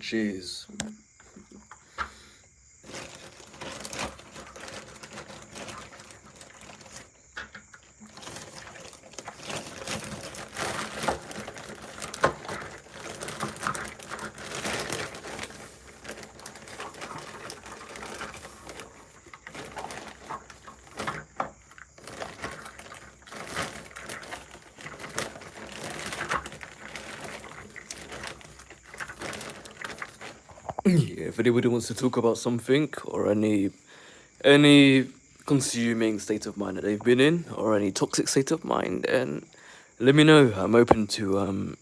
Cheers. Yeah, if anybody wants to talk about something or any consuming state of mind that they've been in or any toxic state of mind, then let me know. I'm open to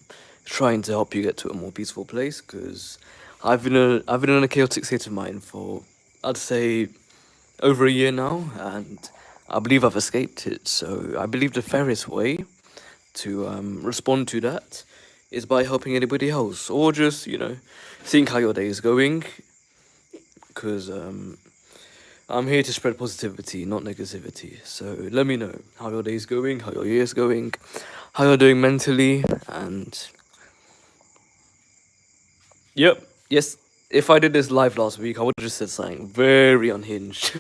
trying to help you get to a more peaceful place because I've been in a chaotic state of mind for I'd say over a year now, and I believe I've escaped it. So I believe the fairest way to respond to that is by helping anybody else or just seeing how your day is going because I'm here to spread positivity, not negativity. So let me know how your day's going, how your year's going, how you're doing mentally, and yep, yes. If I did this live last week, I would have just said something very unhinged,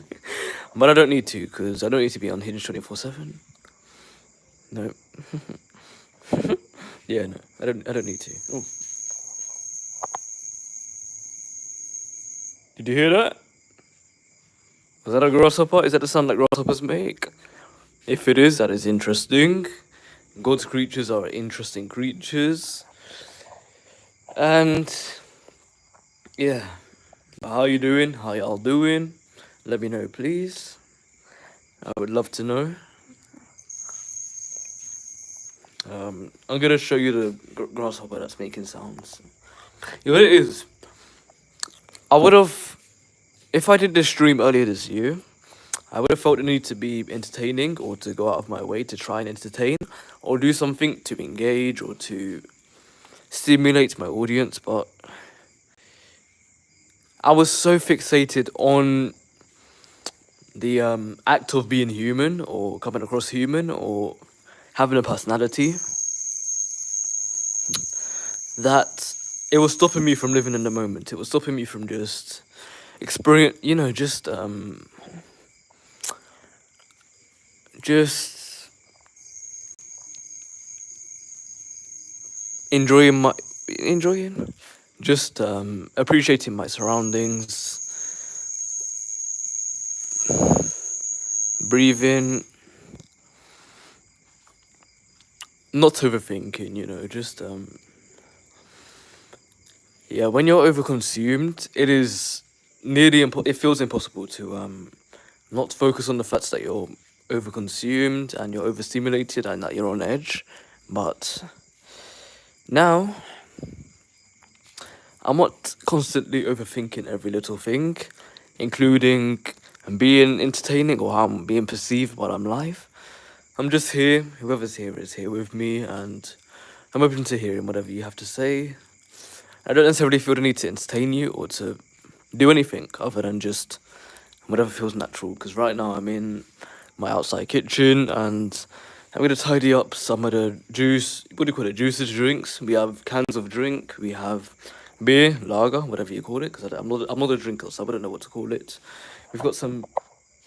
but I don't need to because I don't need to be unhinged 24/7. No, yeah, no, I don't need to. Oh, did you hear that? Was that a grasshopper? Is that the sound that grasshoppers make? If it is, that is interesting. God's creatures are interesting creatures. And yeah, how you doing? How y'all doing? Let me know, please. I would love to know. I'm gonna show you the grasshopper that's making sounds. You know what it is? I would have, if I did this stream earlier this year, I would have felt the need to be entertaining or to go out of my way to try and entertain or do something to engage or to stimulate my audience, but I was so fixated on the act of being human or coming across human or having a personality that it was stopping me from living in the moment. It was stopping me from just experience, just enjoying just appreciating my surroundings, breathing, not overthinking, just yeah, when you're overconsumed, it is it feels impossible to not focus on the fact that you're overconsumed and you're overstimulated and that you're on edge. But now I'm not constantly overthinking every little thing, including being entertaining or how I'm being perceived while I'm live. I'm just here, whoever's here is here with me, and I'm open to hearing whatever you have to say. I don't necessarily feel the need to entertain you or to do anything other than just whatever feels natural. Because right now I'm in my outside kitchen and I'm going to tidy up some of the juice, what do you call it, juices, drinks. We have cans of drink, we have beer, lager, whatever you call it, because I'm not a drinker, so I wouldn't know what to call it. We've got some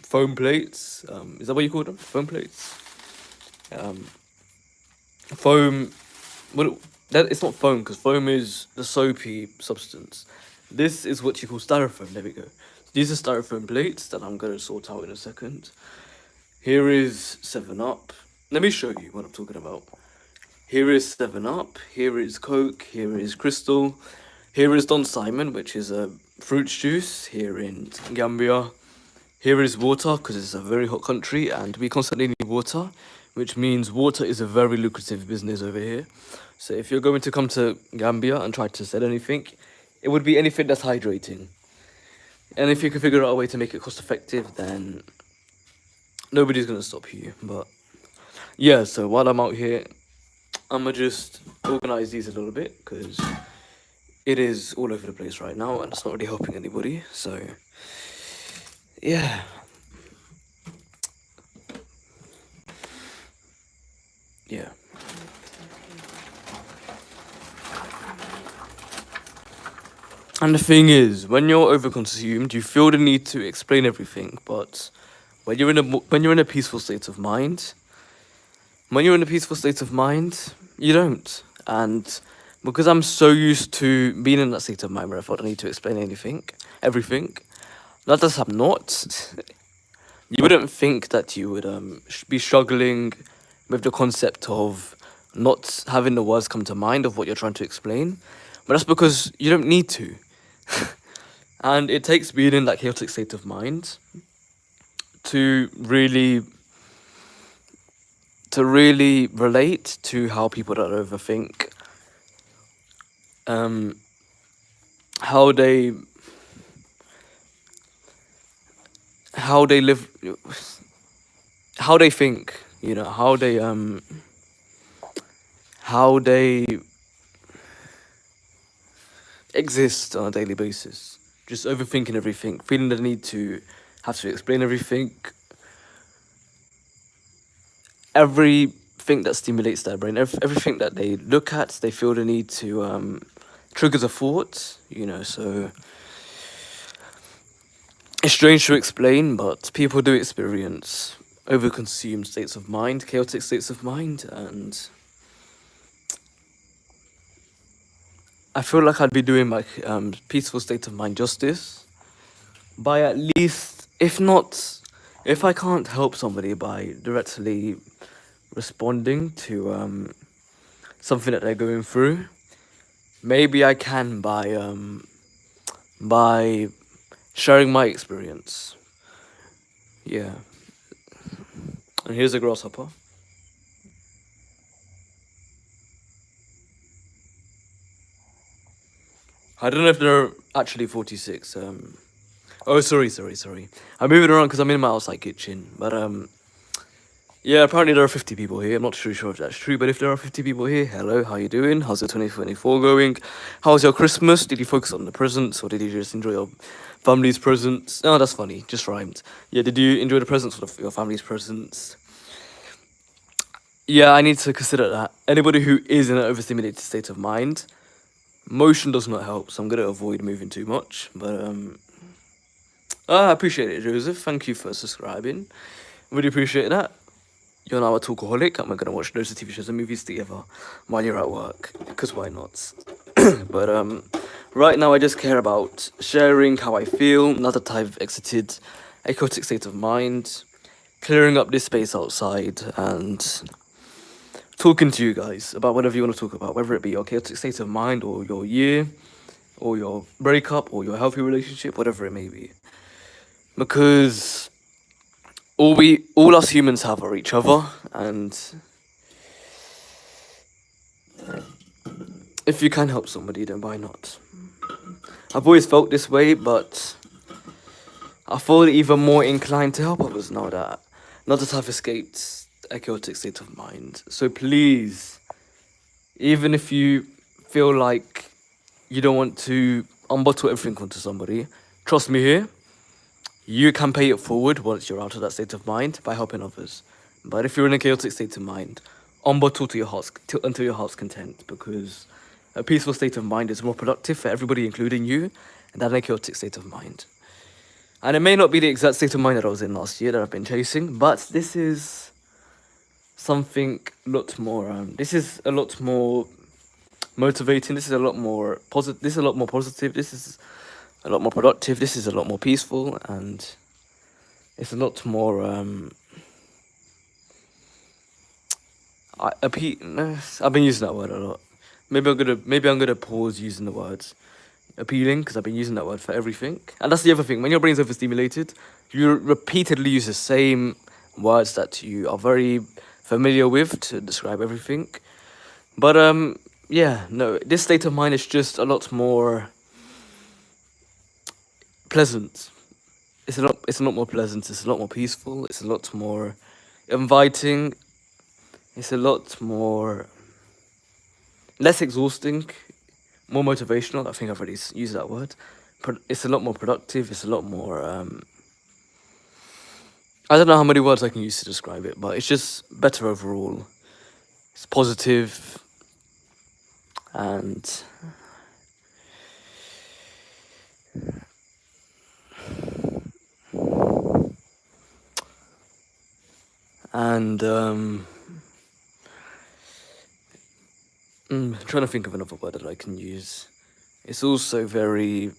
foam plates. Is that what you call them? Foam plates? Foam. What? That it's not foam because foam is the soapy substance. This is what you call styrofoam. There we go. These are styrofoam plates that I'm gonna sort out in a second. Here is 7 Up. Let me show you what I'm talking about. Here is 7 Up. Here is Coke. Here is Crystal. Here is Don Simon, which is a fruit juice here in Gambia. Here is water because it's a very hot country and we constantly need water, which means water is a very lucrative business over here. So if you're going to come to Gambia and try to sell anything, it would be anything that's hydrating. And if you can figure out a way to make it cost effective, then nobody's going to stop you. But yeah, so while I'm out here, I'm going to just organize these a little bit because it is all over the place right now and it's not really helping anybody. So yeah. Yeah. And the thing is, when you're overconsumed, you feel the need to explain everything. But when you're in a peaceful state of mind, you don't. And because I'm so used to being in that state of mind where I felt I need to explain everything, not that I'm not. You wouldn't think that you would be struggling with the concept of not having the words come to mind of what you're trying to explain, but that's because you don't need to. And it takes being in that chaotic state of mind to really relate to how people that overthink, um, how they live, how they think, how they exist on a daily basis. Just overthinking everything, feeling the need to have to explain everything, everything that stimulates their brain, everything that they look at, they feel the need to triggers a thought, so it's strange to explain, but people do experience overconsumed states of mind, chaotic states of mind, and I feel like I'd be doing my peaceful state of mind justice by at least, if I can't help somebody by directly responding to something that they're going through, maybe I can by sharing my experience. Yeah. And here's a grasshopper. I don't know if there are actually 46. Oh, sorry. I'm moving around because I'm in my outside kitchen. But yeah, apparently there are 50 people here. I'm not too sure if that's true, but if there are 50 people here, hello, how you doing? How's your 2024 going? How's your Christmas? Did you focus on the presents, or did you just enjoy your family's presents? Oh, that's funny, just rhymed. Yeah, did you enjoy the presents or your family's presents? Yeah, I need to consider that. Anybody who is in an overstimulated state of mind, motion does not help, so I'm gonna avoid moving too much. But I appreciate it, Joseph. Thank you for subscribing. Really appreciate that. You're now a talkaholic, and we're gonna watch loads of TV shows and movies together while you're at work. Because why not? But right now I just care about sharing how I feel now that I've exited a chaotic state of mind, clearing up this space outside, and talking to you guys about whatever you want to talk about, whether it be your chaotic state of mind or your year or your breakup or your healthy relationship, whatever it may be. Because all us humans have are each other, and if you can help somebody, then why not? I've always felt this way, but I feel even more inclined to help others now that I've escaped a chaotic state of mind. So please, even if you feel like you don't want to unbottle everything onto somebody, trust me here, you can pay it forward once you're out of that state of mind by helping others. But if you're in a chaotic state of mind, unbottle until your heart's content, because a peaceful state of mind is more productive for everybody, including you, than a chaotic state of mind. And it may not be the exact state of mind that I was in last year that I've been chasing, but this is something a lot more. This is a lot more motivating. This is a lot more positive. This is a lot more positive. This is a lot more productive. This is a lot more peaceful, and it's a lot more. I've been using that word a lot. Maybe I'm gonna pause using the words appealing, because I've been using that word for everything. And that's the other thing. When your brain's overstimulated, you repeatedly use the same words that you are very familiar with to describe everything. But yeah, no, this state of mind is just a lot more pleasant. It's a lot more pleasant. It's a lot more peaceful. It's a lot more inviting. It's a lot more less exhausting, more motivational. I think I've already used that word. It's a lot more productive. It's a lot more. I don't know how many words I can use to describe it, but it's just better overall. It's positive, and And trying to think of another word that I can use. It's also very...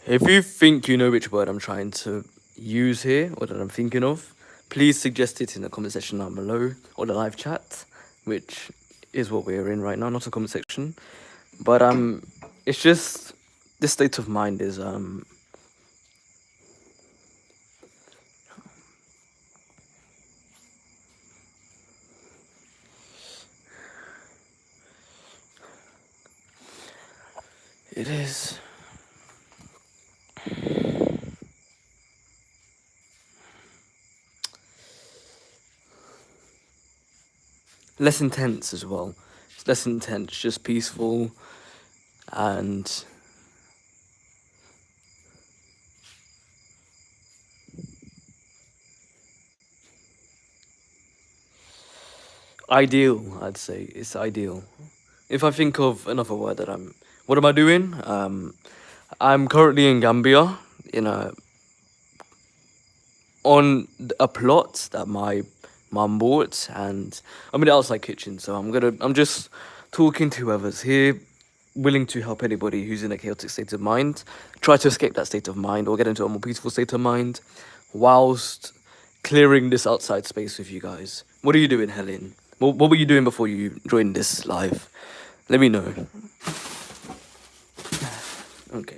If you think you know which word I'm trying to use here, or that I'm thinking of, please suggest it in the comment section down below, or the live chat, which is what we're in right now, not a comment section. But it's just, this state of mind is it is less intense as well. It's less intense, just peaceful, and ideal. I'd say it's ideal. If I think of another word that what am I doing? I'm currently in Gambia on a plot that my mum bought, and I'm in the outside kitchen, so I'm just talking to whoever's here, willing to help anybody who's in a chaotic state of mind, try to escape that state of mind or get into a more peaceful state of mind, whilst clearing this outside space with you guys. What are you doing, Helen? What were you doing before you joined this live? Let me know. Okay.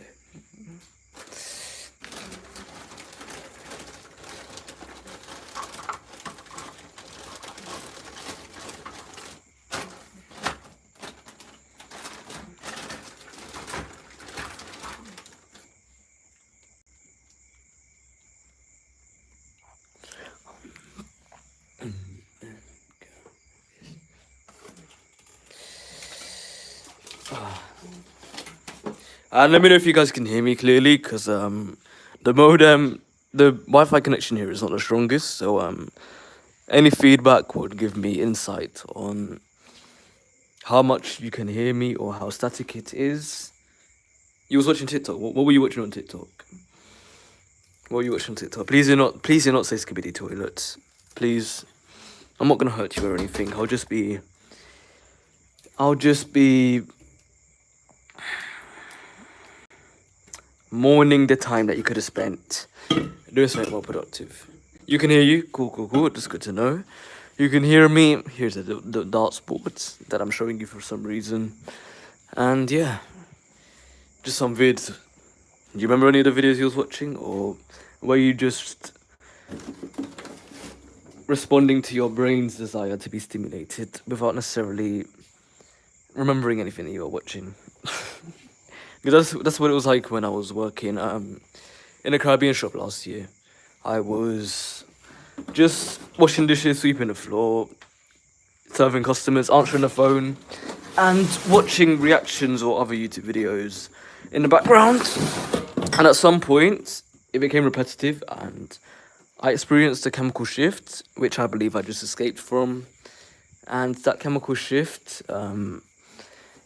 And let me know if you guys can hear me clearly, because the Wi-Fi connection here is not the strongest, so any feedback would give me insight on how much you can hear me or how static it is. You was watching TikTok. What were you watching on TikTok? What were you watching on TikTok? Please do not say Skibidi Toilets. Please. I'm not gonna hurt you or anything. I'll just be mourning the time that you could have spent doing something more productive. You can hear you. Cool. That's good to know. You can hear me. Here's the dart sports that I'm showing you for some reason. And yeah, just some vids. Do you remember any of the videos you was watching? Or were you just responding to your brain's desire to be stimulated without necessarily remembering anything that you were watching? Because that's what it was like when I was working in a Caribbean shop last year. I was just washing dishes, sweeping the floor, serving customers, answering the phone, and watching reactions or other YouTube videos in the background. And at some point, it became repetitive, and I experienced a chemical shift, which I believe I just escaped from. And that chemical shift,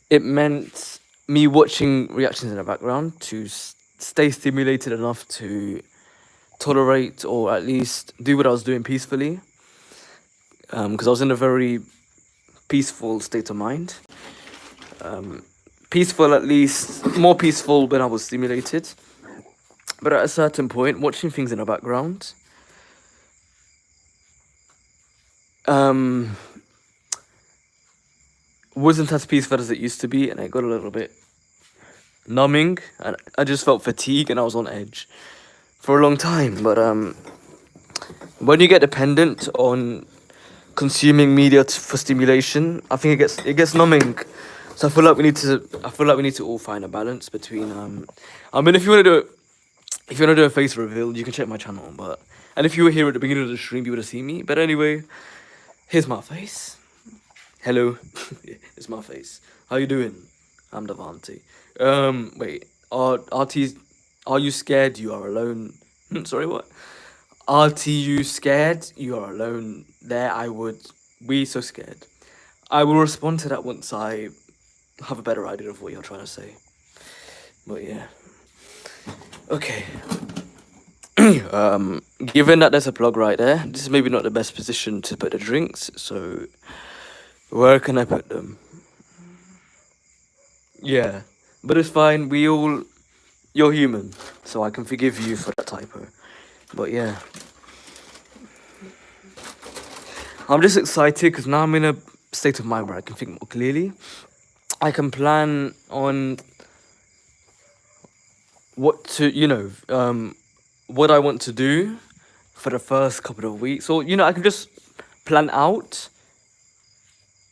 it meant me watching reactions in the background to stay stimulated enough to tolerate or at least do what I was doing peacefully, because I was in a very peaceful state of mind. Peaceful, at least more peaceful when I was stimulated. But at a certain point, watching things in the background wasn't as peaceful as it used to be, and it got a little bit numbing, and I just felt fatigue, and I was on edge for a long time. But when you get dependent on consuming media for stimulation, I think it gets numbing. So I feel like we need to all find a balance between I mean, if you want to do a face reveal, you can check my channel. And if you were here at the beginning of the stream, you would have seen me. But anyway, here's my face. Hello, it's my face. How you doing? I'm Davante. Wait, are you scared? You are alone. Sorry, what? RT, you scared? You are alone. There, I would We so scared. I will respond to that once I have a better idea of what you're trying to say. But yeah. Okay. Given that there's a plug right there, this is maybe not the best position to put the drinks, so where can I put them? Yeah. But it's fine, you're human, so I can forgive you for that typo. But yeah. I'm just excited because now I'm in a state of mind where I can think more clearly. I can plan on what to, what I want to do for the first couple of weeks. Or, I can just plan out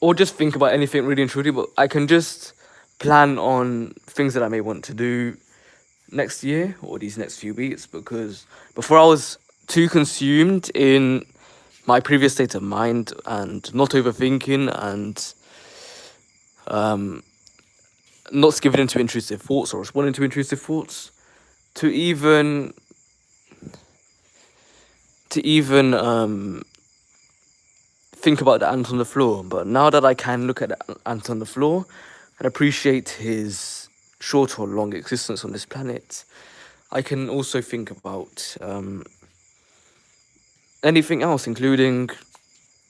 or just think about anything really and truly, but I can just plan on things that I may want to do next year or these next few weeks, because before I was too consumed in my previous state of mind and not overthinking and not giving into intrusive thoughts or responding to intrusive thoughts to even think about the ant on the floor. But now that I can look at the ant on the floor and appreciate his short or long existence on this planet, I can also think about anything else, including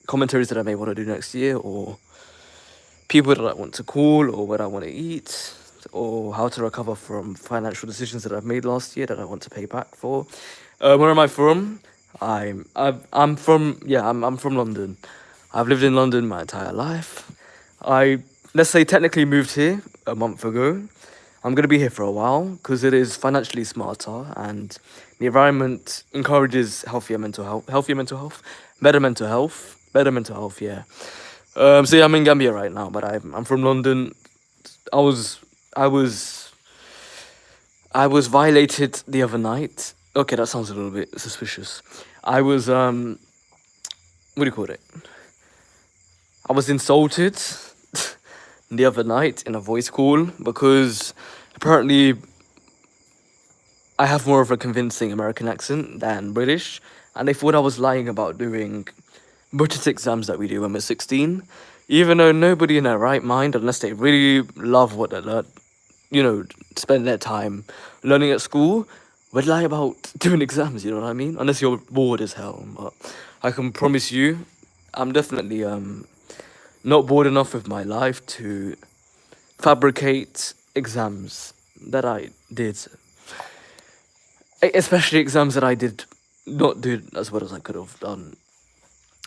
commentaries that I may want to do next year, or people that I want to call, or what I want to eat, or how to recover from financial decisions that I've made last year that I want to pay back for. Where am I from? I'm from London. I've lived in London my entire life. Let's say technically moved here a month ago. I'm gonna be here for a while because it is financially smarter and the environment encourages better mental health. Yeah. So yeah, I'm in Gambia right now, but I'm from London. I was violated the other night. Okay, that sounds a little bit suspicious. I was what do you call it? I was insulted the other night in a voice call because apparently I have more of a convincing American accent than British, and they thought I was lying about doing British exams that we do when we're 16, even though nobody in their right mind, unless they really love what they learn, spend their time learning at school, would lie about doing exams, you know what I mean? Unless you're bored as hell. But I can promise you, I'm definitely not bored enough with my life to fabricate exams that I did. Especially exams that I did not do as well as I could have done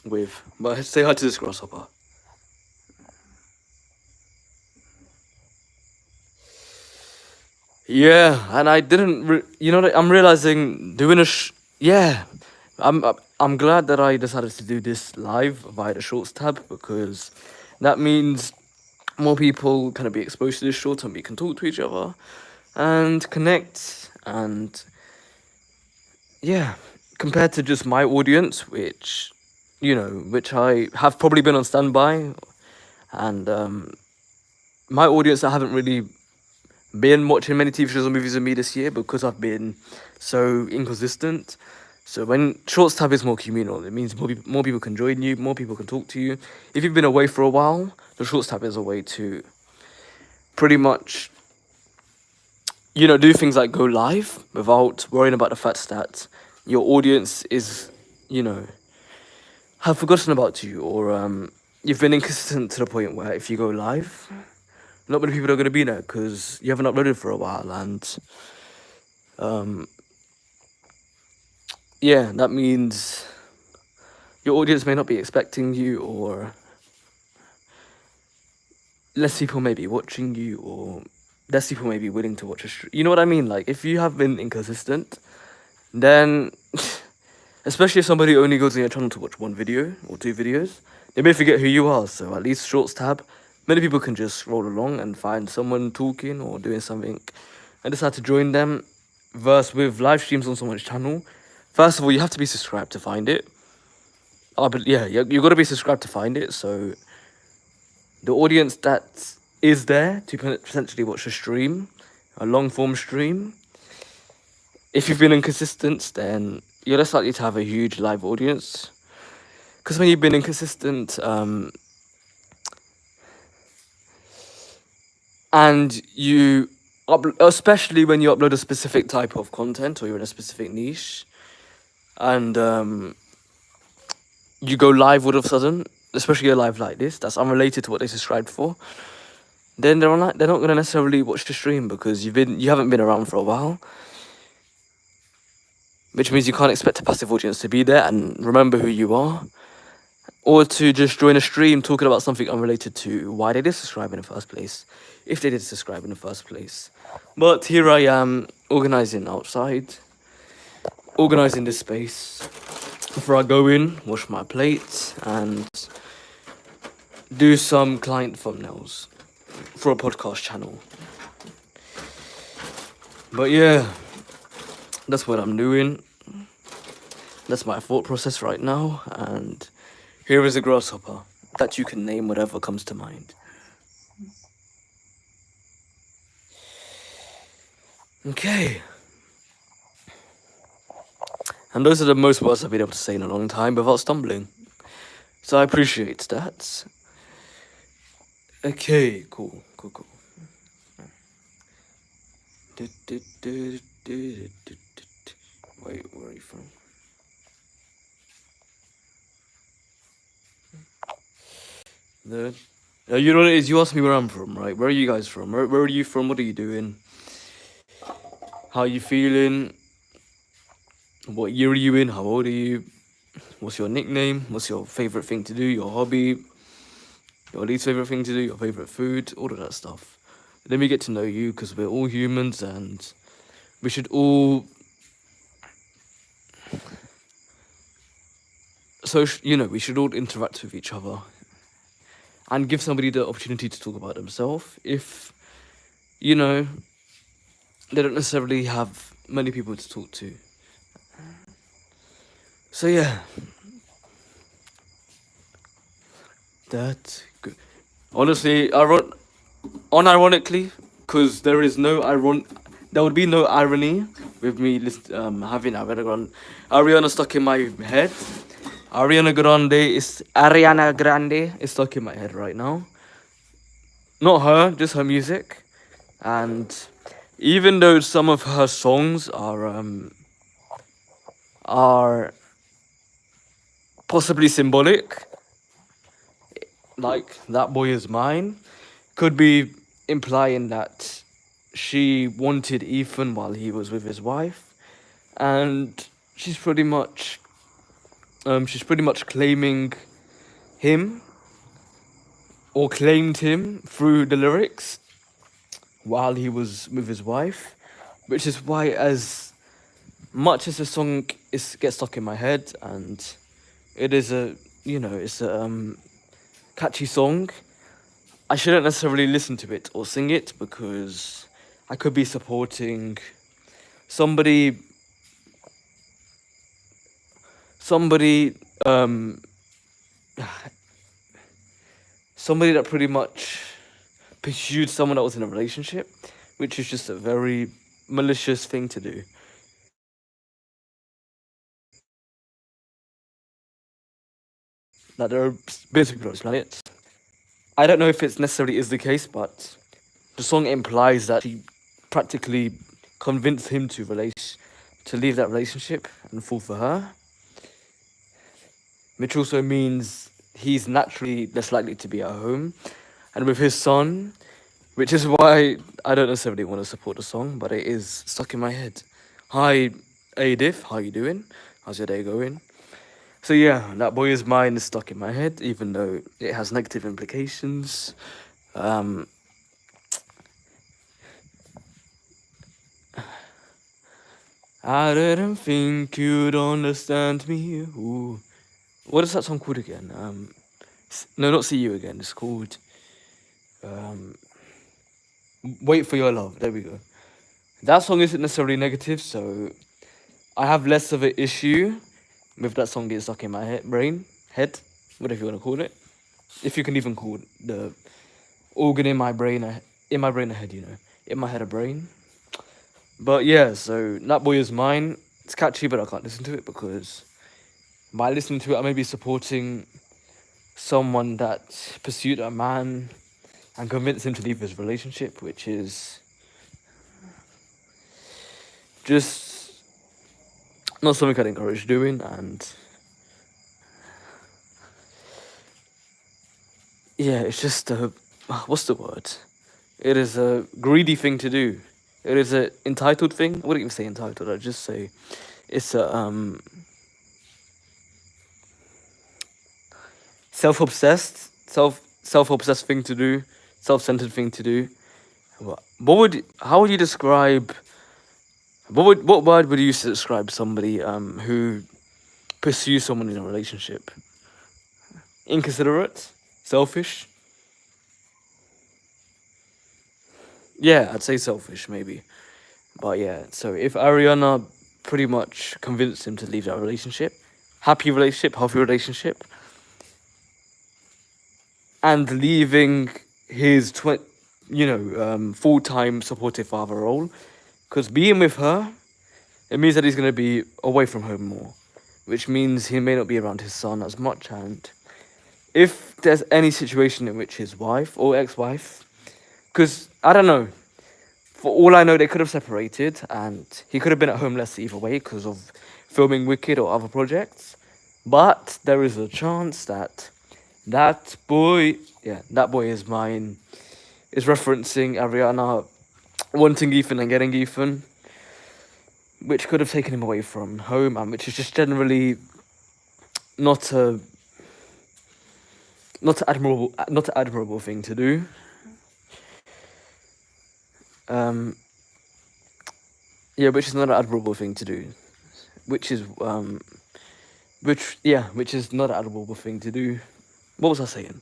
with. But say hi to this grasshopper. Yeah, and I didn't. I'm realizing doing yeah, I'm glad that I decided to do this live via the Shorts tab, because that means more people kind of be exposed to this short and we can talk to each other and connect. And yeah, compared to just my audience, which I have probably been on standby, and my audience that haven't really been watching many TV shows or movies with me this year because I've been so inconsistent. So when Shorts tab is more communal, it means more people can join you, more people can talk to you. If you've been away for a while, the Shorts tab is a way to pretty much, do things like go live without worrying about the fact that your audience is, have forgotten about you, or you've been inconsistent to the point where if you go live, not many people are going to be there because you haven't uploaded for a while, and yeah, that means your audience may not be expecting you, or less people may be watching you, or less people may be willing to watch a stream. You know what I mean? Like, if you have been inconsistent, then especially if somebody only goes on your channel to watch one video or two videos, they may forget who you are. So at least Shorts tab, many people can just roll along and find someone talking or doing something and decide to join them. Versus with live streams on someone's channel, first of all, you have to be subscribed to find it. But yeah, you got to be subscribed to find it. So the audience that is there to potentially watch a stream, a long form stream, if you've been inconsistent, then you're less likely to have a huge live audience. because when you've been inconsistent, and you especially when you upload a specific type of content or you're in a specific niche, and you go live all of a sudden, especially a live like this that's unrelated to what they subscribed for, then they're not gonna necessarily watch the stream because you haven't been around for a while, which means you can't expect a passive audience to be there and remember who you are, or to just join a stream talking about something unrelated to why they did subscribe in the first place, if they did subscribe in the first place. But here I am, organizing outside, organizing this space before I go in, wash my plate, and do some client thumbnails for a podcast channel. But yeah, that's what I'm doing. That's my thought process right now, and here is a grasshopper that you can name whatever comes to mind. Okay. And those are the most words I've been able to say in a long time without stumbling. So I appreciate that. Okay, cool. Wait, where are you from? You know what it is? You asked me where I'm from, right? Where are you guys from? Where are you from? What are you doing? How are you feeling? What year are you in? How old are you? What's your nickname? What's your favorite thing to do? Your hobby? Your least favorite thing to do? Your favorite food? All of that stuff. Let me get to know you, because we're all humans and we should all... we should all interact with each other and give somebody the opportunity to talk about themselves if, they don't necessarily have many people to talk to. So yeah, that's good. Honestly, unironically, because there would be no irony with me having Ariana stuck in my head. Ariana Grande is stuck in my head right now. Not her, just her music. And even though some of her songs are possibly symbolic, like That Boy Is Mine, could be implying that she wanted Ethan while he was with his wife, and she's pretty much claiming him, or claimed him through the lyrics while he was with his wife, which is why, as much as the song gets stuck in my head, and it is it's a catchy song, I shouldn't necessarily listen to it or sing it, because I could be supporting somebody that pretty much pursued someone that was in a relationship, which is just a very malicious thing to do. That there are billions of people on this planet. I don't know if it necessarily is the case, but the song implies that she practically convinced him to leave that relationship and fall for her, which also means he's naturally less likely to be at home and with his son, which is why I don't necessarily want to support the song, but it is stuck in my head. Hi, Adif, how you doing? How's your day going? So yeah, That Boy Is Mine is stuck in my head, even though it has negative implications. I didn't think you'd understand me. Ooh. What is that song called again? No, not See You Again. It's called Wait For Your Love. There we go. That song isn't necessarily negative, so I have less of an issue with that song getting stuck in my head, whatever you want to call it. If you can even call the organ in my brain a head, in my head a brain. But yeah, so That Boy Is Mine. It's catchy, but I can't listen to it because By listening to it, I may be supporting someone that pursued a man and convinced him to leave his relationship, which is just not something I'd encourage doing. And yeah, it's just a, what's the word? It is a greedy thing to do. It is a entitled thing. I wouldn't even say entitled. I'd just say it's a self-obsessed thing to do, self-centered thing to do. How would you describe? What word would you use to describe somebody who pursues someone in a relationship? Inconsiderate, selfish. Yeah, I'd say selfish maybe. But yeah, so if Ariana pretty much convinced him to leave that relationship, happy relationship, healthy relationship, and leaving his full-time supportive father role, because being with her, it means that he's going to be away from home more, which means he may not be around his son as much. And if there's any situation in which his wife or ex-wife, because I don't know, for all I know, they could have separated and he could have been at home less either way because of filming Wicked or other projects. But there is a chance that that boy is mine, is referencing Ariana wanting Ethan and getting Ethan, which could have taken him away from home, and which is just generally not a admirable thing to do. Which is not an admirable thing to do. Which is not an admirable thing to do. What was I saying?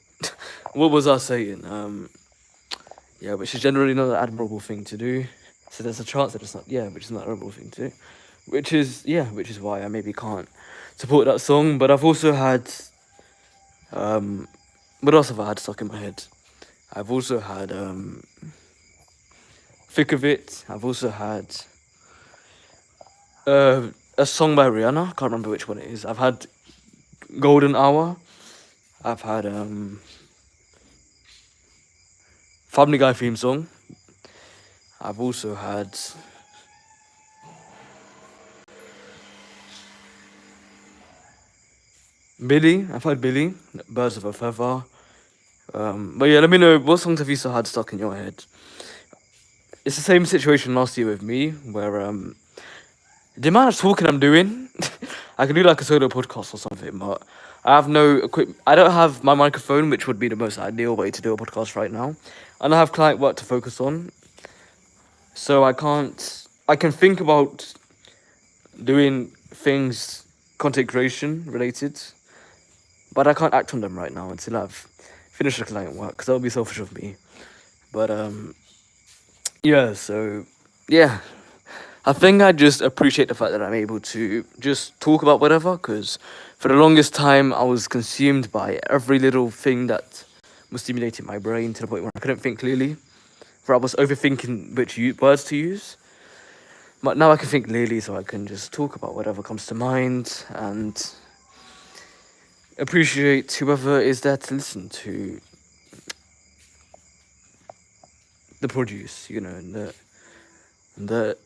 Which is generally not an admirable thing to do. So there's a chance that it's not, which is not an admirable thing to do. Which is why I maybe can't support that song. But I've also had, what else have I had stuck in my head? I've also had, Thick of It. I've also had, a song by Rihanna. I can't remember which one it is. I've had Golden Hour. I've had, Family Guy theme song. I've also had Billy. I've had Billy, Birds of a Feather. But yeah, let me know what songs have you still had stuck in your head. It's the same situation last year with me, where the amount of talking I'm doing, I can do like a solo podcast or something, but I have no equipment. I don't have my microphone, which would be the most ideal way to do a podcast right now, and I have client work to focus on. So I can think about doing things content creation related, but I can't act on them right now until I've finished the client work, because that would be selfish of me. But I think I just appreciate the fact that I'm able to just talk about whatever, because for the longest time I was consumed by every little thing that was stimulating my brain to the point where I couldn't think clearly, where I was overthinking which words to use. But now I can think clearly, so I can just talk about whatever comes to mind and appreciate whoever is there to listen to the produce, and the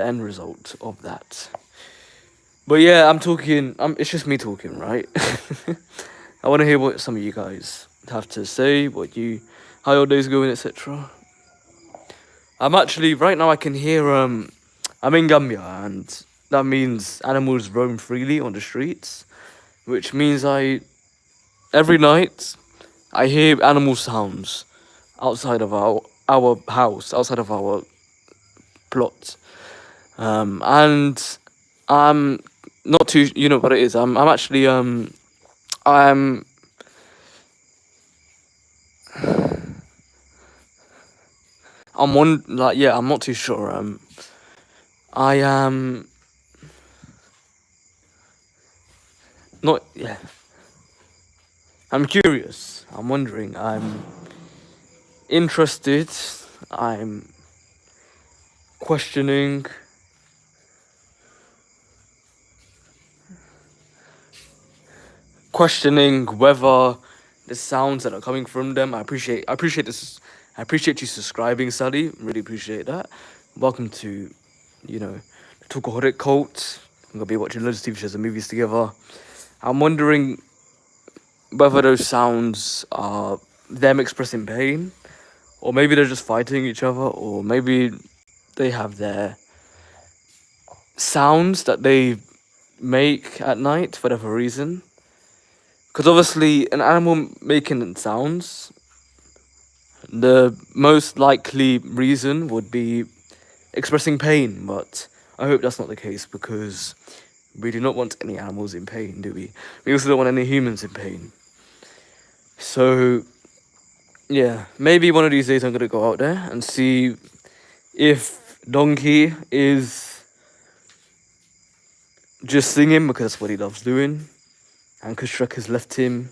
end result of that. But yeah, I'm talking. It's just me talking, right? I want to hear what some of you guys have to say. How your day's going, etc. I'm actually right now. I can hear. I'm in Gambia, and that means animals roam freely on the streets, which means every night I hear animal sounds outside of our house, outside of our plot, and I'm not too. You know what it is. I'm actually I'm I'm not too sure. I am not. Yeah. I'm curious. I'm wondering. I'm interested. I'm questioning. questioning whether the sounds that are coming from them. I appreciate this. I appreciate you subscribing, Sally. Really appreciate that. Welcome to, the Talkaholic cult. I'm gonna be watching loads of TV shows and movies together. I'm wondering whether those sounds are them expressing pain, or maybe they're just fighting each other, or maybe they have their sounds that they make at night for whatever reason. Because obviously, an animal making sounds, the most likely reason would be expressing pain, but I hope that's not the case because we do not want any animals in pain, do we? We also don't want any humans in pain. So, yeah, maybe one of these days I'm gonna go out there and see if Donkey is just singing because that's what he loves doing, and because Shrek has left him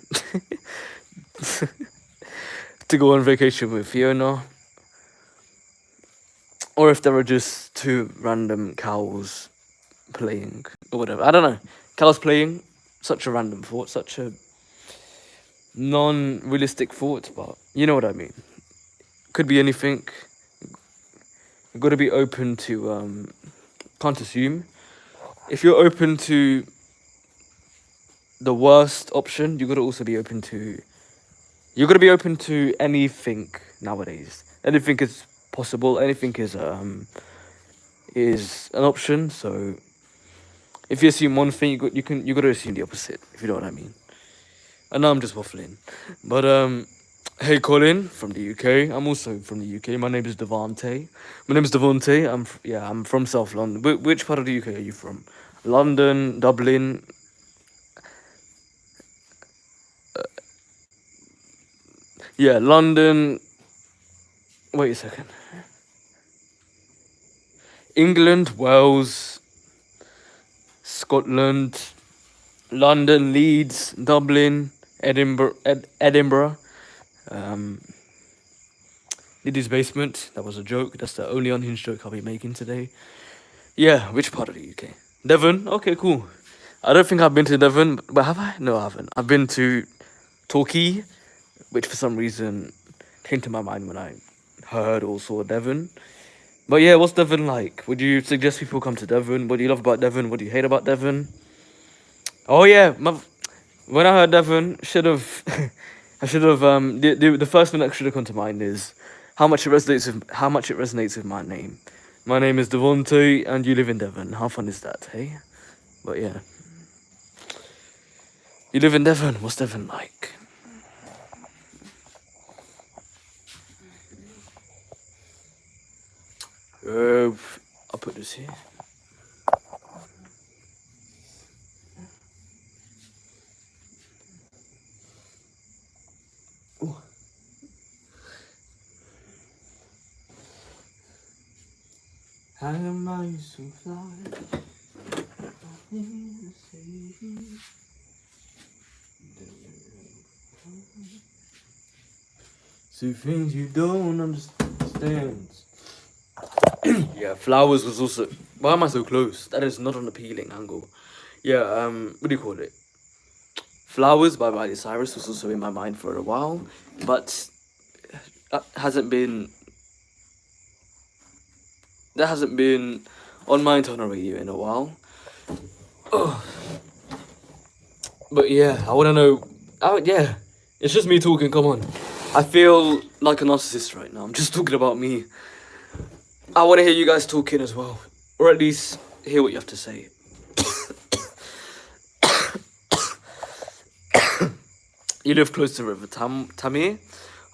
to go on vacation with Fiona, or if there are just two random cows playing or whatever. I don't know. Cows playing, such a random thought, such a non-realistic thought, but you know what I mean. Could be anything. You've got to be open to can't assume. If you're open to the worst option, you've got to also be open to. You've got to be open to anything nowadays. Anything is possible. Anything is an option. So if you assume one thing, you got to assume the opposite. If you know what I mean. I know I'm just waffling, but hey Colin from the UK. I'm also from the UK. My name is Devante. I'm from South London. Which part of the UK are you from? London, Dublin. Yeah, London. Wait a second. England, Wales, Scotland, London, Leeds, Dublin, Edinburgh. Liddy's basement. That was a joke. That's the only unhinged joke I'll be making today. Yeah, which part of the UK? Devon. Okay, cool. I don't think I've been to Devon, but have I? No, I haven't. I've been to Torquay, which for some reason came to my mind when I heard or saw Devon. But yeah, what's Devon like? Would you suggest people come to Devon? What do you love about Devon? What do you hate about Devon? Oh yeah, when I heard Devon, I should have the first thing that should have come to mind is how much it resonates with my name. My name is Devonte, and you live in Devon. How fun is that, hey? But yeah, you live in Devon. What's Devon like? I'll put this here. Ooh. How am I so fly? See things you don't understand. Yeah, flowers was also. Why am I so close? That is not an appealing angle. Yeah, what do you call it? Flowers by Miley Cyrus was also in my mind for a while, but that hasn't been on my internal radio in a while. Oh. But yeah, I want to know. Oh yeah, it's just me talking. Come on, I feel like a narcissist right now. I'm just talking about me. I want to hear you guys talking as well, or at least hear what you have to say. You live close to River Tamir.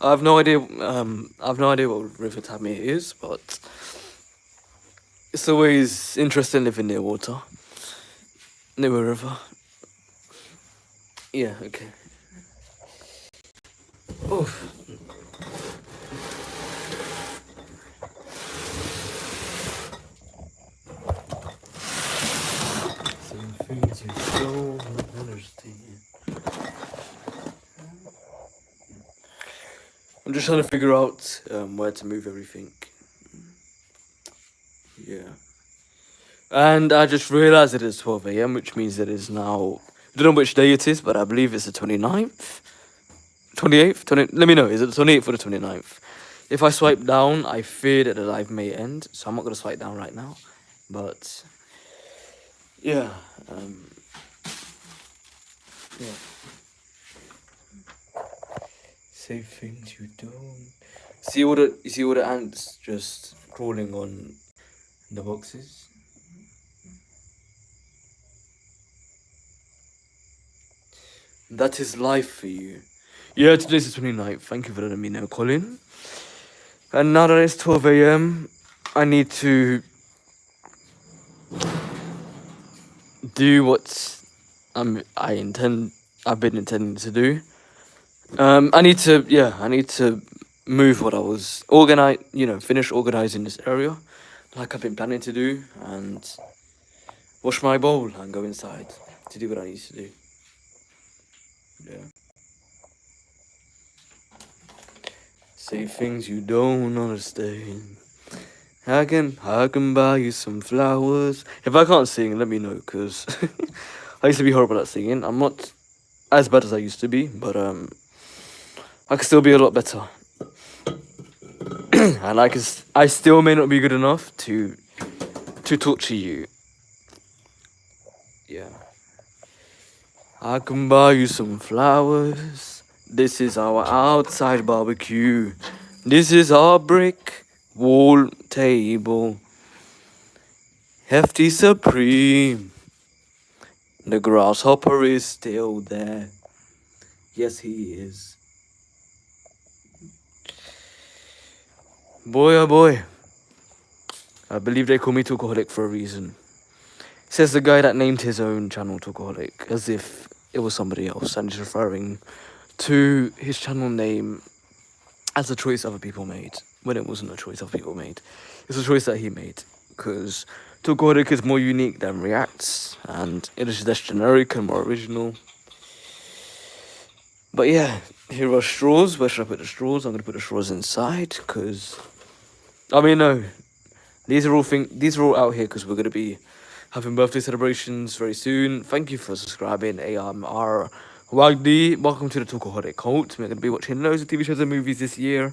I have no idea. What River Tamir is, but it's always interesting living near water, near a river. Yeah. Okay. Oof. Some things you don't understand. I'm just trying to figure out where to move everything. Yeah. And I just realized it is 12 a.m., which means it is now Don't know which day it is, but I believe it's the 29th. 28th? 20, let me know, is it the 28th or the 29th? If I swipe down, I fear that the live may end, so I'm not going to swipe down right now. But, yeah. Yeah. Say things you don't. You see all the ants just crawling on the boxes? That is life for you. Yeah, today's the 29th. Thank you for letting me know, Colin. And now that it's 12 a.m., I need to do what I've been intending to do. I need to move what I was finish organizing this area, like I've been planning to do, and wash my bowl and go inside to do what I need to do. Yeah. Say things you don't understand. I can buy you some flowers. If I can't sing, let me know, cause I used to be horrible at singing. I'm not as bad as I used to be, but I can still be a lot better. And I still may not be good enough to talk to you. Yeah. I can buy you some flowers. This is our outside barbecue. This is our brick wall table. Hefty Supreme. The grasshopper is still there. Yes, he is. Boy, oh boy. I believe they call me Talkaholic for a reason. Says the guy that named his own channel Talkaholic, as if it was somebody else, and he's referring to his channel name as a choice other people made, when it wasn't a choice other people made. It's a choice that he made, because Talkaholic is more unique than Reacts, and it is less generic and more original. But yeah, here are straws. Where should I put the straws? I'm going to put the straws inside, because, no, these are all out here because we're going to be having birthday celebrations very soon. Thank you for subscribing, AMR Wagdi. Welcome to the Talkaholic cult. We're going to be watching loads of TV shows and movies this year.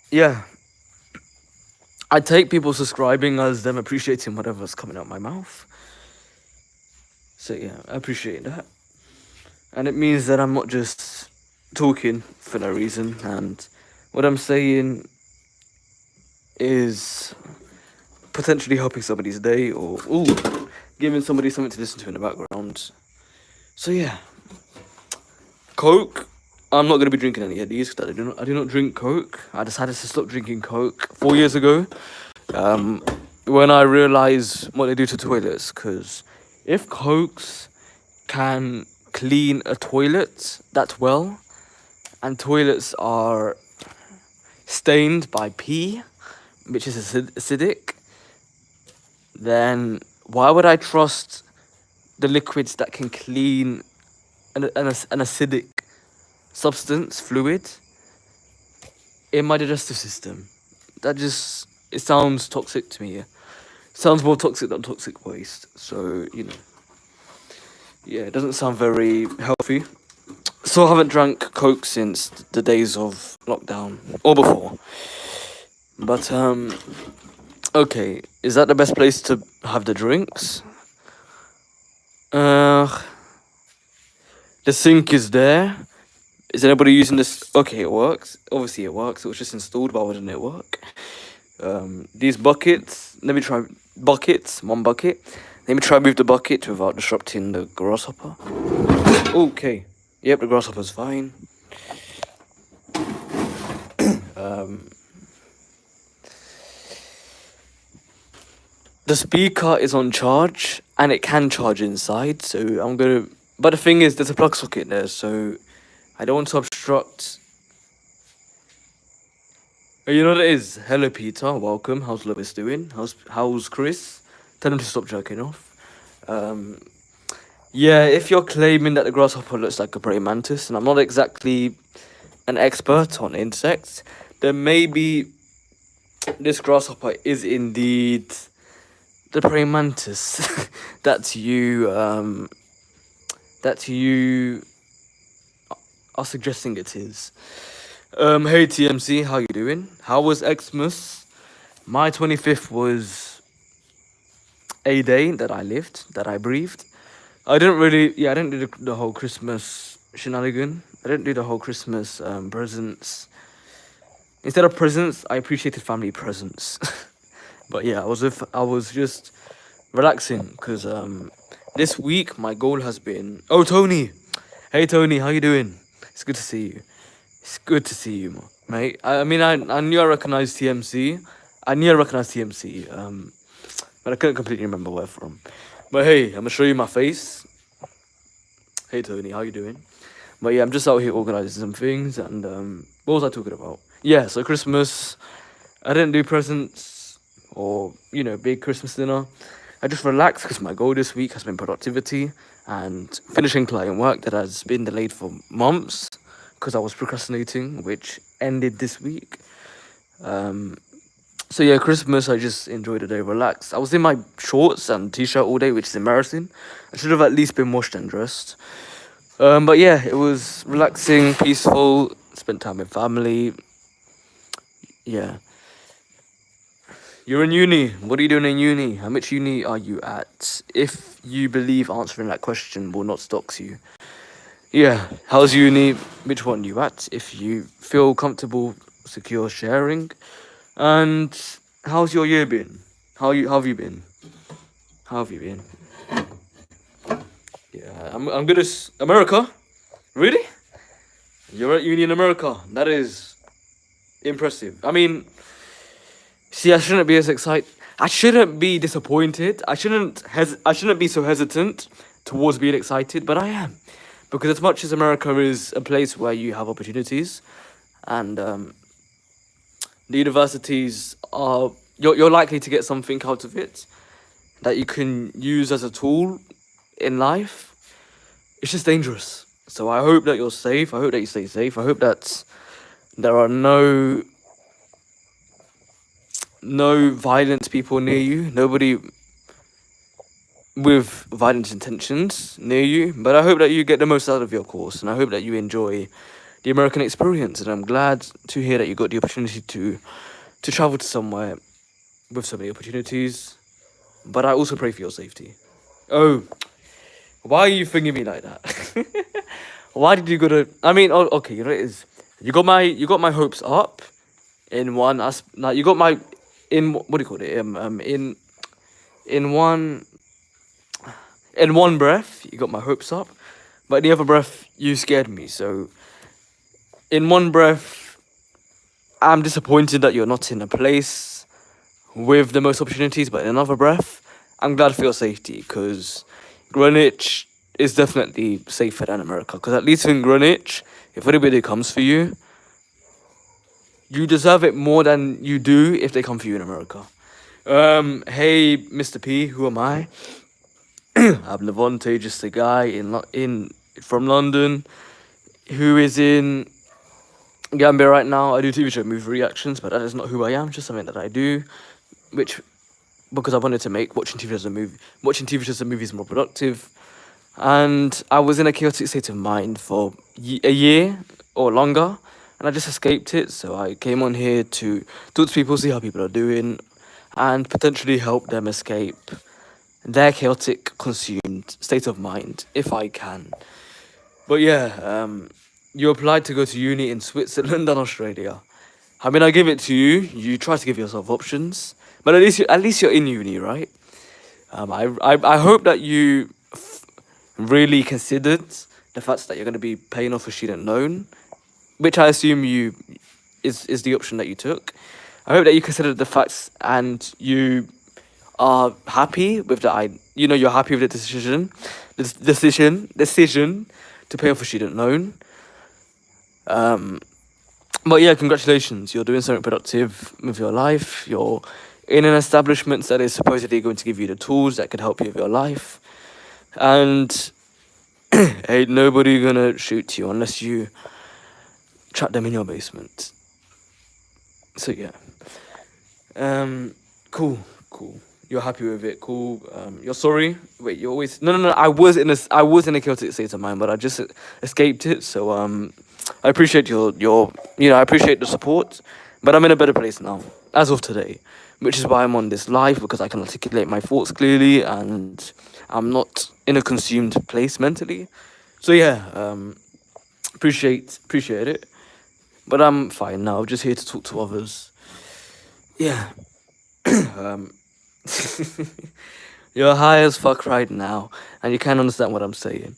Yeah. I take people subscribing as them appreciating whatever's coming out my mouth. So yeah, I appreciate that. And it means that I'm not just talking for no reason, and what I'm saying is potentially helping somebody's day, or giving somebody something to listen to in the background. So yeah, Coke. I'm not going to be drinking any of these because I do not drink Coke. I decided to stop drinking Coke 4 years ago, when I realized what they do to toilets. Because if Cokes can clean a toilet that well, and toilets are stained by pee, which is acidic, then why would I trust the liquids that can clean an acidic substance, fluid, in my digestive system? It sounds toxic to me. It sounds more toxic than toxic waste. So, yeah, it doesn't sound very healthy. So I haven't drank Coke since the days of lockdown, or before. But, okay, is that the best place to have the drinks? The sink is there. Is anybody using this? Okay, it works. Obviously it works. It was just installed, but why wouldn't it work? These buckets, let me try buckets, one bucket. Let me try move the bucket without disrupting the grasshopper. Okay. Yep, the grasshopper's fine. The speaker is on charge, and it can charge inside, so but the thing is, there's a plug socket there, so I don't want to obstruct. Oh, you know what it is? Hello, Peter. Welcome. How's Lewis doing? How's Chris? Tell him to stop jerking off. Yeah, if you're claiming that the grasshopper looks like a praying mantis, and I'm not exactly an expert on insects, then maybe this grasshopper is indeed the praying mantis that you are suggesting it is. Hey TMC, how you doing? How was Xmas? My 25th was a day that I lived, that I breathed. I didn't do the whole Christmas shenanigan. I didn't do the whole Christmas presents. Instead of presents, I appreciated family presents. But yeah, I was just relaxing because this week my goal has been. Oh, Tony, hey Tony, how you doing? It's good to see you. It's good to see you, mate. I knew I recognized TMC. But I couldn't completely remember where from. But hey, I'm gonna show you my face. Hey Tony, how you doing? But yeah, I'm just out here organizing some things. And what was I talking about? Yeah, so Christmas. I didn't do presents or big Christmas dinner. I just relaxed because my goal this week has been productivity and finishing client work that has been delayed for months because I was procrastinating, which ended this week. So yeah, Christmas, I just enjoyed the day, relaxed. I was in my shorts and t-shirt all day, which is embarrassing. I should have at least been washed and dressed. But yeah, it was relaxing, peaceful, spent time with family. Yeah. You're in uni. What are you doing in uni? How much uni are you at? If you believe answering that question will not dox you. Yeah, how's uni? Which one you at? If you feel comfortable, secure sharing. And how's your year been? How have you been? How have you been? Yeah, I'm good as America. Really? You're at uni in America. That is impressive. I mean, see, I shouldn't be as excited. I shouldn't be disappointed. I shouldn't be so hesitant towards being excited, but I am. Because as much as America is a place where you have opportunities and the universities are you're likely to get something out of it that you can use as a tool in life. It's just dangerous. So I hope that you're safe. I hope that you stay safe. I hope that there are no violent people near you. Nobody with violent intentions near you. But I hope that you get the most out of your course, and I hope that you enjoy the American experience. And I'm glad to hear that you got the opportunity to travel to somewhere with so many opportunities. But I also pray for your safety. Oh, why are you thinking me like that? Why did you go to? I mean, okay, you know it is. You got my hopes up in one like you got my in what do you call it? In one breath, you got my hopes up, but in the other breath, you scared me. So, in one breath, I'm disappointed that you're not in a place with the most opportunities, but in another breath, I'm glad for your safety because Greenwich is definitely safer than America. Because at least in Greenwich, if anybody comes for you, you deserve it more than you do if they come for you in America. Hey, Mr. P, who am I? I'm Levante, just a guy from London who is in Gambia right now. I do TV show movie reactions, but that is not who I am. Just something that I do, which because I wanted to make watching TV shows and movies more productive. And I was in a chaotic state of mind for a year or longer, and I just escaped it. So I came on here to talk to people, see how people are doing, and potentially help them escape their chaotic, consumed state of mind, if I can. But yeah, you applied to go to uni in Switzerland and Australia. I mean, I give it to you. You try to give yourself options, but at least you're in uni, right? I hope that you really considered the fact that you're going to be paying off a student loan, which I assume is the option that you took. I hope that you considered the facts and you are happy with you're happy with the decision to pay off a student loan. But yeah, congratulations. You're doing something productive with your life. You're in an establishment that is supposedly going to give you the tools that could help you with your life. And ain't nobody gonna shoot you unless you trap them in your basement. So yeah. Cool. You're happy with it. Cool. You're sorry. Wait, you always no. I was in a chaotic state of mind, but I just escaped it. So I appreciate your I appreciate the support, but I'm in a better place now as of today, which is why I'm on this live because I can articulate my thoughts clearly and I'm not in a consumed place mentally. So yeah, appreciate it. But I'm fine now. Just here to talk to others. Yeah. um, You're high as fuck right now, and you can't understand what I'm saying.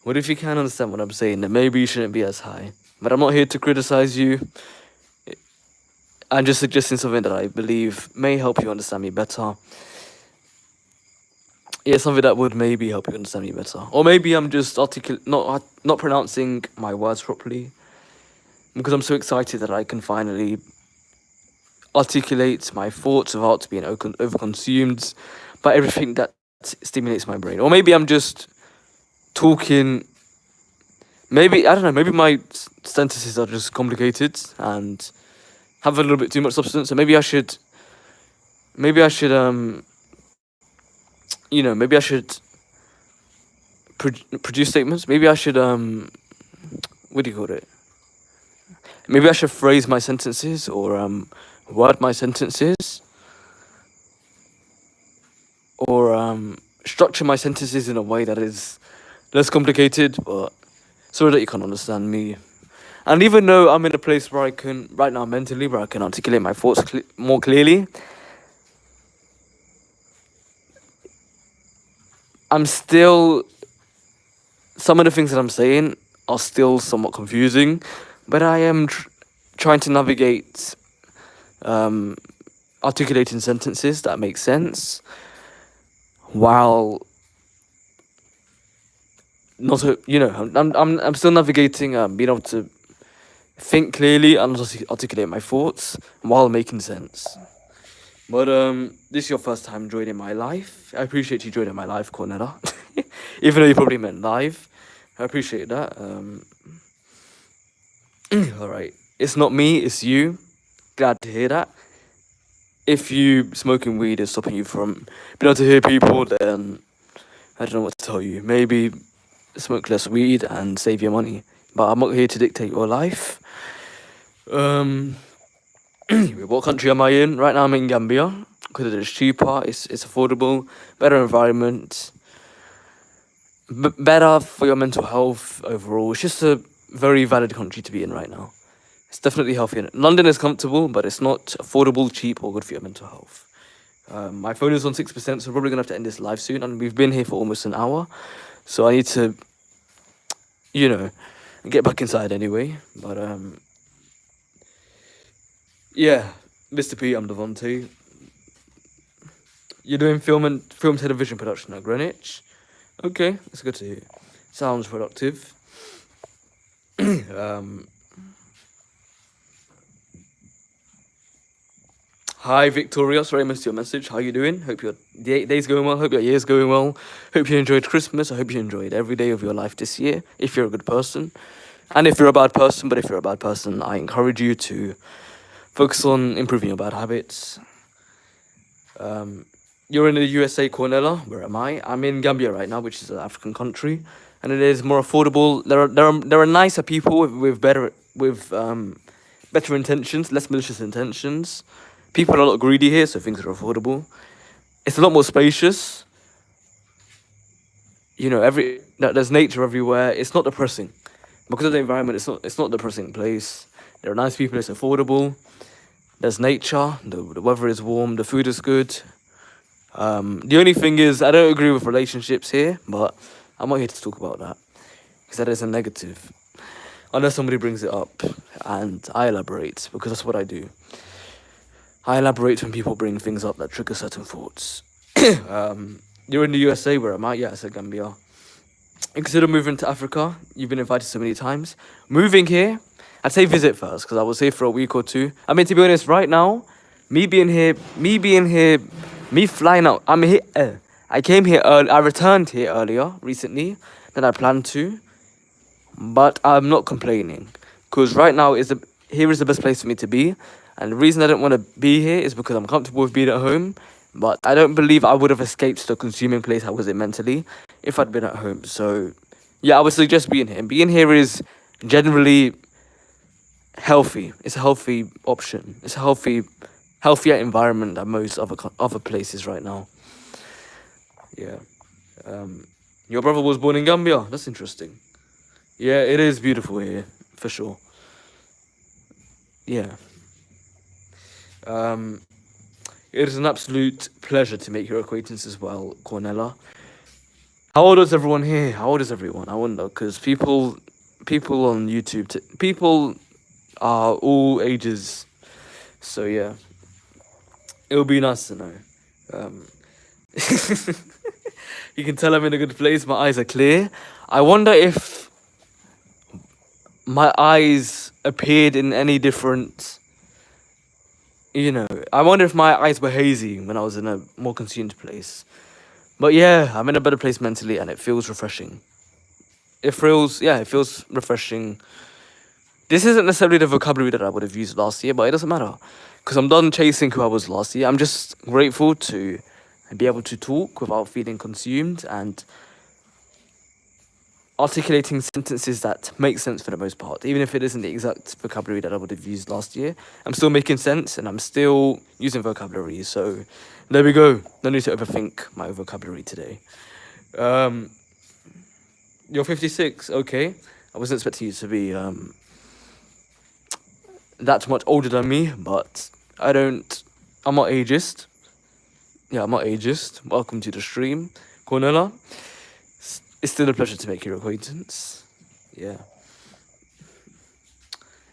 What if you can't understand what I'm saying? Then maybe you shouldn't be as high. But I'm not here to criticize you. I'm just suggesting something that I believe may help you understand me better. Yeah, something that would maybe help you understand me better. Or maybe I'm just not pronouncing my words properly because I'm so excited that I can finally articulate my thoughts without being overconsumed by everything that stimulates my brain. Or maybe I'm just talking. Maybe I don't know. Maybe my sentences are just complicated and have a little bit too much substance. So maybe I should. Maybe I should. Maybe I should produce statements. Maybe I should. What do you call it? Maybe I should phrase my sentences or word my sentences or structure my sentences in a way that is less complicated, but so that you can understand me. And even though I'm in a place where I can, right now mentally, where I can articulate my thoughts more clearly, I'm still, some of the things that I'm saying are still somewhat confusing, but I am trying to navigate articulating sentences that make sense while not, I'm still navigating being able to think clearly and articulate my thoughts while making sense. But this is your first time joining my life. I appreciate you joining my life, Cornella. Even though you probably meant live. I appreciate that. Alright. It's not me, it's you. Glad to hear that. If you smoking weed is stopping you from being able to hear people, then I don't know what to tell you. Maybe smoke less weed and save your money. But I'm not here to dictate your life. What country am I in? Right now I'm in Gambia because it is cheaper, it's affordable, better environment, better for your mental health overall. It's just a very valid country to be in right now. It's definitely healthy. London is comfortable, but it's not affordable, cheap, or good for your mental health. My phone is on 6%, so we're probably going to have to end this live soon. And we've been here for almost an hour. So I need to, get back inside anyway. But, yeah, Mr. P, I'm Devontae. You're doing film television production at Greenwich? Okay, that's good to hear. Sounds productive. Hi Victoria, sorry I missed your message. How you doing? Hope your day's going well. Hope your year's going well. Hope you enjoyed Christmas. I hope you enjoyed every day of your life this year, if you're a good person. And if you're a bad person, but if you're a bad person, I encourage you to focus on improving your bad habits. You're in the USA, Cornella. Where am I? I'm in Gambia right now, which is an African country, and it is more affordable. There are nicer people with better intentions, less malicious intentions. People are a lot greedy here, so things are affordable. It's a lot more spacious. There's nature everywhere. It's not depressing because of the environment. It's not a depressing place. There are nice people. It's affordable. There's nature. The weather is warm. The food is good. The only thing is, I don't agree with relationships here, but I'm not here to talk about that because that is a negative. Unless somebody brings it up, and I elaborate because that's what I do. I elaborate when people bring things up that trigger certain thoughts. You're in the USA, where am I? Yeah, I said Gambia. You consider moving to Africa? You've been invited so many times. Moving here, I'd say visit first, because I was here for a week or two. I mean, to be honest, right now, me flying out, I'm here, I came here early, I returned here earlier, recently, than I planned to, but I'm not complaining, because right now, here is the best place for me to be. And the reason I don't want to be here is because I'm comfortable with being at home. But I don't believe I would have escaped the consuming place I was in mentally if I'd been at home. So yeah, I would suggest being here. Being here is generally healthy. It's a healthy option. It's a healthier environment than most other places right now. Yeah. Your brother was born in Gambia. That's interesting. Yeah, it is beautiful here for sure. Yeah. Um, it is an absolute pleasure to make your acquaintance as well, Cornella. How old is everyone here? How old is everyone? I wonder, because people on YouTube, people are all ages. So yeah, it would be nice to know. Um, you can tell I'm in a good place. My eyes are clear. I wonder if my eyes appeared in any different. I wonder if my eyes were hazy when I was in a more consumed place. But yeah, I'm in a better place mentally, and it feels refreshing. It feels refreshing. This isn't necessarily the vocabulary that I would have used last year, but it doesn't matter because I'm done chasing who I was last year. I'm just grateful to be able to talk without feeling consumed and articulating sentences that make sense for the most part, even if it isn't the exact vocabulary that I would have used last year. I'm still making sense and I'm still using vocabulary. So there we go. No need to overthink my vocabulary today. Um, you're 56, okay. I wasn't expecting you to be that much older than me, but I'm not ageist. Yeah, I'm not ageist. Welcome to the stream, Cornella. It's still a pleasure to make your acquaintance. Yeah.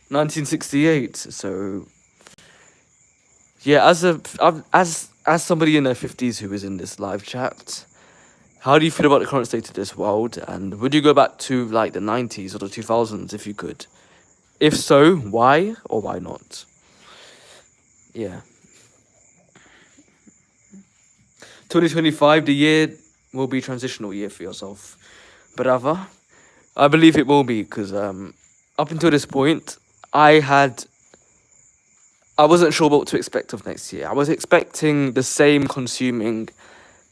1968. So yeah, as somebody in their 50s who is in this live chat, how do you feel about the current state of this world? And would you go back to like the 90s or the 2000s if you could? If so, why or why not? Yeah. 2025, the year will be a transitional year for yourself, brother. I believe it will be because up until this point, I wasn't sure what to expect of next year. I was expecting the same consuming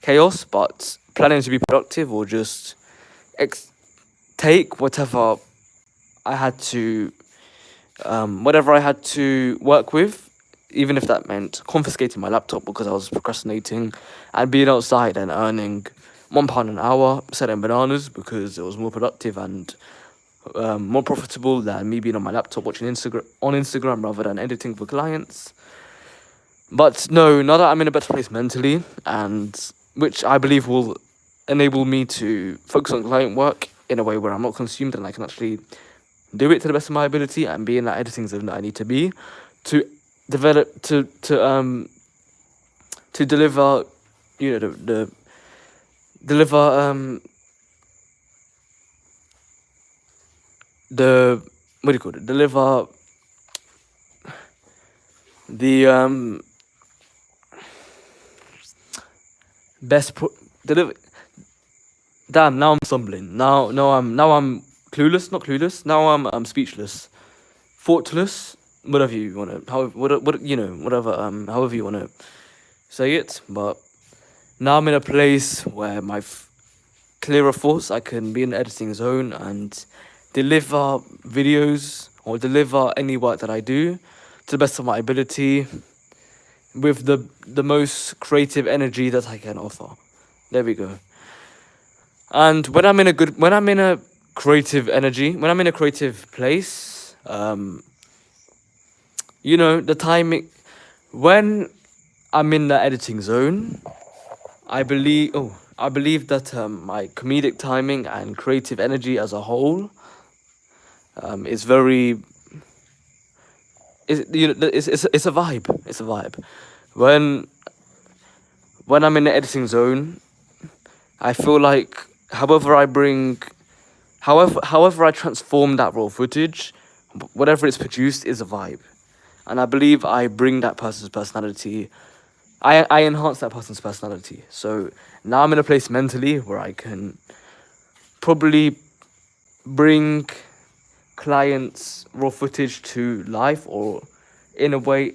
chaos, but planning to be productive or just take whatever I had to work with, even if that meant confiscating my laptop because I was procrastinating, and being outside and earning £1 an hour selling bananas because it was more productive and more profitable than me being on my laptop watching Instagram rather than editing for clients. But no, now that I'm in a better place mentally, and which I believe will enable me to focus on client work in a way where I'm not consumed and I can actually do it to the best of my ability and be in that editing zone that I need to be to develop to deliver, the deliver the what do you call it? Deliver the best deliver. Damn! Now I'm stumbling. Now I'm clueless. Not clueless. Now I'm speechless, thoughtless. Whatever you wanna. Whatever. However you wanna say it. But now I'm in a place where my clearer thoughts. I can be in the editing zone and deliver videos or deliver any work that I do to the best of my ability with the most creative energy that I can offer. There we go. And when I'm in a creative energy, when I'm in a creative place, the timing, when I'm in the editing zone, I believe that my comedic timing and creative energy as a whole is very it's a vibe. It's a vibe. When I'm in the editing zone, I feel like however I transform that raw footage, whatever it's produced is a vibe. And I believe I bring that person's personality. I enhance that person's personality. So now I'm in a place mentally where I can probably bring clients' raw footage to life, or in a way,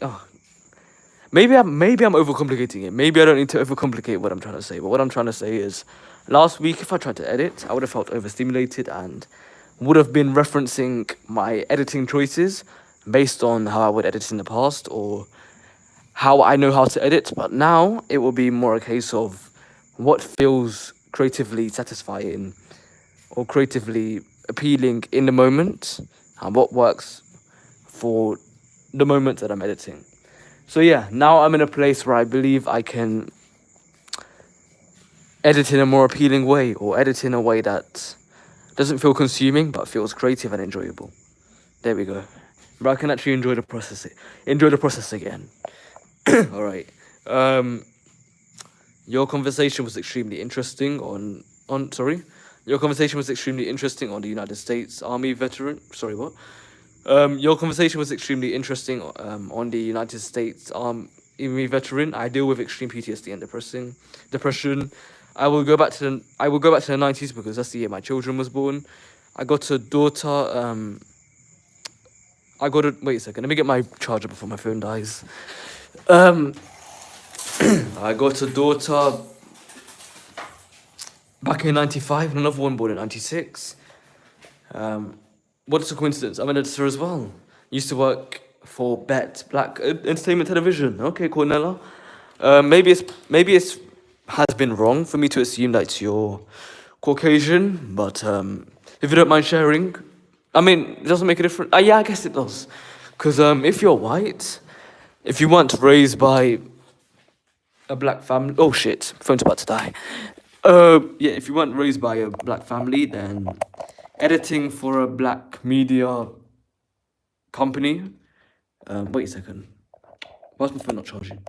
maybe I'm overcomplicating it. Maybe I don't need to overcomplicate what I'm trying to say. But what I'm trying to say is, last week if I tried to edit, I would have felt overstimulated and would have been referencing my editing choices based on how I would edit in the past or how I know how to edit. But now it will be more a case of what feels creatively satisfying or creatively appealing in the moment and what works for the moment that I'm editing. So yeah, now I'm in a place where I believe I can edit in a more appealing way or edit in a way that doesn't feel consuming but feels creative and enjoyable. There we go. But I can actually enjoy the process again. All right. Um, your conversation was extremely interesting on sorry. Your conversation was extremely interesting on the United States Army veteran. Sorry, what? Your conversation was extremely interesting on the United States Army veteran. I deal with extreme PTSD and depression. I will go back to the 90s because that's the year my children was born. I got a daughter. I got a wait a second. Let me get my charger before my phone dies. Um, I got a daughter back in '95 and another one born in '96. What's a coincidence? I'm an editor as well. Used to work for Bet Black Entertainment Television. Okay, Cornella. Maybe it's has been wrong for me to assume that you're Caucasian, but if you don't mind sharing, I mean, it doesn't make a difference. Yeah, I guess it does, because if you're white, if you weren't raised by a black family, oh shit, phone's about to die. Yeah, if you weren't raised by a black family, then editing for a black media company. Wait a second. Why's my phone not charging?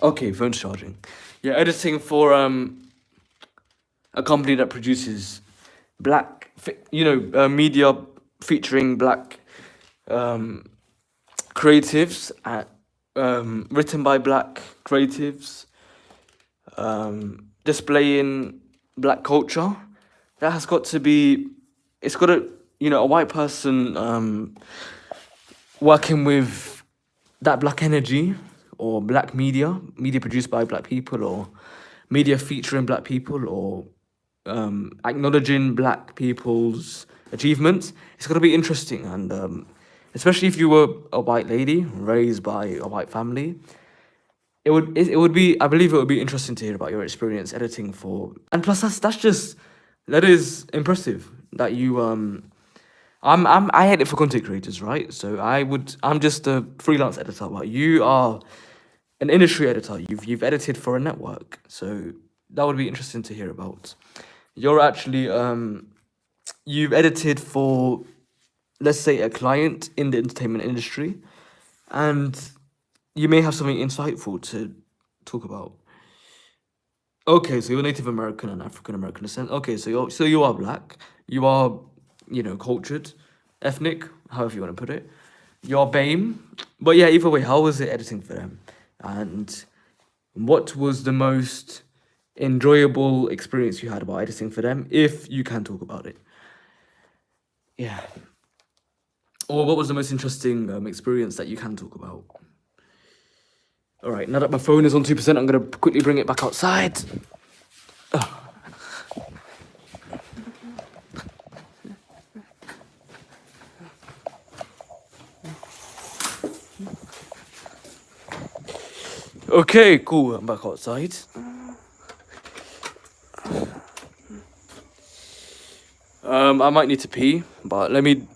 Okay, phone's charging. Yeah, editing for a company that produces media featuring black creatives, written by black creatives, displaying black culture. That has got to be. It's got to, a white person working with that black energy or black media produced by black people or media featuring black people or acknowledging black people's achievements. It's got to be interesting and especially if you were a white lady raised by a white family. It would be, I believe it would be interesting to hear about your experience editing for, and plus that is impressive that you I edit for content creators, right? So I'm just a freelance editor, but you are an industry editor. You've edited for a network, so that would be interesting to hear about. You're actually you've edited for, let's say, a client in the entertainment industry, and you may have something insightful to talk about. Okay, so you're Native American and African American descent. Okay, you are black. You are, cultured, ethnic, however you want to put it. You're BAME. But yeah, either way, how was it editing for them? And what was the most enjoyable experience you had about editing for them, if you can talk about it? Yeah. Or what was the most interesting experience that you can talk about? All right, now that my phone is on 2%, I'm going to quickly bring it back outside. Okay, cool. I'm back outside. I might need to pee, but let me.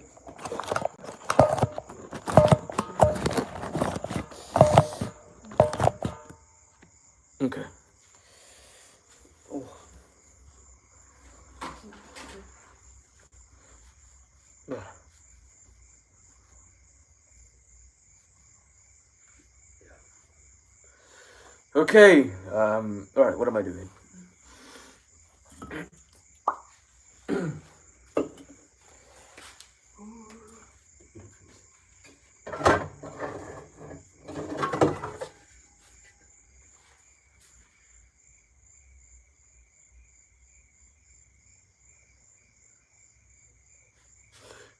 Okay. Oh. Okay. All right. What am I doing?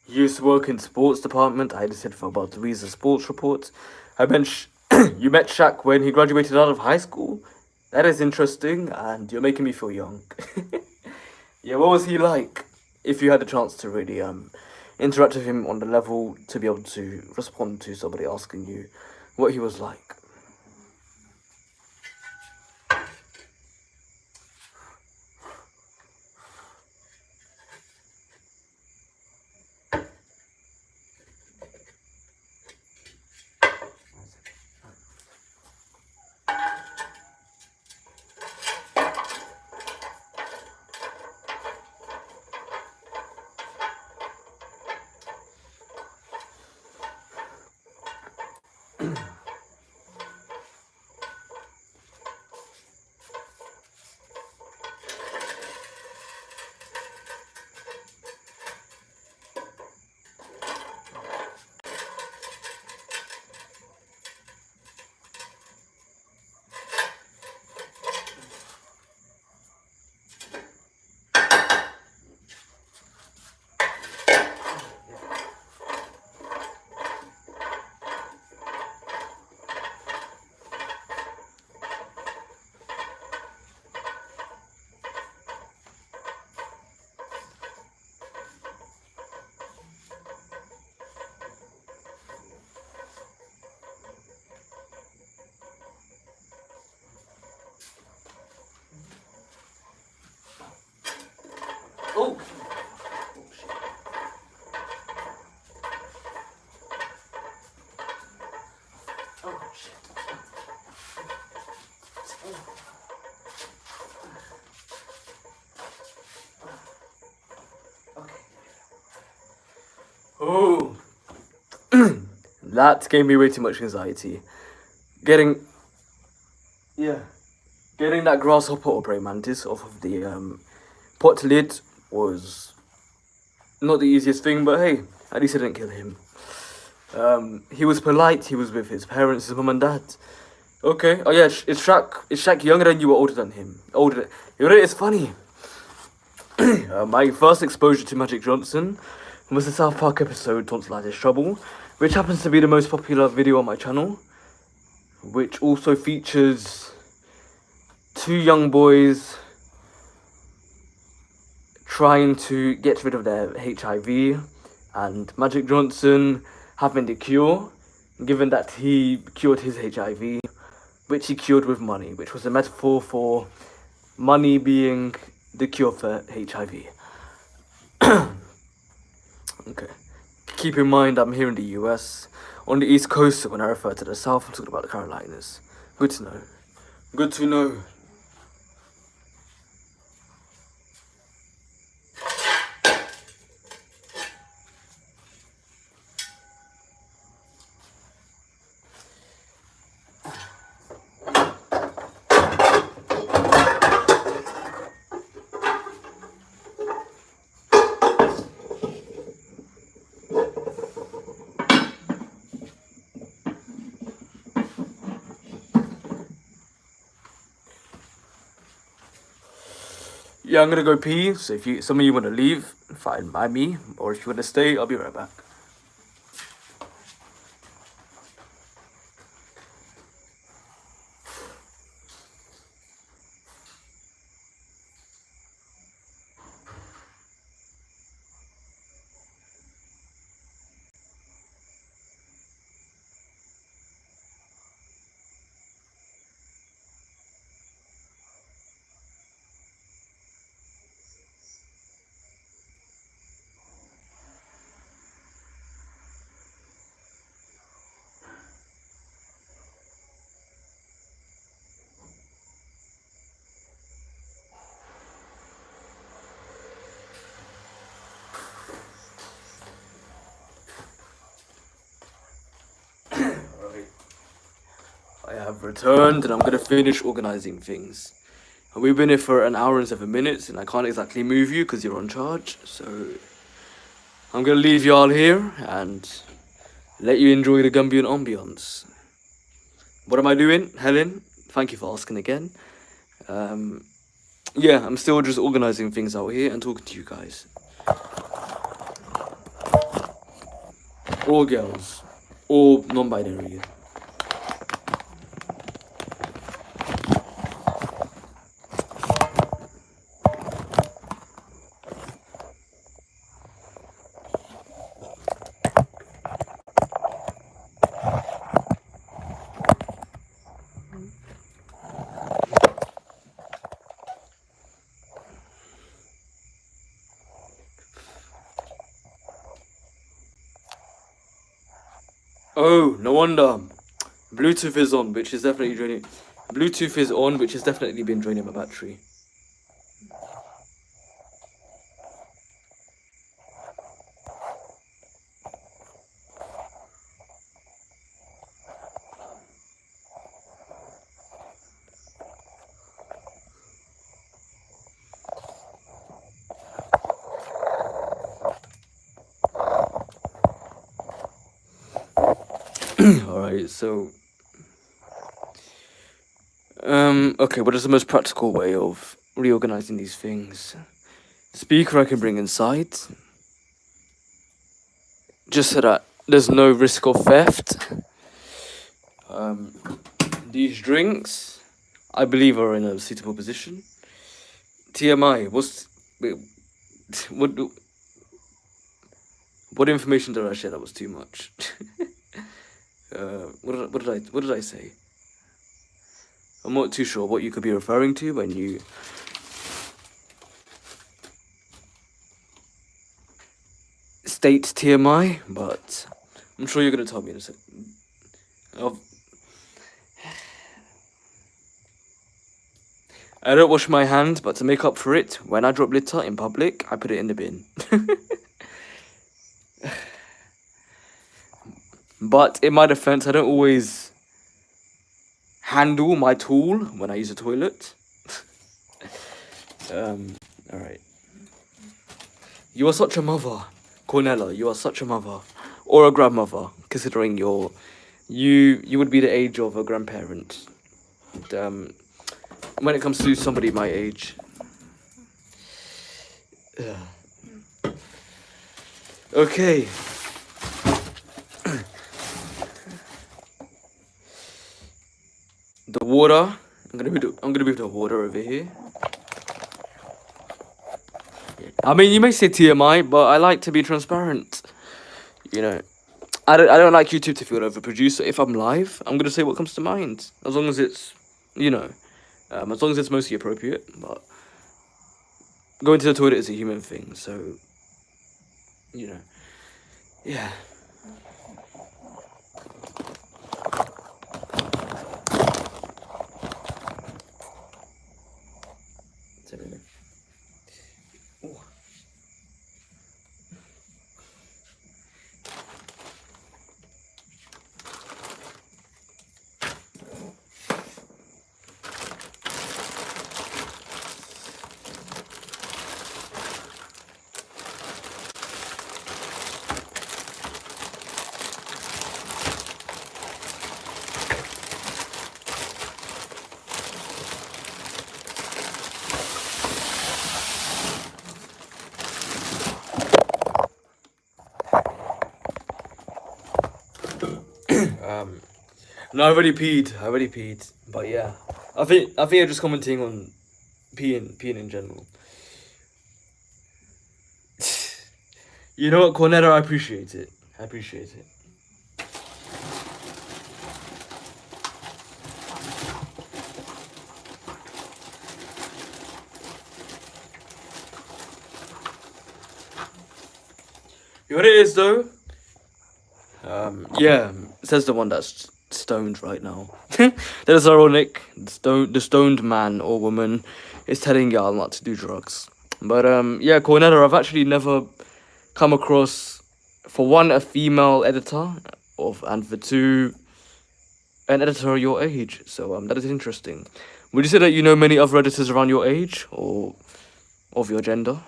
He used to work in sports department. I just said for about the reason sports reports. I meant you met Shaq when he graduated out of high school. That is interesting, and you're making me feel young. Yeah, what was he like? If you had the chance to really interact with him on the level to be able to respond to somebody asking you what he was like. Oh! Oh, shit. Okay. Oh! That gave me way too much anxiety. Getting that grasshopper or praying mantis off of the pot lid was not the easiest thing, but hey, at least I didn't kill him. He was polite. He was with his parents, his mum and dad. Okay. Oh yeah, is Shaq younger than you or older than him? Older. You know, it's funny. My first exposure to Magic Johnson was the South Park episode Tonsilitis Trouble, which happens to be the most popular video on my channel, which also features two young boys trying to get rid of their HIV and Magic Johnson having the cure, given that he cured his HIV, which he cured with money, which was a metaphor for money being the cure for HIV. Okay. Keep in mind, I'm here in the US, on the East Coast, so when I refer to the South, I'm talking about the Carolinas. Good to know. Good to know. Yeah, I'm gonna go pee, so if some of you want to leave, fine by me, or if you want to stay, I'll be right back. I have returned and I'm gonna finish organizing things. And we've been here for an hour and 7 minutes, and I can't exactly move you because you're on charge, so I'm gonna leave y'all here and let you enjoy the Gambian ambience. What am I doing, Helen? Thank you for asking again. Yeah, I'm still just organizing things out here and talking to you guys. All girls. Or non-binary. Oh, no wonder. Bluetooth is on, which is definitely draining. Bluetooth is on, which has definitely been draining my battery. Alright, so okay, what is the most practical way of reorganizing these things? Speaker I can bring inside, just so that there's no risk of theft. These drinks, I believe, are in a suitable position. TMI, what information did I share that was too much? What did I say? I'm not too sure what you could be referring to when you state TMI, but I'm sure you're gonna tell me in a second. I don't wash my hands, but to make up for it, when I drop litter in public, I put it in the bin. But in my defense, I don't always handle my tool when I use a toilet. Alright. You are such a mother, Cornella. You are such a mother, or a grandmother, considering you would be the age of a grandparent. And, when it comes to somebody my age. Okay. The water. I'm gonna move the water over here. I mean, you may say TMI, but I like to be transparent. You know, I don't like YouTube to feel overproduced. So if I'm live, I'm gonna say what comes to mind, as long as it's, as long as it's mostly appropriate. But going to the toilet is a human thing, so yeah. No, I already peed. But yeah, I think I'm just commenting on peeing in general. You know what, Cornetta, I appreciate it. You know what it is though? Yeah, says the one that's stoned right now. That is ironic. The stoned man or woman is telling y'all not to do drugs. But yeah, Cornetta, I've actually never come across, for one, a female editor, and for two, an editor your age. So that is interesting. Would you say that you know many other editors around your age or of your gender?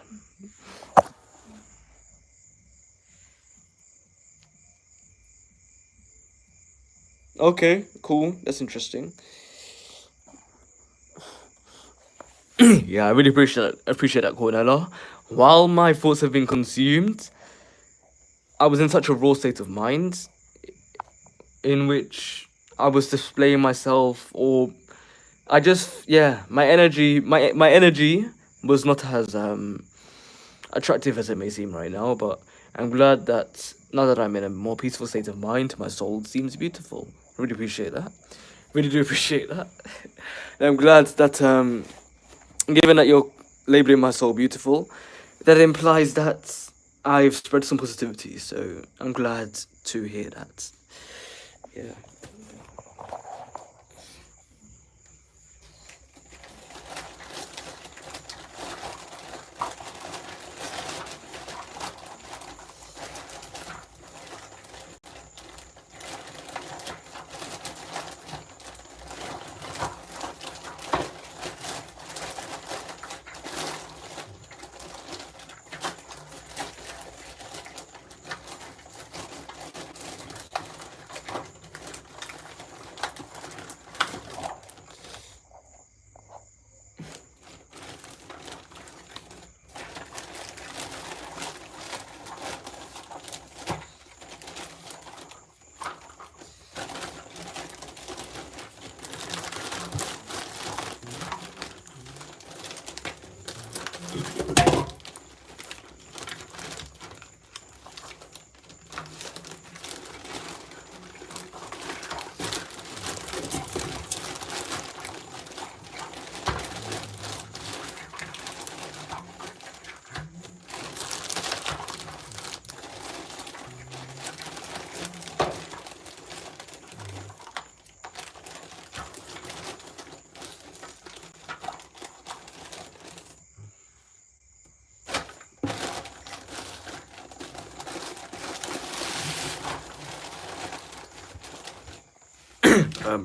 Okay, cool. That's interesting. Yeah, I really appreciate that, Cornella. While my thoughts have been consumed, I was in such a raw state of mind in which I was displaying myself, or I just, yeah, my energy was not as attractive as it may seem right now, but I'm glad that now that I'm in a more peaceful state of mind, my soul seems beautiful. Really appreciate that. Really do appreciate that. And I'm glad that given that you're labeling my soul beautiful, that implies that I've spread some positivity. So I'm glad to hear that. Yeah.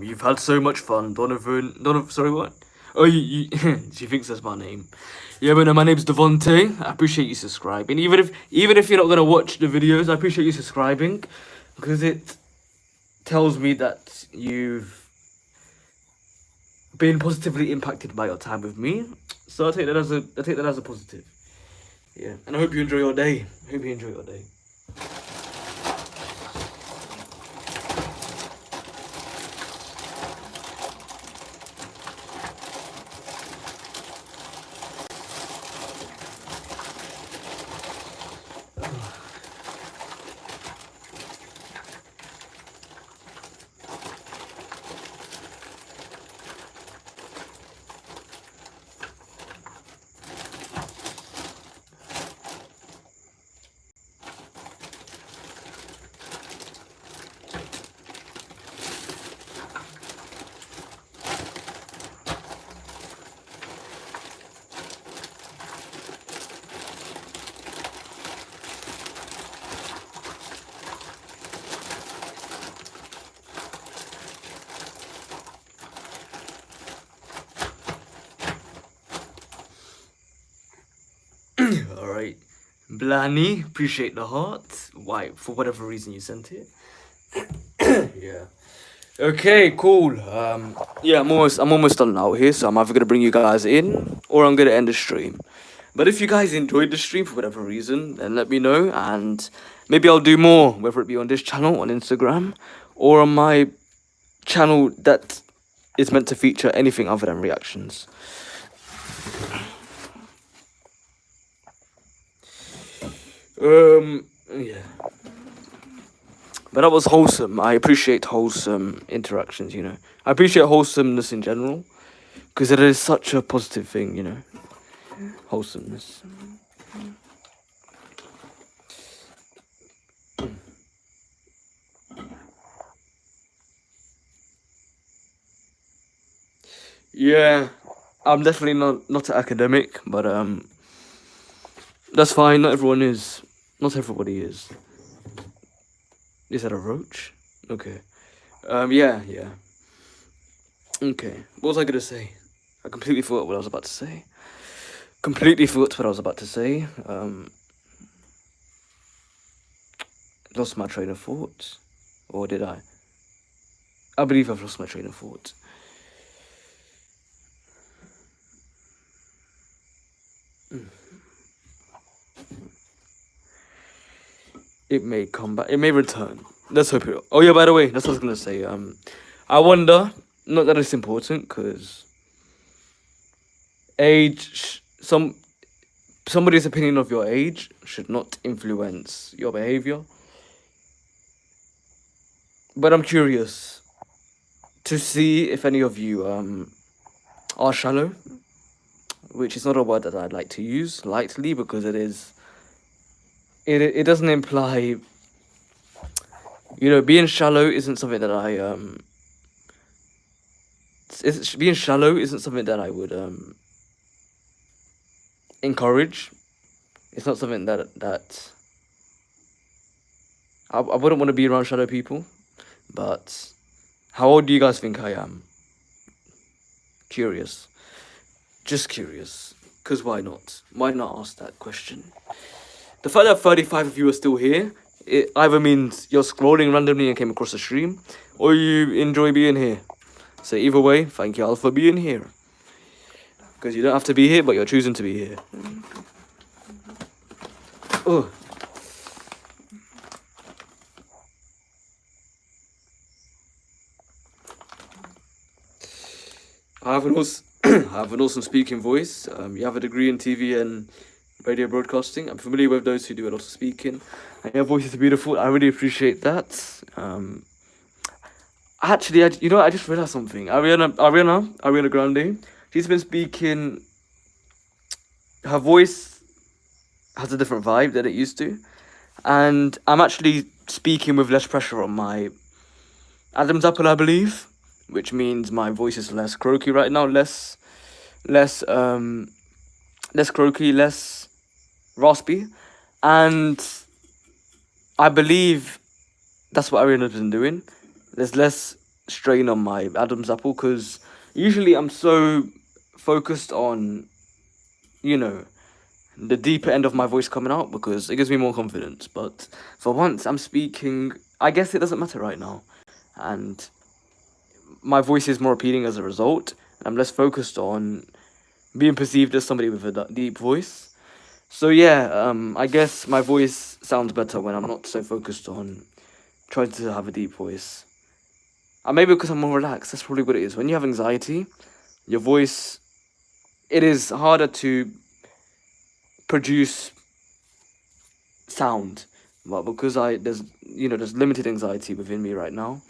You've had so much fun, Donovan. Donovan, sorry, what? Oh, she thinks that's my name. Yeah, but no, my name's Devonte. I appreciate you subscribing. Even if you're not gonna watch the videos, I appreciate you subscribing because it tells me that you've been positively impacted by your time with me. So I take that as a positive. Yeah, and I hope you enjoy your day. I hope you enjoy your day. All right, Blani, appreciate the heart. Why? For whatever reason you sent it. Yeah. Okay, cool. Yeah, I'm almost done out here, so I'm either gonna bring you guys in or I'm gonna end the stream. But if you guys enjoyed the stream for whatever reason, then let me know, and maybe I'll do more, whether it be on this channel on Instagram or on my channel that is meant to feature anything other than reactions. Yeah. But that was wholesome. I appreciate wholesome interactions, you know. I appreciate wholesomeness in general, because it is such a positive thing, you know. Wholesomeness. Yeah, I'm definitely not an academic, but that's fine. Not everyone is. Not everybody is. Is that a roach? Okay. Yeah, yeah. Okay. What was I gonna say? I completely forgot what I was about to say. Completely forgot what I was about to say. Lost my train of thought, or did I? I believe I've lost my train of thought. it may come back. It may return. Let's hope it. Oh yeah, by the way, that's what I was gonna say. I wonder. Not that it's important, because somebody's opinion of your age should not influence your behavior. But I'm curious to see if any of you are shallow, which is not a word that I'd like to use lightly, because it doesn't imply, being shallow isn't something that being shallow isn't something that I would encourage. It's not something that I wouldn't want to be around shallow people. But how old do you guys think I am? Curious. Just curious. Because why not? Why not ask that question? The fact that 35 of you are still here, it either means you're scrolling randomly and came across the stream, or you enjoy being here. So either way, thank you all for being here. Because you don't have to be here, but you're choosing to be here. Oh. I have an awesome speaking voice. You have a degree in TV and radio broadcasting. I'm familiar with those who do a lot of speaking. And your voice is beautiful. I really appreciate that. Actually, I just realized something. Ariana Grande. She's been speaking. Her voice has a different vibe than it used to, and I'm actually speaking with less pressure on my Adam's apple, I believe, which means my voice is less croaky right now, less croaky, less raspy, and I believe that's what Ariana's been doing. There's less strain on my Adam's apple, because usually I'm so focused on, the deeper end of my voice coming out, because it gives me more confidence. But for once, I'm speaking. I guess it doesn't matter right now, and my voice is more appealing as a result. I'm less focused on being perceived as somebody with a deep voice. So yeah, I guess my voice sounds better when I'm not so focused on trying to have a deep voice. And maybe because I'm more relaxed. That's probably what it is. When you have anxiety, your voice, it is harder to produce sound. But because there's limited anxiety within me right now,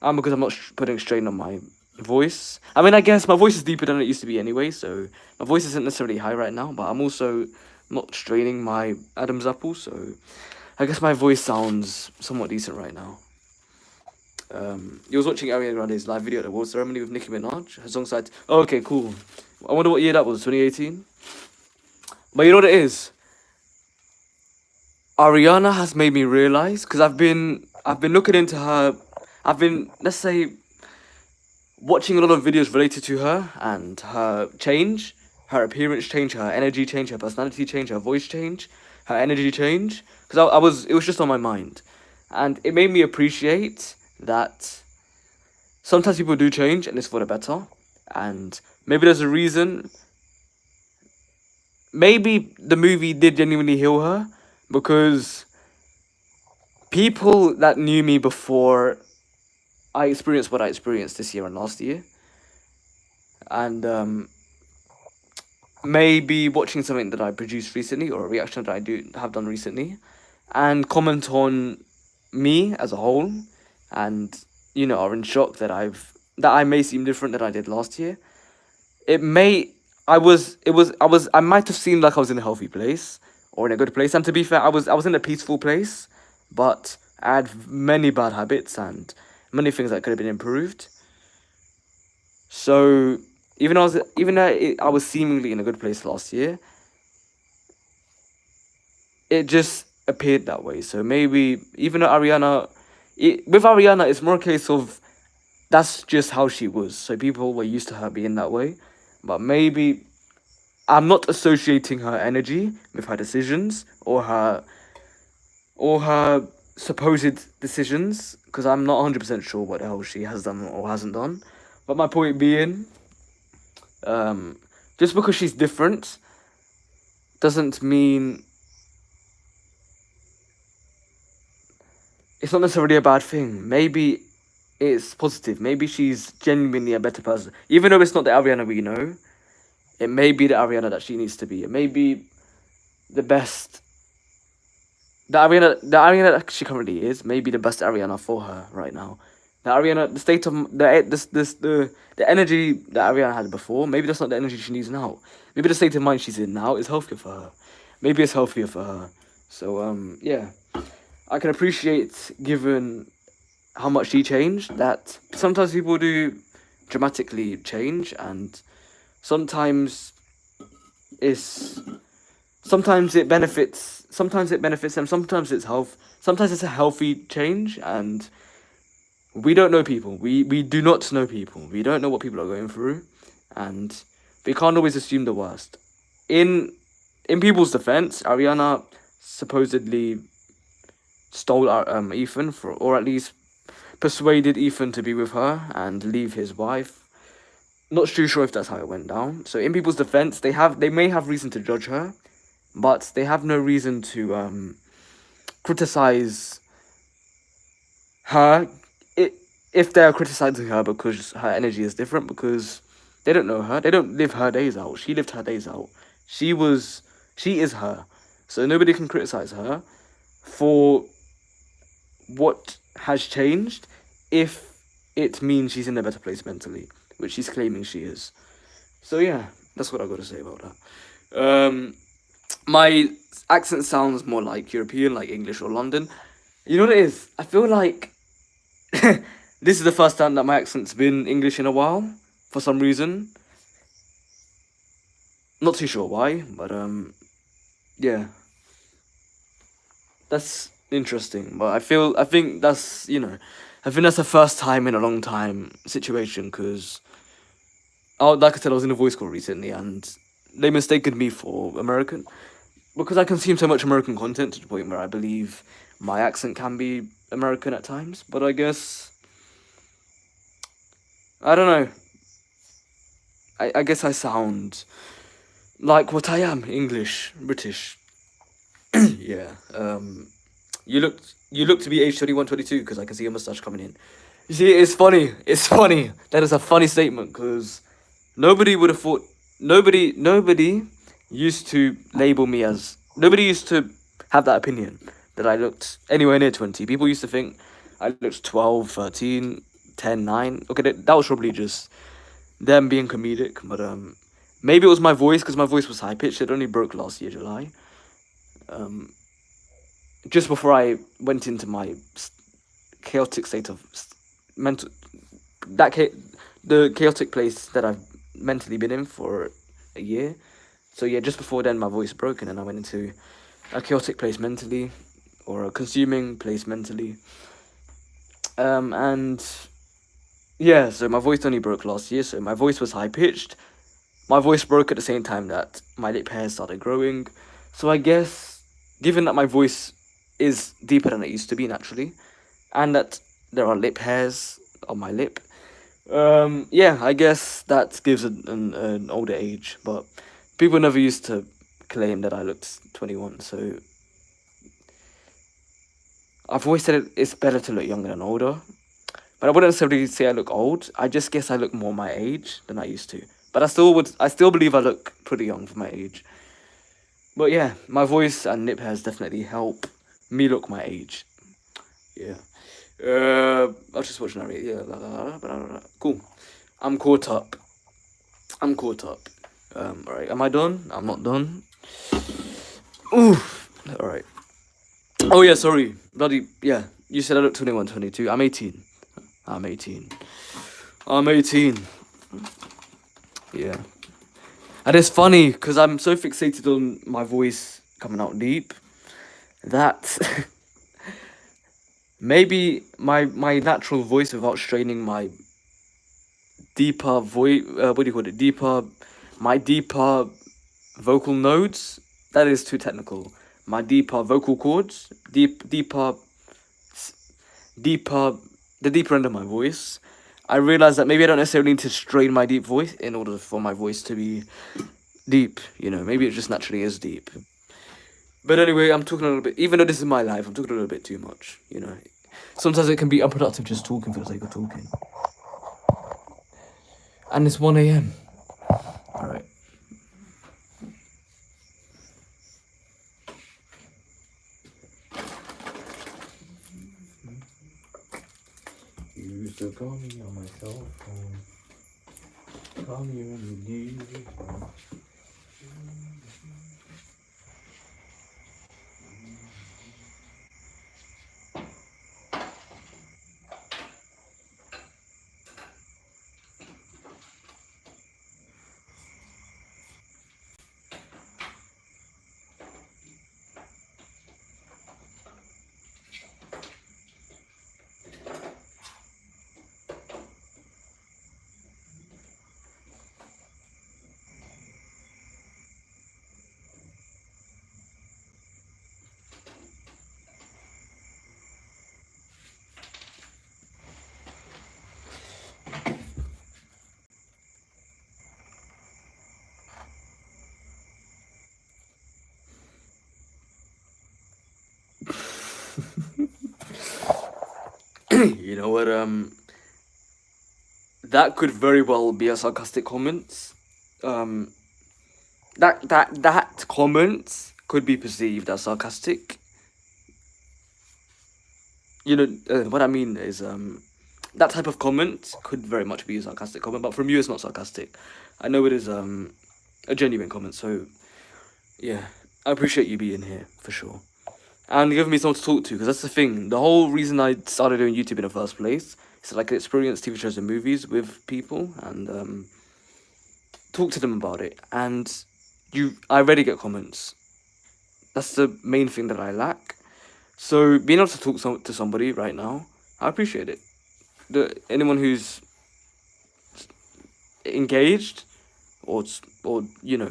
and because I'm not putting strain on my voice. I mean, I guess my voice is deeper than it used to be anyway, so my voice isn't necessarily high right now, but I'm also not straining my Adam's apple, so I guess my voice sounds somewhat decent right now. You was watching Ariana Grande's live video at the award ceremony with Nicki Minaj. Her song side. Oh, okay, cool. I wonder what year that was. 2018. But you know what it is. Ariana has made me realize, because I've been looking into her. I've been, let's say, watching a lot of videos related to her and her change, her appearance change, her energy change, her personality change, her voice change, her energy change. Because it was just on my mind, and it made me appreciate that sometimes people do change and it's for the better, and maybe there's a reason. Maybe the movie did genuinely heal her, because people that knew me before I experienced what I experienced this year and last year, and maybe watching something that I produced recently, or a reaction that I have done recently, and comment on me as a whole, and are in shock that I may seem different than I did last year. I might have seemed like I was in a healthy place or in a good place, and to be fair, I was in a peaceful place, but I had many bad habits and many things that could have been improved. So even though I was seemingly in a good place last year, it just appeared that way. So maybe even though with Ariana, it's more a case of that's just how she was. So people were used to her being that way, but maybe I'm not associating her energy with her decisions or her supposed decisions, because I'm not 100% sure what the hell she has done or hasn't done. But my point being, just because she's different, doesn't mean it's not necessarily a bad thing. Maybe it's positive. Maybe she's genuinely a better person. Even though it's not the Ariana we know, it may be the Ariana that she needs to be. It may be the best. The Ariana that she currently is, may be the best Ariana for her right now. The Ariana, the state of the energy that Ariana had before, maybe that's not the energy she needs now. Maybe the state of mind she's in now is healthier for her. Maybe it's healthier for her. So yeah, I can appreciate, given how much she changed, that sometimes people do dramatically change, and sometimes it's sometimes it benefits them, sometimes it's health, sometimes it's a healthy change, and we don't know people. We do not know people. We don't know what people are going through, and we can't always assume the worst. In people's defense, Ariana supposedly stole Ethan, for, or at least persuaded Ethan to be with her and leave his wife. Not too sure if that's how it went down. So in people's defense, they may have reason to judge her, but they have no reason to criticize her. If they're criticizing her because her energy is different, because they don't know her, they don't live her days out. She lived her days out. She is her. So nobody can criticize her for what has changed if it means she's in a better place mentally, which she's claiming she is. So yeah, that's what I've got to say about that. My accent sounds more like European, like English or London. You know what it is? I feel like this is the first time that my accent's been English in a while, for some reason. Not too sure why, but yeah. That's interesting, but I think that's, I think that's the first time in a long time situation, because, like I said, I was in a voice call recently, and they mistaken me for American, because I consume so much American content to the point where I believe my accent can be American at times, but I guess, I don't know, I guess I sound like what I am, English, British. Yeah, you look to be age 21, 22, because I can see your mustache coming in. You see, it's funny, that is a funny statement, because nobody would have thought, nobody used to label me as, nobody used to have that opinion that I looked anywhere near 20. People used to think I looked 12, 13, 10, 9. Okay, that was probably just them being comedic, but maybe it was my voice, because my voice was high pitched. It only broke last year, July. Just before I went into my chaotic state of mental, the chaotic place that I've mentally been in for a year. So yeah, just before then, my voice broke, and then I went into a chaotic place mentally, or a consuming place mentally. And yeah, so my voice only broke last year. So my voice was high pitched. My voice broke at the same time that my lip hairs started growing. So I guess, given that my voice is deeper than it used to be naturally, and that there are lip hairs on my lip, yeah, I guess that gives an older age. But people never used to claim that I looked 21, so I've always said it's better to look younger than older. But I wouldn't necessarily say I look old. I just guess I look more my age than I used to. But I still believe I look pretty young for my age. But yeah, my voice and lip hairs definitely help me look my age. Yeah. I'll just watch narrate. Yeah. Cool. I'm caught up. Alright. Am I done? I'm not done. Oof. Alright. Oh yeah, sorry. Bloody, yeah. You said I look 21, 22. I'm 18. Yeah. And it's funny, because I'm so fixated on my voice coming out deep, that maybe my natural voice, without straining my deeper voice, what do you call it? My deeper vocal nodes, that is too technical. My deeper vocal cords, deeper, the deeper end of my voice, I realized that maybe I don't necessarily need to strain my deep voice in order for my voice to be deep, maybe it just naturally is deep. But anyway, I'm talking a little bit, even though this is my life, I'm talking a little bit too much, sometimes it can be unproductive just talking for the sake of talking. And it's 1 a.m. Alright. You used to call me on my cell phone. Call me when you need it. You know what, that could very well be a sarcastic comment. That comment could be perceived as sarcastic. You know, what I mean is, that type of comment could very much be a sarcastic comment, but from you it's not sarcastic. I know it is, a genuine comment, so, yeah. I appreciate you being here, for sure. And giving me someone to talk to, because that's the thing. The whole reason I started doing YouTube in the first place is that I could experience TV shows and movies with people and talk to them about it. And I rarely get comments. That's the main thing that I lack. So being able to talk to somebody right now, I appreciate it. Anyone who's engaged or you know,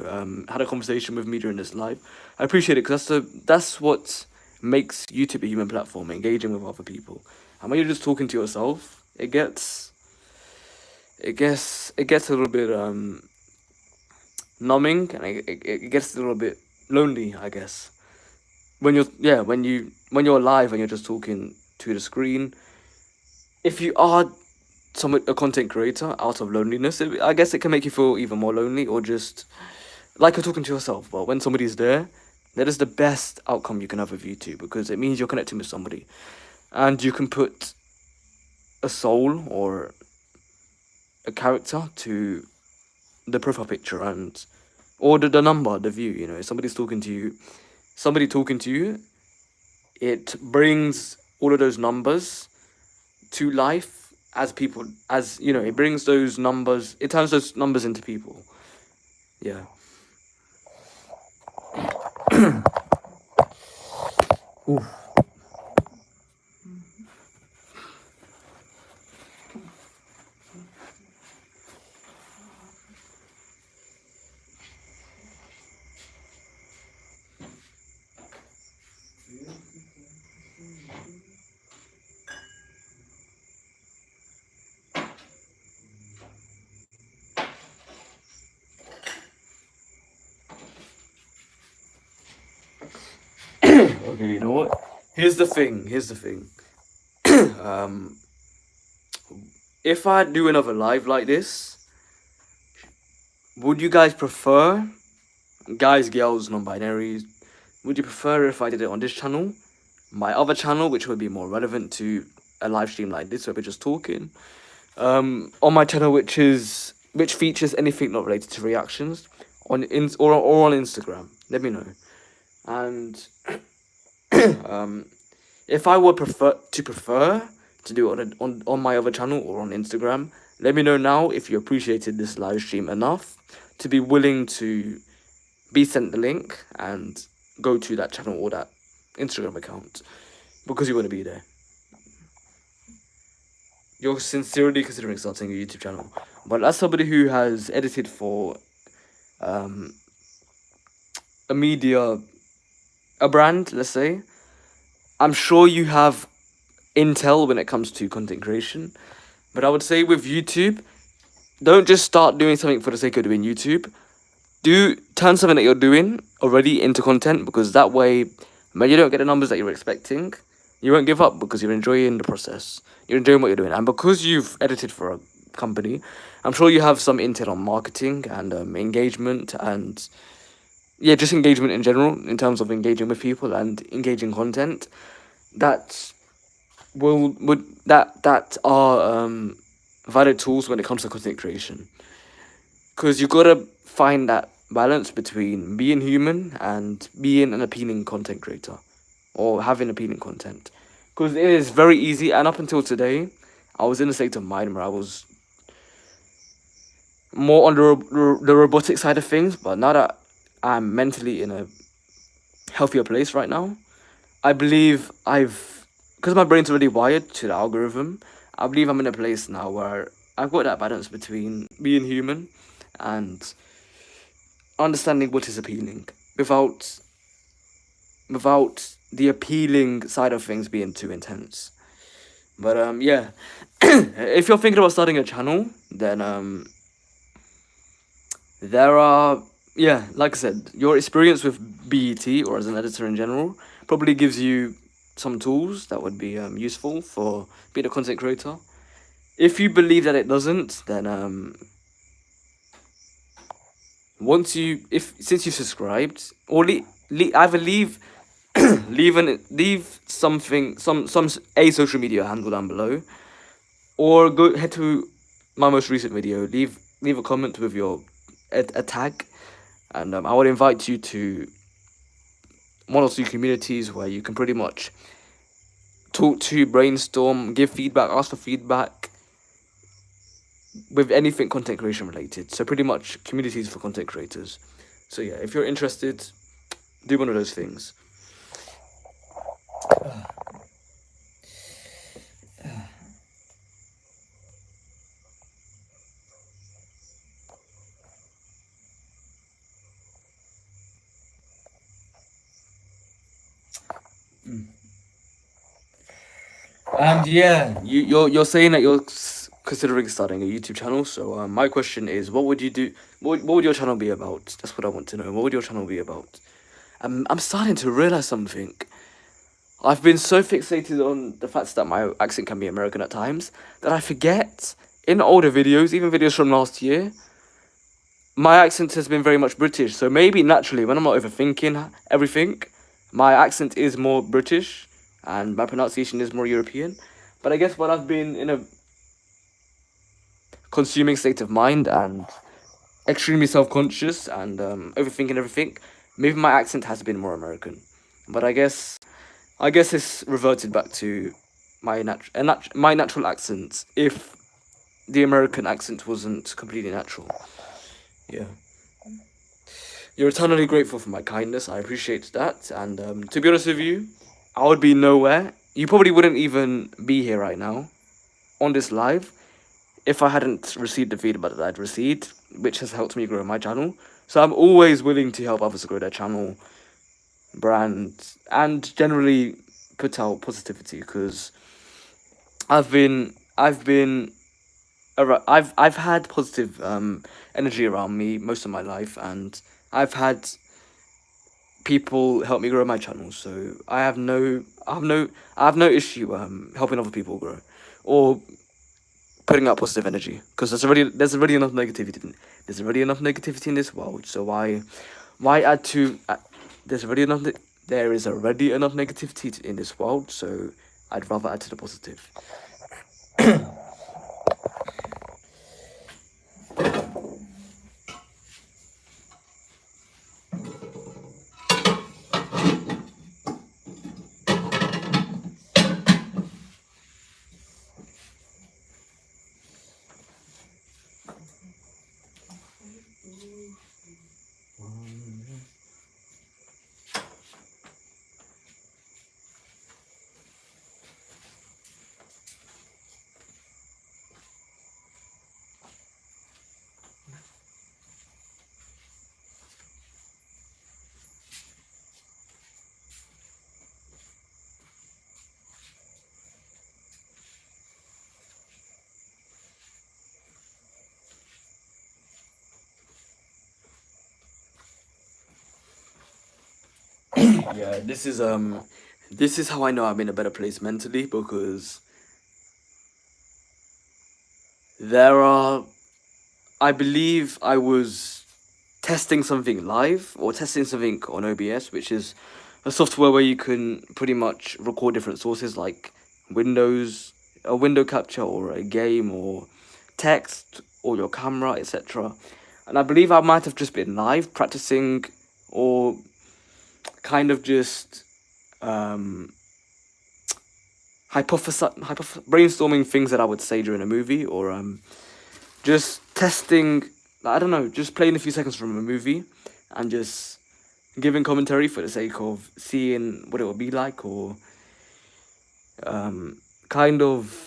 had a conversation with me during this live, I appreciate it, because that's what makes YouTube a human platform, engaging with other people. And when you're just talking to yourself, it gets a little bit numbing, and it gets a little bit lonely, I guess. When you're live and you're just talking to the screen, if you are a content creator out of loneliness, I guess it can make you feel even more lonely, or just like you're talking to yourself. But when somebody's there, that is the best outcome you can have with YouTube, because it means you're connecting with somebody, and you can put a soul or a character to the profile picture or the number, the view. You know, if somebody's talking to you, it brings all of those numbers to life it brings those numbers, it turns those numbers into people. Yeah. Oof. Okay, you know what? Here's the thing. If I do another live like this, would you guys prefer, guys, girls, non-binaries, would you prefer if I did it on this channel, my other channel, which would be more relevant to a live stream like this, where we're just talking, on my channel, which features anything not related to reactions, or on Instagram? Let me know. And if I would prefer to do it on my other channel or on Instagram, let me know now if you appreciated this live stream enough to be willing to be sent the link and go to that channel or that Instagram account, because you want to be there. You're sincerely considering starting a YouTube channel. But as somebody who has edited for a brand, let's say, I'm sure you have intel when it comes to content creation. But I would say with YouTube, don't just start doing something for the sake of doing YouTube. Turn something that you're doing already into content, because that way, when you don't get the numbers that you're expecting, You won't give up because you're enjoying the process. You're enjoying what you're doing, and because you've edited for a company, I'm sure you have some intel on marketing and engagement and yeah, just engagement in general in terms of engaging with people and engaging content that that are valid tools when it comes to content creation. Because you gotta find that balance between being human and being an appealing content creator or having appealing content. Because it is very easy, and up until today, I was in a state of mind where I was more on the robotic side of things, but now that I'm mentally in a healthier place right now, I believe because my brain's already wired to the algorithm, I believe I'm in a place now where I've got that balance between being human and understanding what is appealing without the appealing side of things being too intense. But yeah, if you're thinking about starting a channel, then there are yeah, like I said, your experience with BET or as an editor in general probably gives you some tools that would be useful for being a content creator. If you believe that it doesn't, then once you if since you subscribed or either leave leave something some a social media handle down below or go head to my most recent video, leave a comment with your a tag, and I would invite you to one or two communities where you can pretty much talk to, brainstorm, give feedback, ask for feedback with anything content creation related. So pretty much communities for content creators. So yeah, if you're interested, do one of those things. And yeah, you're saying that you're considering starting a YouTube channel. So my question is, what would you do? What would your channel be about? That's what I want to know. What would your channel be about? I'm starting to realize something. I've been so fixated on the fact that my accent can be American at times that I forget in older videos, even videos from last year, my accent has been very much British. So maybe naturally, when I'm not overthinking everything, my accent is more British and my pronunciation is more European. But I guess when I've been in a consuming state of mind and extremely self-conscious and overthinking everything, maybe my accent has been more American. But I guess it's reverted back to my natural accent if the American accent wasn't completely natural. Yeah. You're eternally grateful for my kindness. I appreciate that. And to be honest with you, I would be nowhere. You probably wouldn't even be here right now on this live if I hadn't received the feedback that I'd received, which has helped me grow my channel. So I'm always willing to help others grow their channel, brand, and generally put out positivity because I've been I've had positive energy around me most of my life, and I've had people help me grow my channel. So I have no issue helping other people grow or putting out positive energy because there's already enough negativity. There's already enough negativity in this world. So why add to? There's already enough. There is already enough negativity in this world. So I'd rather add to the positive. Yeah, this is this is how I know I'm in a better place mentally, because I believe I was testing something live or testing something on OBS, which is a software where you can pretty much record different sources like Windows, a window capture, or a game, or text, or your camera, etc. And I believe I might have just been live practicing, or kind of just brainstorming things that I would say during a movie, or just testing. I don't know, just playing a few seconds from a movie, and just giving commentary for the sake of seeing what it would be like, or kind of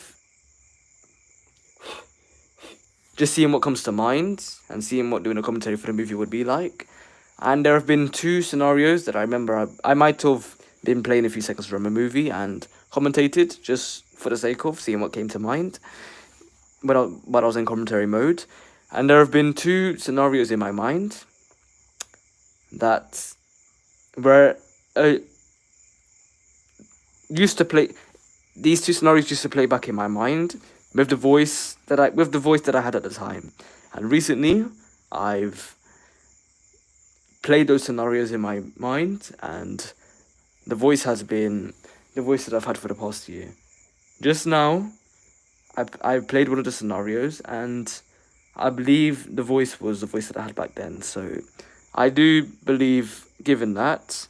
just seeing what comes to mind and seeing what doing a commentary for the movie would be like. And there have been two scenarios that I remember I might have been playing a few seconds from a movie and commentated just for the sake of seeing what came to mind, but I was in commentary mode. And there have been two scenarios in my mind that were used to play. These two scenarios used to play back in my mind with the voice that I had at the time. And recently, I've played those scenarios in my mind, and the voice has been the voice that I've had for the past year. Just now, I played one of the scenarios, and I believe the voice was the voice that I had back then. So I do believe, given that,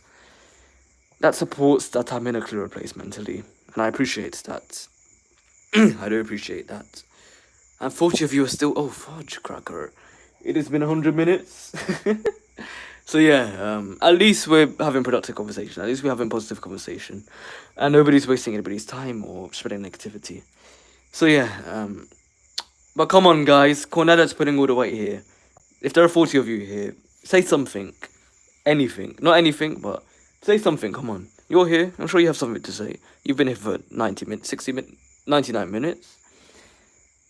that supports that I'm in a clearer place mentally. And I appreciate that. I do appreciate that. And 40 of you are still... Oh, fudge cracker. It has been 100 minutes. So yeah, at least we're having productive conversation. At least we're having positive conversation. And nobody's wasting anybody's time or spreading negativity. So yeah, but come on guys, Cornella's putting all the weight here. If there are 40 of you here, say something. Anything. Not anything, but say something, come on. You're here, I'm sure you have something to say. You've been here for 90 minutes, 60 minutes, 99 minutes.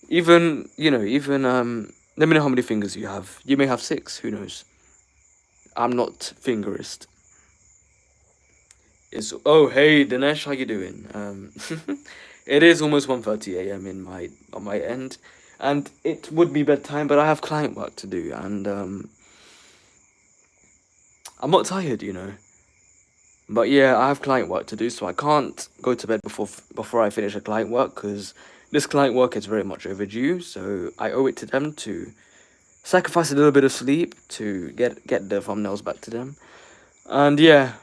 Even, let me know how many fingers you have. You may have 6, who knows. I'm not fingerist. Oh, hey, Dinesh, how you doing? It is almost 1:30 a.m. on my end. And it would be bedtime, but I have client work to do, and I'm not tired, But yeah, I have client work to do, so I can't go to bed before I finish a client work, because this client work is very much overdue. So I owe it to them to sacrifice a little bit of sleep to get the thumbnails back to them. And yeah,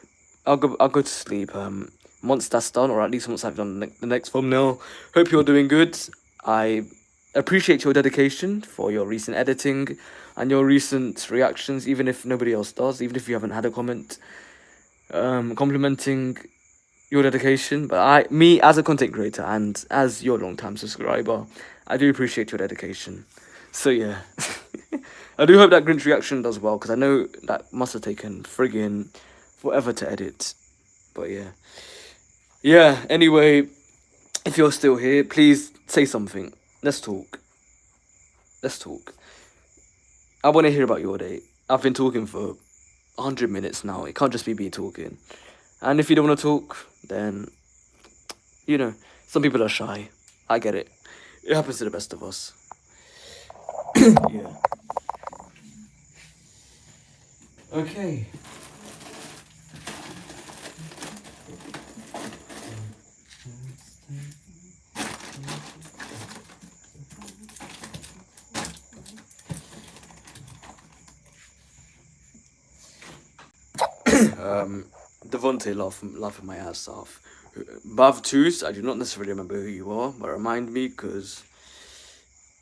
I'll go to sleep once that's done, or at least once I've done the next thumbnail. Hope you're doing good. I appreciate your dedication for your recent editing and your recent reactions, even if nobody else does, even if you haven't had a comment complimenting your dedication. But me as a content creator and as your long-time subscriber, I do appreciate your dedication. So yeah, I do hope that Grinch reaction does well, because I know that must have taken friggin' forever to edit. But yeah. Anyway, if you're still here, please say something. Let's talk. I want to hear about your day. I've been talking for 100 minutes now. It can't just be me talking. And if you don't want to talk, then, some people are shy. I get it. It happens to the best of us. Yeah. Okay. Devontae laughing my ass off. Bavtus, I do not necessarily remember who you are, but remind me, because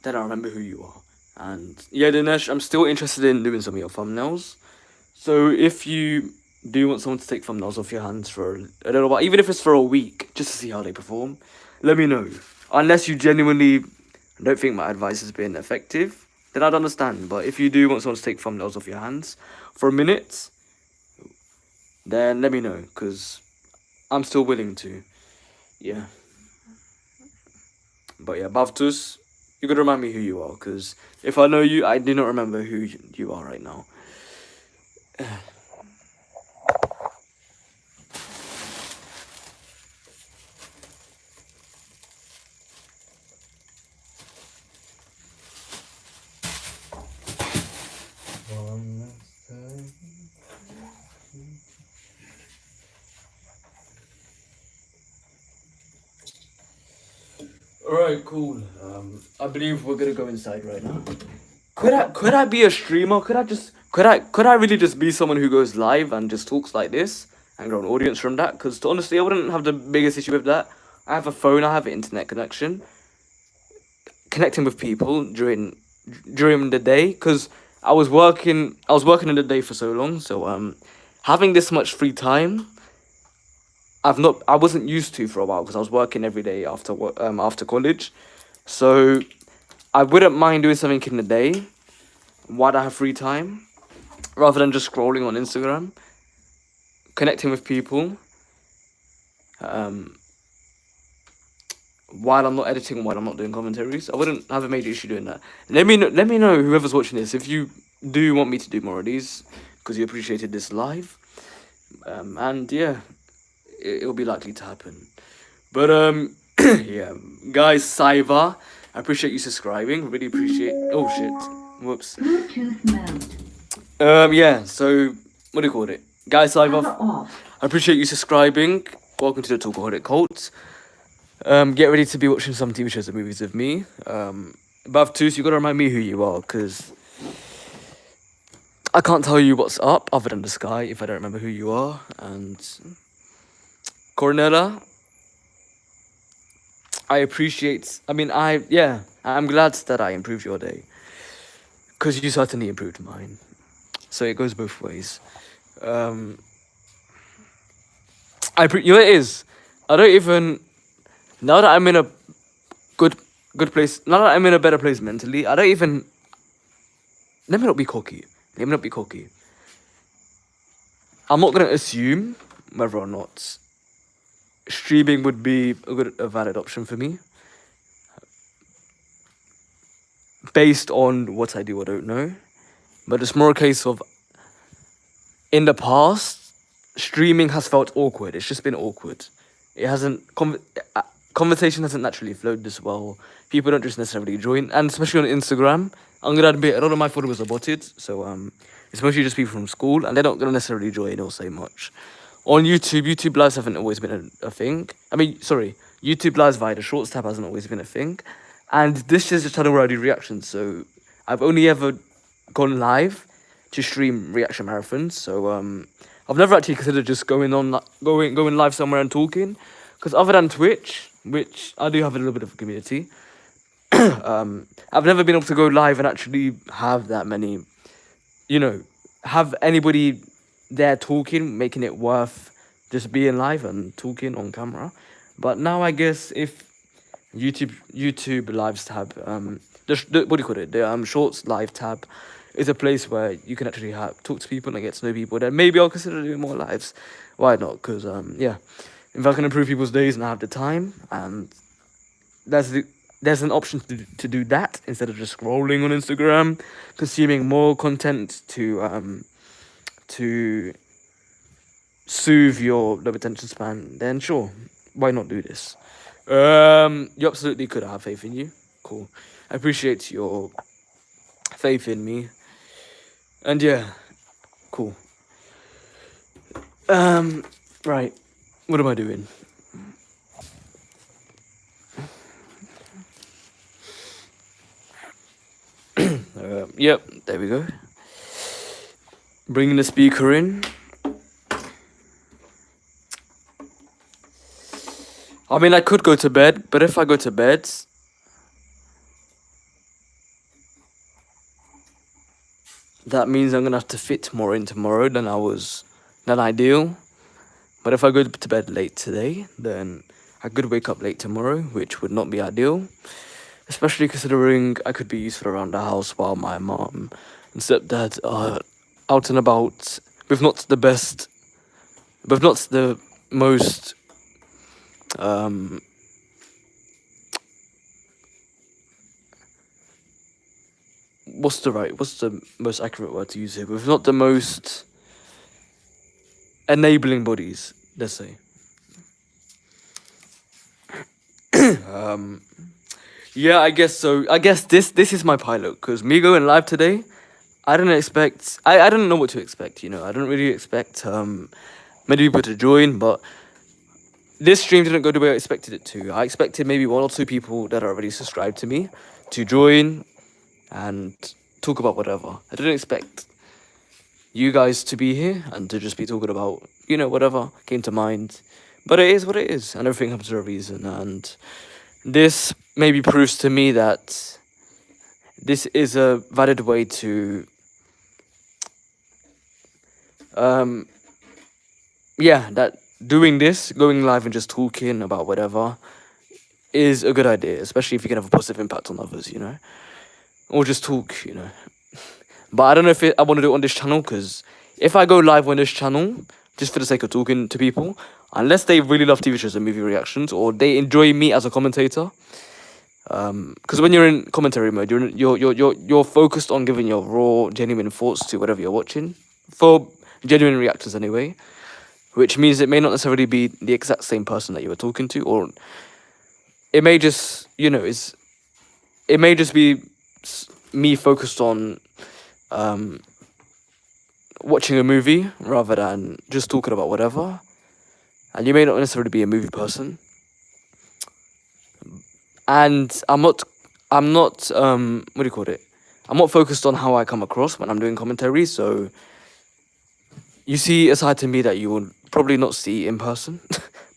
then I remember who you are. And yeah, Dinesh, I'm still interested in doing some of your thumbnails. So if you do want someone to take thumbnails off your hands for a little while, even if it's for a week, just to see how they perform, let me know. Unless you genuinely don't think my advice has been effective, then I'd understand. But if you do want someone to take thumbnails off your hands for a minute, then let me know, because I'm still willing to. Yeah. But yeah, Bavtus, you gotta remind me who you are, because if I know you, I do not remember who you are right now. Alright, cool. I believe we're gonna go inside right now. Could I be a streamer? Could I really just be someone who goes live and just talks like this and grow an audience from that? Because honestly, I wouldn't have the biggest issue with that. I have a phone, I have an internet connection, connecting with people during the day. Because I was working in the day for so long, so having this much free time, I wasn't used to for a while because I was working every day after college. So I wouldn't mind doing something in the day while I have free time, rather than just scrolling on Instagram, connecting with people, um, while I'm not editing, while I'm not doing commentaries. I wouldn't have a major issue doing that. Let me know whoever's watching this if you do want me to do more of these because you appreciated this live. And yeah, it'll be likely to happen. But yeah, guys, Saiva, I appreciate you subscribing. Really appreciate. Oh shit, whoops. Bluetooth mode. Yeah. So what do you call it, guys? Power Saiva, off. I appreciate you subscribing. Welcome to the Talkaholic Cult. Get ready to be watching some TV shows and movies with me. Above two, so you gotta remind me who you are, cause I can't tell you what's up other than the sky if I don't remember who you are. And Cornella, I appreciate. I mean, I'm glad that I improved your day, cause you certainly improved mine. So it goes both ways. Um, you know what it is. I don't even now that I'm in a good good place. Now that I'm in a better place mentally, I don't even. Let me not be cocky. Let me not be cocky. I'm not gonna assume whether or not streaming would be a valid option for me based on what I do or don't know. But it's more a case of in the past, streaming has felt awkward. It's just been awkward. It hasn't conversation hasn't naturally flowed this well. People don't just necessarily join, and especially on Instagram, I'm gonna admit a lot of my followers are botted. So it's mostly just people from school, and they're not gonna necessarily join or say much. On YouTube lives haven't always been a thing. I mean, sorry, YouTube lives via the Shorts tab hasn't always been a thing, and this is a channel where I do reactions. So I've only ever gone live to stream reaction marathons. So I've never actually considered just going live somewhere and talking, because other than Twitch, which I do have a little bit of a community, I've never been able to go live and actually have that many, have anybody there talking, making it worth just being live and talking on camera. But now I guess if YouTube lives tab, what do you call it? The Shorts live tab is a place where you can actually talk to people and get to know people. Then maybe I'll consider doing more lives. Why not? Because yeah, if I can improve people's days and I have the time, and there's an option to do that instead of just scrolling on Instagram, consuming more content to soothe your low attention span, then sure, why not do this? You absolutely could have faith in you. Cool. I appreciate your faith in me. And yeah, cool. Right. What am I doing? Yep, there we go. Bringing the speaker in. I mean, I could go to bed, but if I go to bed, that means I'm gonna have to fit more in tomorrow than ideal. But if I go to bed late today, then I could wake up late tomorrow, which would not be ideal. Especially considering I could be useful around the house while my mom and stepdad are out and about with not the most what's the most accurate word to use here? With not the most enabling bodies, let's say. Yeah, I guess so. I guess this is my pilot, because me going live today, I didn't expect. I didn't know what to expect. I didn't really expect many people to join, but this stream didn't go the way I expected it to. I expected maybe one or two people that are already subscribed to me to join and talk about whatever. I didn't expect you guys to be here and to just be talking about, whatever came to mind. But it is what it is, and everything happens for a reason. And this maybe proves to me that this is a valid way to, that doing this, going live and just talking about whatever, is a good idea, especially if you can have a positive impact on others, or just talk. But I don't know if I want to do it on this channel, because if I go live on this channel, just for the sake of talking to people, unless they really love TV shows and movie reactions, or they enjoy me as a commentator, because when you're in commentary mode, you're focused on giving your raw, genuine thoughts to whatever you're watching, for genuine reactors anyway, which means it may not necessarily be the exact same person that you were talking to, or it may just, it may just be me focused on watching a movie rather than just talking about whatever, and you may not necessarily be a movie person. And I'm not what do you call it? I'm not focused on how I come across when I'm doing commentary, so you see a side to me that you will probably not see in person.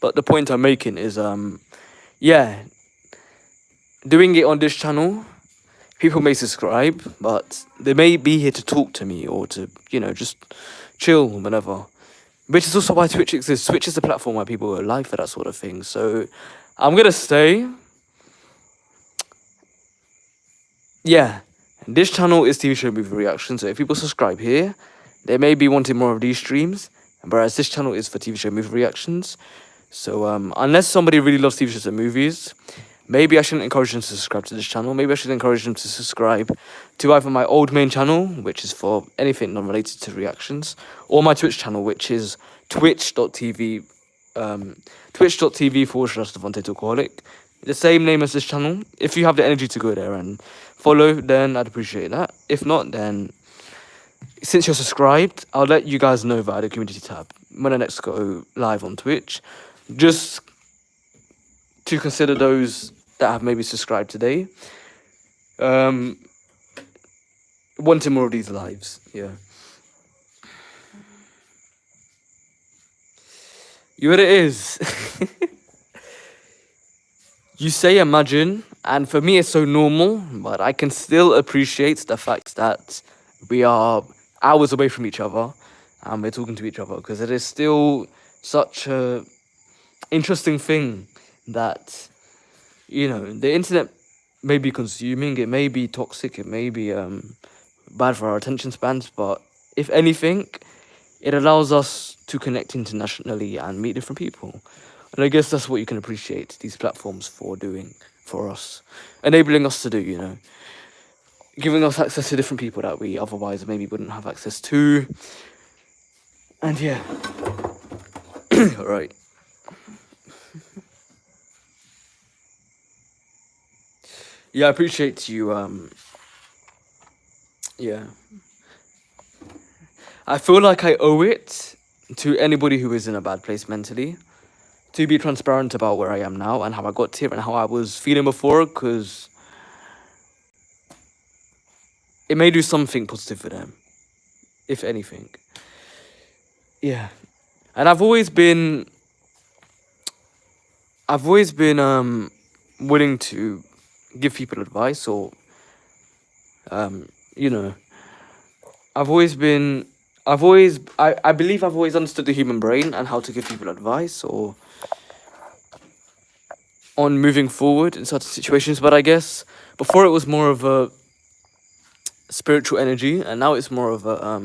But the point I'm making is, doing it on this channel, people may subscribe, but they may be here to talk to me or to, just chill whenever. Which is also why Twitch exists. Twitch is the platform where people are live for that sort of thing. So I'm going to stay. Yeah, this channel is TV show movie reaction. So if people subscribe here, they may be wanting more of these streams. Whereas this channel is for TV show movie reactions. So unless somebody really loves TV shows and movies, maybe I shouldn't encourage them to subscribe to this channel. Maybe I should encourage them to subscribe to either my old main channel, which is for anything non-related to reactions, or my Twitch channel, which is twitch.tv, twitch.tv/Devontae Talkaholic. The same name as this channel. If you have the energy to go there and follow, then I'd appreciate that. If not, then since you're subscribed, I'll let you guys know via the community tab when I next go live on Twitch. Just to consider those that have maybe subscribed today, wanting more of these lives. Yeah. What it is. You say imagine, and for me it's so normal, but I can still appreciate the fact that we are hours away from each other and we're talking to each other, because it is still such a interesting thing that, the internet may be consuming, it may be toxic, it may be bad for our attention spans, but if anything, it allows us to connect internationally and meet different people. And I guess that's what you can appreciate these platforms for doing for us, enabling us to do, giving us access to different people that we otherwise maybe wouldn't have access to. And yeah. All right. Yeah, I appreciate you. Yeah. I feel like I owe it to anybody who is in a bad place mentally to be transparent about where I am now and how I got here and how I was feeling before, because it may do something positive for them, if anything. Yeah. And I've always been willing to give people advice, or I believe I've always understood the human brain and how to give people advice or on moving forward in certain situations. But I guess before it was more of a spiritual energy, and now it's more of a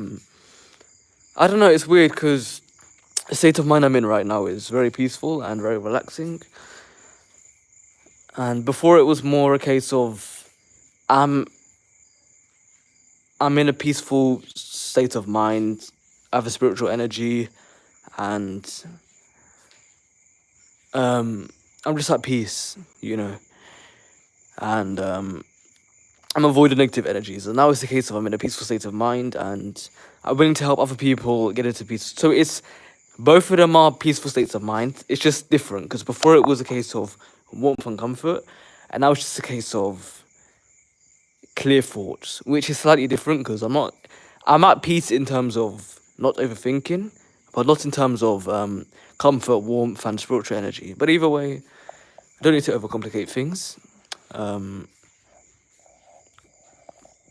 I don't know, it's weird because the state of mind I'm in right now is very peaceful and very relaxing. And before it was more a case of I'm in a peaceful state of mind, I have a spiritual energy, and I'm just at peace, and I'm avoiding negative energies. And now it's the case of I'm in a peaceful state of mind and I'm willing to help other people get into peace. So it's Both of them are peaceful states of mind. It's just different because before it was a case of warmth and comfort, and now it's just a case of clear thoughts, which is slightly different because I'm at peace in terms of not overthinking, but not in terms of comfort, warmth, and spiritual energy. But either way, I don't need to overcomplicate things.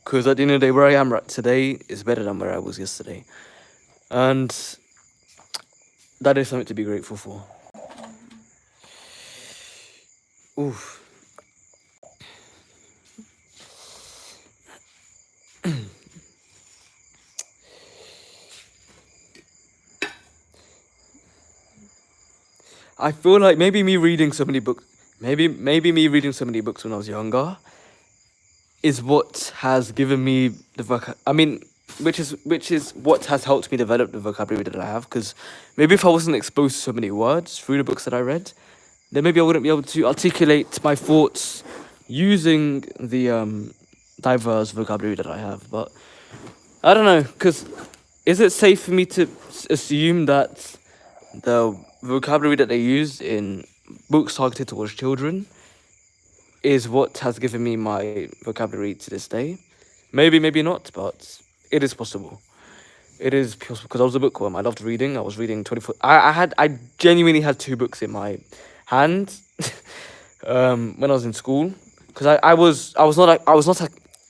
Because at the end of the day, where I am right today is better than where I was yesterday. And that is something to be grateful for. Oof. I feel like maybe me reading so many books, maybe me reading so many books when I was younger is what has given me the which is what has helped me develop the vocabulary that I have. Because maybe if I wasn't exposed to so many words through the books that I read, then maybe I wouldn't be able to articulate my thoughts using the diverse vocabulary that I have. But I don't know, because is it safe for me to assume that the vocabulary that they use in books targeted towards children is what has given me my vocabulary to this day? Maybe, maybe not, but it is possible. It is possible because I was a bookworm. I loved reading. I was reading 24. I genuinely had two books in my hand when I was in school because I was not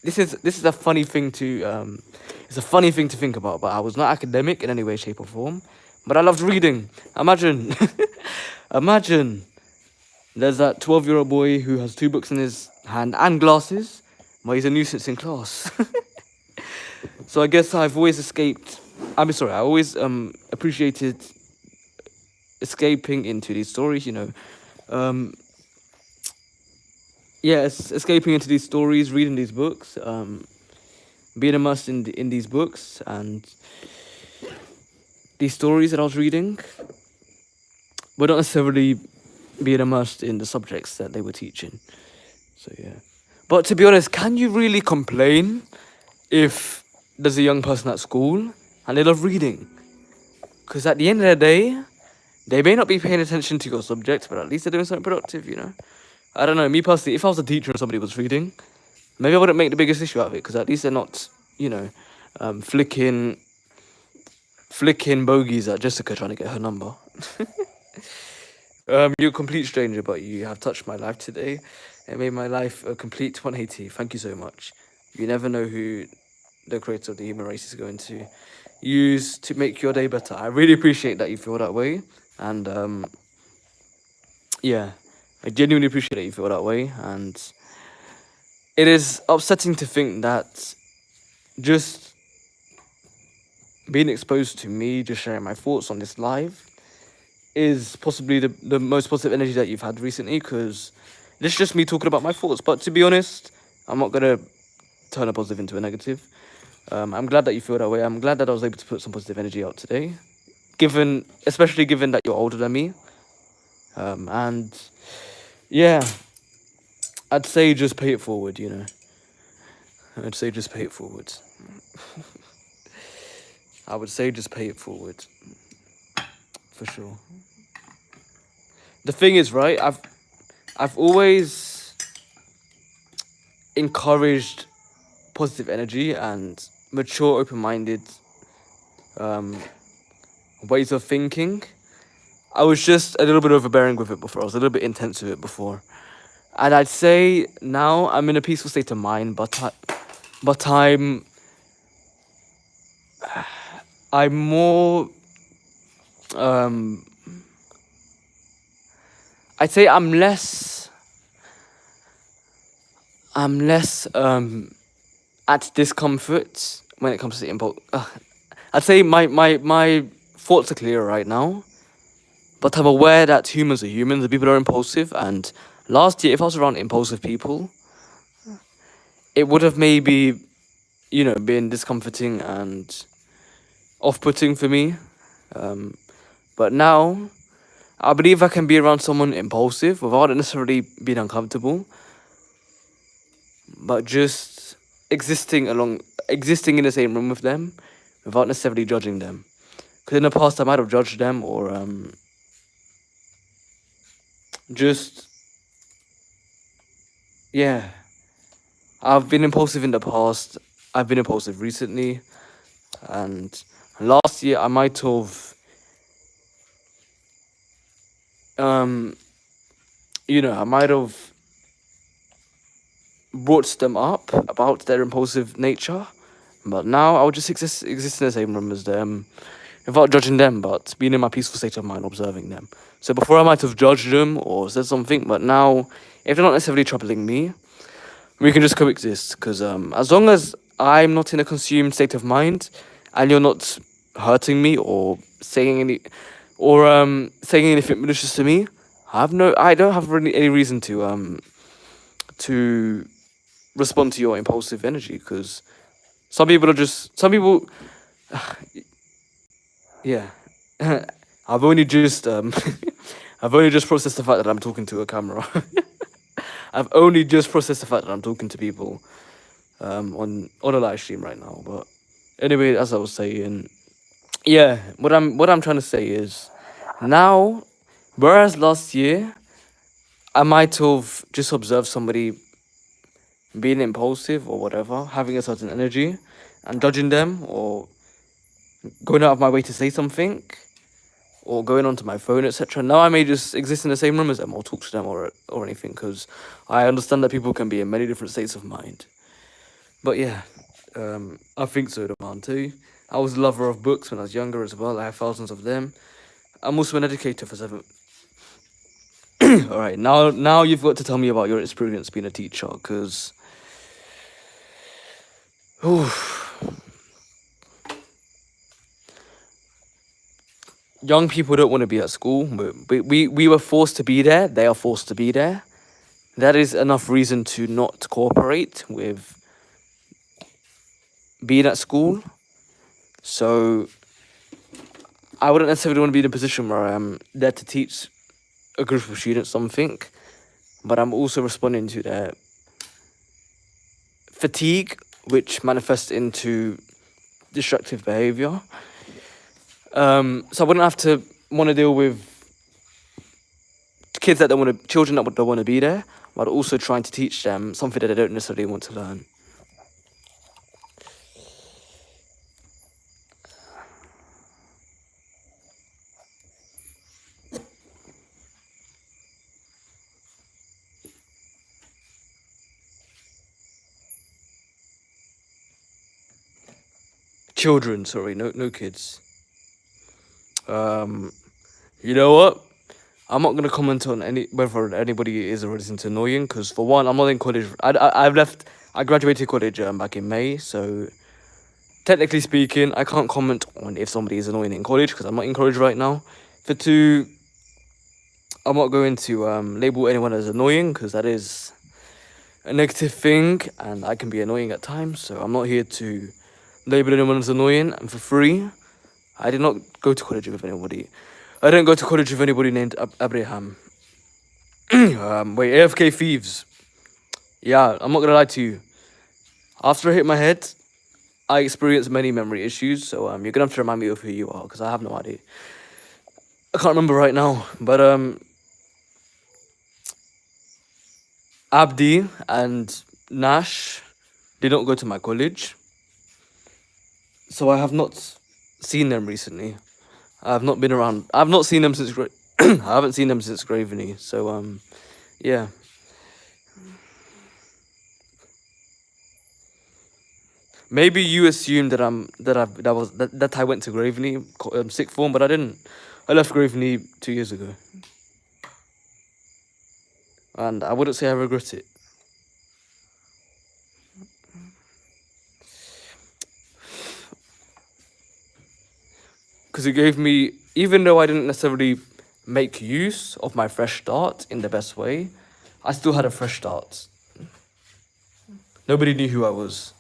this is a funny thing to it's a funny thing to think about, but I was not academic in any way, shape, or form. But I loved reading. Imagine, imagine, there's that 12-year-old boy who has two books in his hand and glasses, but he's a nuisance in class. So I guess I've always escaped. I always appreciated escaping into these stories. Yes, escaping into these stories, reading these books, being immersed in these books and these stories that I was reading, but not necessarily being immersed in the subjects that they were teaching. So yeah. But to be honest, can you really complain if there's a young person at school and they love reading? Because at the end of the day, they may not be paying attention to your subject, but at least they're doing something productive, I don't know, me personally, if I was a teacher and somebody was reading, maybe I wouldn't make the biggest issue out of it, because at least they're not, flicking bogeys at Jessica trying to get her number. You're a complete stranger, but you have touched my life today. It made my life a complete 180. Thank you so much. You never know who the creator of the human race is going to use to make your day better. I really appreciate that you feel that way. And yeah, I genuinely appreciate that you feel that way. And it is upsetting to think that just being exposed to me, just sharing my thoughts on this live, is possibly the most positive energy that you've had recently, because it's just me talking about my thoughts. But to be honest, I'm not going to turn a positive into a negative. I'm glad that you feel that way. I'm glad that I was able to put some positive energy out today, especially given that you're older than me. And yeah, I'd say just pay it forward, I'd say just pay it forward. I would say just pay it forward. For sure. The thing is, right, I've always encouraged positive energy and mature, open-minded ways of thinking. I was just a little bit overbearing with it before. I was a little bit intense with it before. And I'd say now I'm in a peaceful state of mind, but I'm more I'd say I'm less at discomfort when it comes to impulse. I'd say my thoughts are clear right now, but I'm aware that humans are humans and people are impulsive. And last year, if I was around impulsive people, it would have maybe, been discomforting and off-putting for me. But now, I believe I can be around someone impulsive without it necessarily being uncomfortable, but just existing in the same room with them without necessarily judging them. Because in the past, I might have judged them or just, yeah. I've been impulsive in the past. I've been impulsive recently. And last year, I might have, um, I might have brought them up about their impulsive nature. But now I'll just exist in the same room as them without judging them, but being in my peaceful state of mind, observing them. So before I might have judged them or said something, but now, if they're not necessarily troubling me, we can just coexist. Because as long as I'm not in a consumed state of mind, and you're not hurting me or saying anything malicious to me, I don't have really any reason to respond to your impulsive energy. Because some people, yeah. I've only just I've only just processed the fact that I'm talking to a camera. I've only just processed the fact that I'm talking to people on a live stream right now. But anyway, as I was saying, yeah, what I'm trying to say is now, whereas last year I might have just observed somebody being impulsive or whatever, having a certain energy, and judging them or going out of my way to say something or going onto my phone, etc. Now I may just exist in the same room as them or talk to them or anything, because I understand that people can be in many different states of mind. But yeah, I think so, man, too. I was a lover of books when I was younger as well. I have thousands of them. I'm also an educator for 7. All right, now you've got to tell me about your experience being a teacher, because young people don't want to be at school, but we were forced to be there. They are forced to be there. That is enough reason to not cooperate with being at school. So I wouldn't necessarily want to be in a position where I'm there to teach a group of students something, but I'm also responding to their fatigue, which manifests into destructive behavior. So I wouldn't have to want to deal with children that don't want to be there, but also trying to teach them something that they don't necessarily want to learn. Children, sorry, no kids. You know what? I'm not gonna comment on whether anybody is or isn't annoying, because for one, I'm not in college. I graduated college back in May, so technically speaking, I can't comment on if somebody is annoying in college because I'm not in college right now. For two, I'm not going to label anyone as annoying, because that is a negative thing, and I can be annoying at times. So I'm not here to label anyone as annoying. And for three, I did not go to college with anybody. I didn't go to college with anybody named Abraham. Wait, AFK Thieves. Yeah, I'm not gonna lie to you. After I hit my head, I experienced many memory issues. So you're gonna have to remind me of who you are, because I have no idea. I can't remember right now. But Abdi and Nash did not go to my college, so I have not seen them recently. I have not been around. I've not seen them since. I haven't seen them since Graveny. So yeah. Maybe you assumed that I went to Graveny sixth form, but I didn't. I left Graveny 2 years ago, and I wouldn't say I regret it. Because it gave me, even though I didn't necessarily make use of my fresh start in the best way, I still had a fresh start. Nobody knew who I was.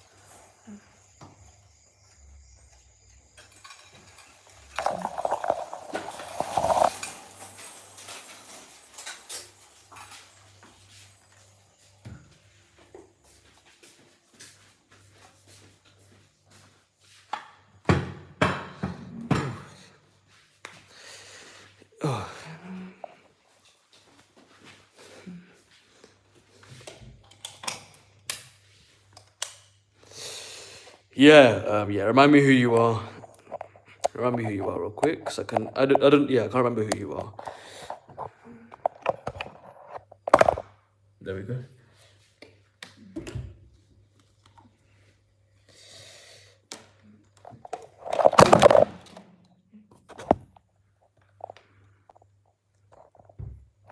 Yeah, remind me who you are. Remind me who you are real quick, cause I can't remember who you are. There we go.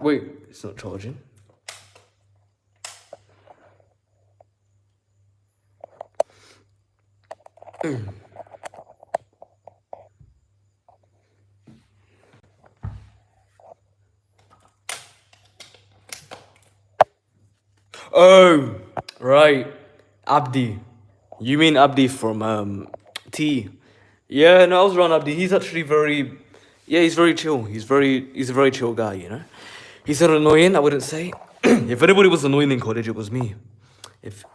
Wait, it's not charging. Oh, right. Abdi. You mean Abdi from T? Yeah, no, I was around Abdi. He's actually very, yeah, he's very chill. He's a very chill guy, you know. He's not annoying, I wouldn't say. If anybody was annoying in college, it was me. If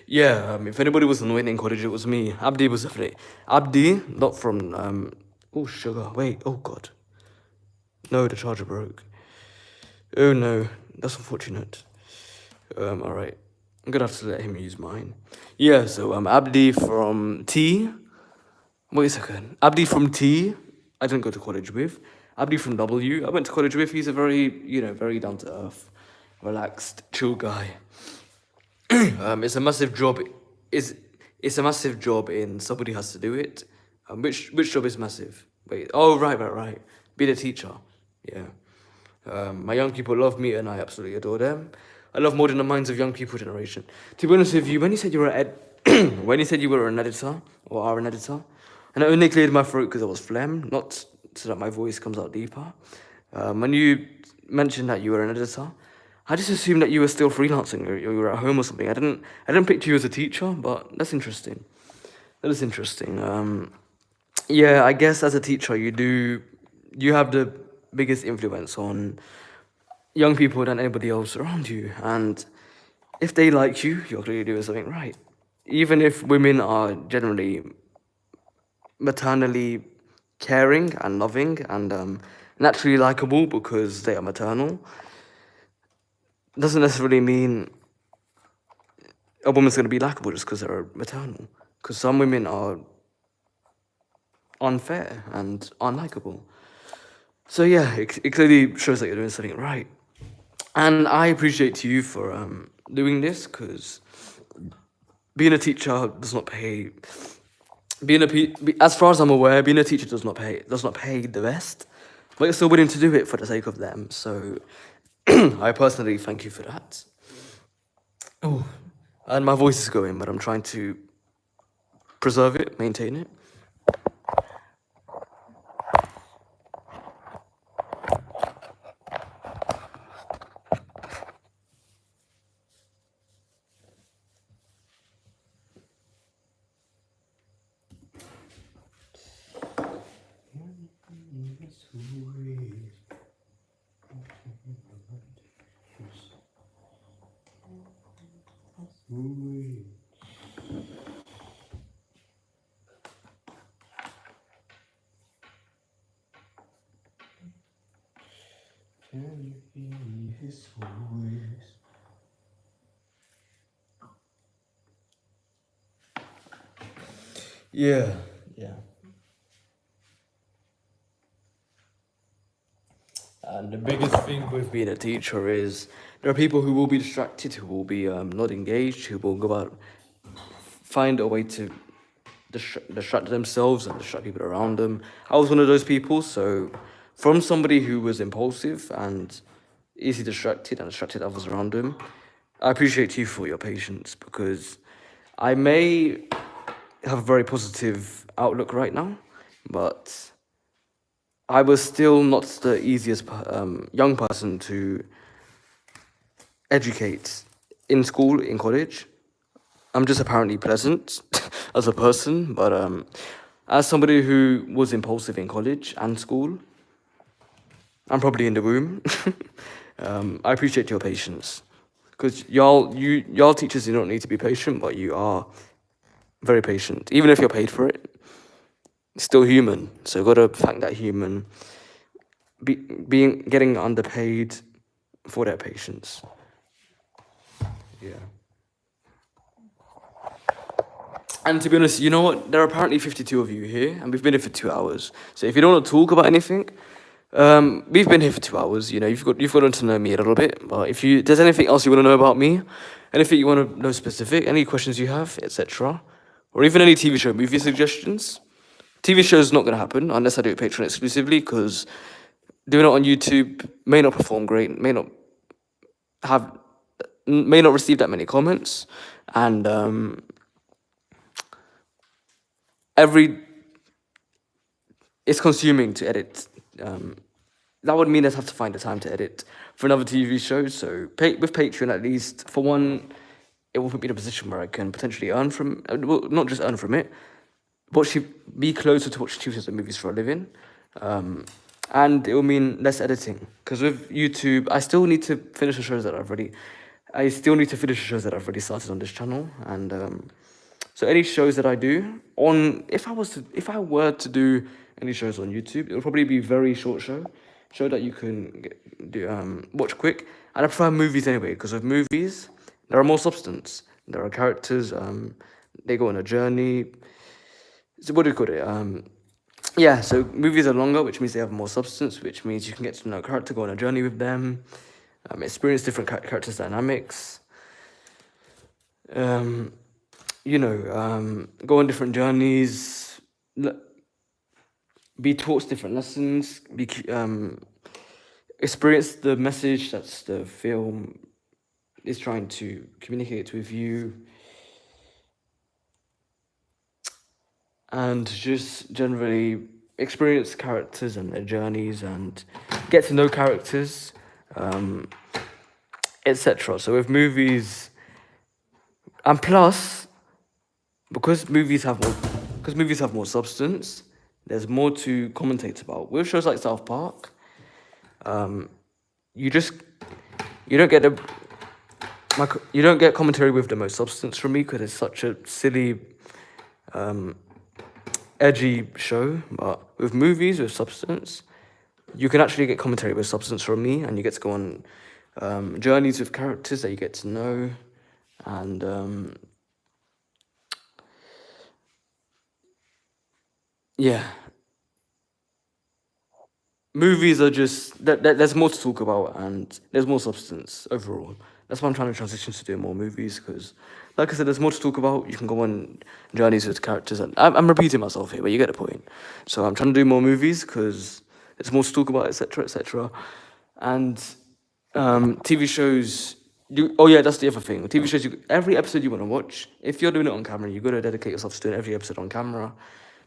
Yeah, if anybody was annoying in college, it was me. Abdi was definitely Abdi, not from oh sugar. Wait, oh god, no, the charger broke. Oh no, that's unfortunate. All right, I'm gonna have to let him use mine. Yeah, so Abdi from T. Wait a second, Abdi from T. I didn't go to college with. Abdi from W. I went to college with. He's a very, very down to earth, relaxed, chill guy. It's a massive job. Is it's a massive job in somebody has to do it. Which job is massive? Wait. Oh right. Be the teacher. Yeah. My young people love me and I absolutely adore them. I love more than the minds of young people generation. To be honest with you, when you said you were when you said you were an editor or are an editor, and I only cleared my throat because I was phlegm, not so that my voice comes out deeper. When you mentioned that you were an editor, I just assumed that you were still freelancing or you were at home or something. I didn't picture you as a teacher, but that's interesting. That is interesting. Yeah, I guess as a teacher, you have the biggest influence on young people than anybody else around you, and if they like you, you're clearly doing something right. Even if women are generally maternally caring and loving and naturally likable because they are maternal, doesn't necessarily mean a woman's going to be likable just because they're maternal. Because some women are unfair and unlikable. So yeah, it clearly shows that you're doing something right. And I appreciate you for doing this because being a teacher does not pay. As far as I'm aware, being a teacher does not pay the best, but you're still willing to do it for the sake of them. So I personally thank you for that. Oh, and my voice is going, but I'm trying to preserve it, maintain it. Yeah, yeah. And the biggest thing with being a teacher is there are people who will be distracted, who will be not engaged, who will go out, find a way to distract themselves and distract people around them. I was one of those people, so from somebody who was impulsive and easily distracted and distracted others around him, I appreciate you for your patience because I may have a very positive outlook right now, but I was still not the easiest young person to educate in school, in college. I'm just apparently pleasant as a person, but as somebody who was impulsive in college and school, I'm probably in the room. I appreciate your patience, because y'all teachers, you don't need to be patient, but you are very patient. Even if you're paid for it, still human. So gotta thank that human getting underpaid for their patience. Yeah. And to be honest, you know what? There are apparently 52 of you here, and we've been here for 2 hours. So if you don't want to talk about anything, we've been here for 2 hours. You know, you've gotten to know me a little bit. But if there's anything else you want to know about me, anything you want to know specific, any questions you have, etc., or even any TV show movie suggestions, TV show is not going to happen unless I do it Patreon exclusively, because doing it on YouTube may not perform great, have may not receive that many comments, and it's consuming to edit. That would mean I'd have to find the time to edit for another TV show. So with Patreon, at least for one, it will put me in a position where I can potentially earn from, well, not just earn from it, but be closer to watching TV shows and movies for a living. And it will mean less editing, because with YouTube, I still need to finish the shows that I've already started on this channel, and so any shows that I do if I were to do any shows on YouTube, it would probably be very short show that you can watch quick. And I prefer movies anyway, because with movies there are more substance. There are characters. They go on a journey. So what do you call it? Yeah. So movies are longer, which means they have more substance, which means you can get to know a character, go on a journey with them, experience different characters' dynamics. Go on different journeys, be taught different lessons, experience the message that the film is trying to communicate with you, and just generally experience characters and their journeys and get to know characters, etc. So with movies, and plus, because movies have more substance, there's more to commentate about. With shows like South Park, you don't get commentary with the most substance from me, because it's such a silly, edgy show. But with movies with substance, you can actually get commentary with substance from me, and you get to go on journeys with characters that you get to know, and yeah. Movies are just there's more to talk about, and there's more substance overall. That's why I'm trying to transition to doing more movies, because, like I said, there's more to talk about. You can go on journeys with characters, and I'm repeating myself here, but you get the point. So I'm trying to do more movies because there's more to talk about, etc., etc. And TV shows. Oh yeah, that's the other thing. TV shows, every episode you want to watch, if you're doing it on camera, you got to dedicate yourself to doing every episode on camera,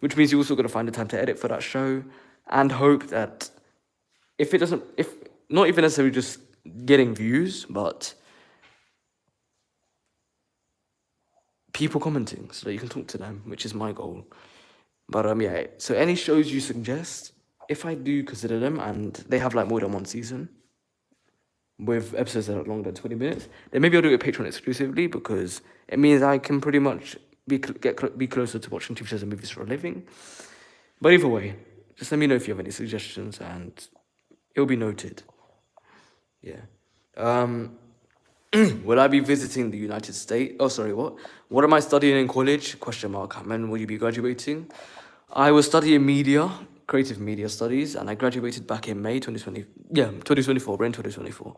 which means you also got to find the time to edit for that show, and hope that if not even necessarily just getting views, but people commenting so that you can talk to them, which is my goal. But yeah, so any shows you suggest, if I do consider them and they have like more than one season with episodes that are longer than 20 minutes, then maybe I'll do it Patreon exclusively, because it means I can pretty much be closer to watching TV shows and movies for a living. But either way, just let me know if you have any suggestions, and it'll be noted. Yeah. Will I be visiting the United States? Oh, sorry, what? What am I studying in college? Question mark. And when will you be graduating? I was studying creative media studies, and I graduated back in May 2020. Yeah, 2024. We're in 2024.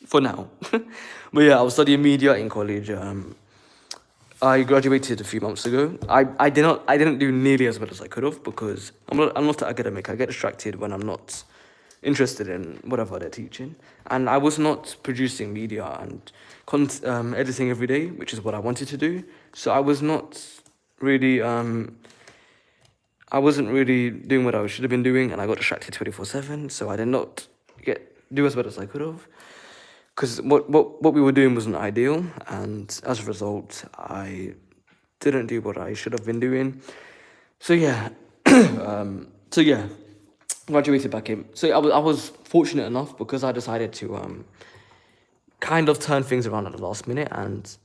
For now. But yeah, I was studying media in college. I graduated a few months ago. I didn't do nearly as well as I could have, because I'm not an academic. I get distracted when I'm not interested in whatever they're teaching, and I was not producing media and editing every day, which is what I wanted to do. So I wasn't really doing what I should have been doing, and I got distracted 24/7. So I did not do as well as I could have, because what we were doing wasn't ideal, and as a result, I didn't do what I should have been doing. So yeah, graduated back in. So I was fortunate enough because I decided to kind of turn things around at the last minute. And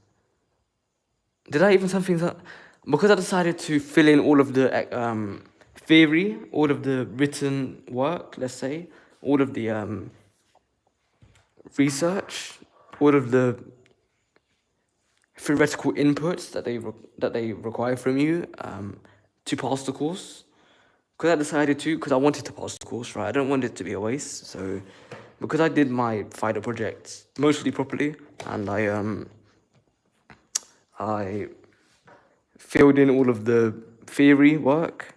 did I even turn things up? Because I decided to fill in all of the theory, all of the written work, let's say, all of the research, all of the theoretical inputs that they require from you to pass the course. Because I decided to, because I wanted to pass the course, right? I don't want it to be a waste. So, because I did my final project mostly properly, and I filled in all of the theory work.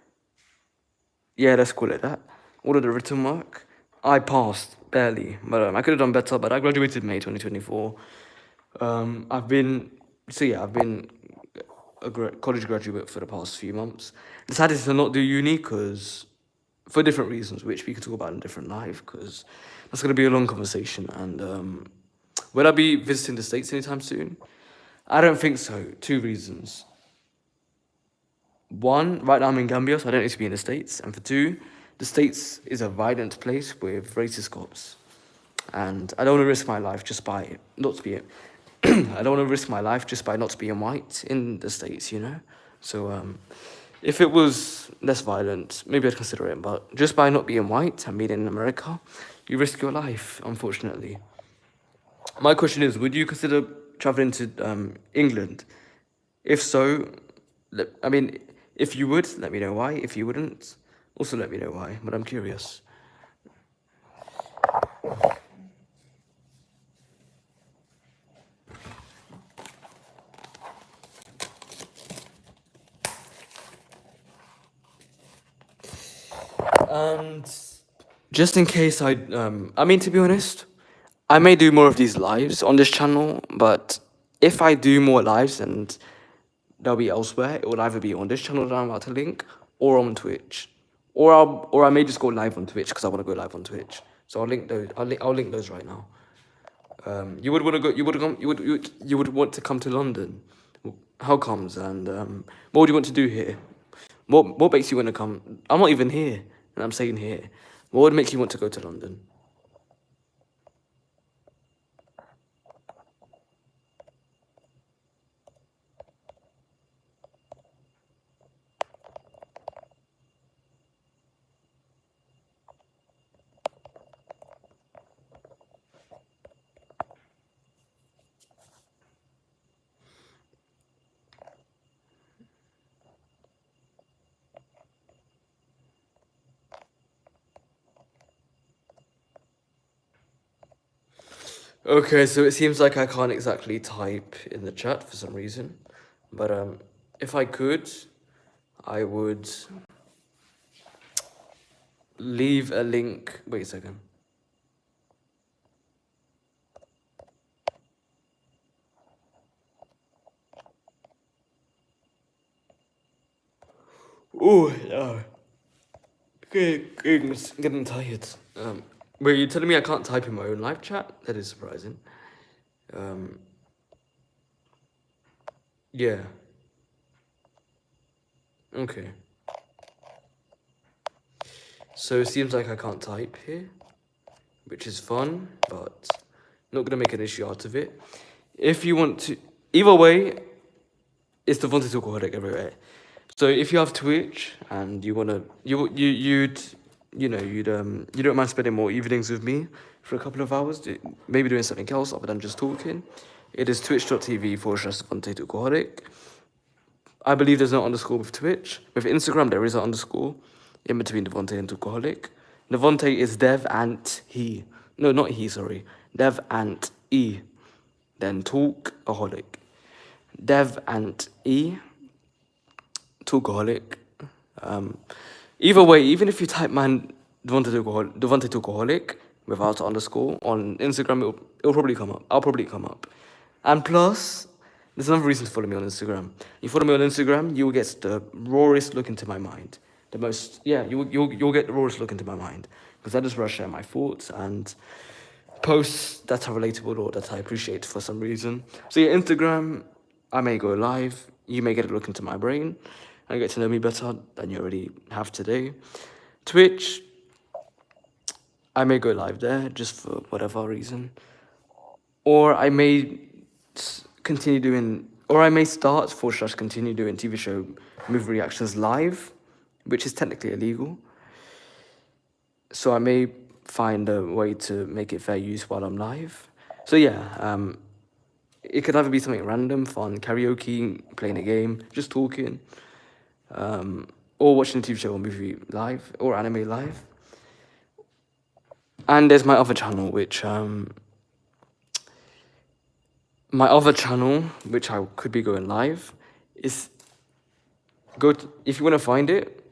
Yeah, let's call it that. All of the written work. I passed barely, but I could have done better. But I graduated May 2024. I've been a college graduate for the past few months. Decided to not do uni because for different reasons, which we can talk about in a different life. Because that's gonna be a long conversation. And will I be visiting the States anytime soon? I don't think so. Two reasons. One, right now I'm in Gambia, so I don't need to be in the States. And for two, the States is a violent place with racist cops. And I don't want to risk my life just by not being. I don't want to risk my life just by not being white in the States, you know? So, if it was less violent, maybe I'd consider it. But just by not being white and being in America, you risk your life, unfortunately. My question is, would you consider traveling to England? If so, I mean, if you would, let me know why. If you wouldn't, also let me know why. But I'm curious. And just in case I mean, to be honest, I may do more of these lives on this channel, but if I do more lives and they'll be elsewhere, it will either be on this channel that I'm about to link or on Twitch. Or I may just go live on Twitch because I want to go live on Twitch. So I'll link those. I'll link those right now. You would want to go. You would want to come to London. How comes? And what would you want to do here? What makes you want to come? I'm not even here, and I'm saying here. What would make you want to go to London? Okay, so it seems like I can't exactly type in the chat for some reason, but if I could, I would leave a link. Wait a second. Oh, yeah. Okay, getting tired. Wait, you're telling me I can't type in my own live chat? That is surprising. Yeah. Okay. So it seems like I can't type here, which is fun, but not gonna make an issue out of it. If you want to, either way, it's the Vontae Talkaholic everywhere. So if you have Twitch and you wanna, you'd you don't mind spending more evenings with me for a couple of hours, maybe doing something else other than just talking. It is twitch.tv/Vontae Talkaholic. I believe there's no underscore with Twitch. With Instagram, there is an underscore in between Devontae and Talkaholic. Devontae is Dev Ant He. No, not he, sorry. Dev Ant E. Then Talkaholic. Dev Ant E. Talkaholic. Either way, even if you type man Devontae Talkaholic without an underscore on Instagram, it'll probably come up. I'll probably come up. And plus, there's another reason to follow me on Instagram. You follow me on Instagram, you will get the rawest look into my mind. The most, yeah, you'll get the rawest look into my mind because that is where I share my thoughts and posts that are relatable or that I appreciate for some reason. So yeah, Instagram, I may go live. You may get a look into my brain and get to know me better than you already have today. Twitch, I may go live there just for whatever reason, or I may continue doing, or I may start / continue doing TV show movie reactions live, which is technically illegal. So I may find a way to make it fair use while I'm live. So yeah, it could either be something random, fun, karaoke, playing a game, just talking, or watching a TV show or movie live, or anime live. And there's my other channel, which I could be going live, is if you want to find it.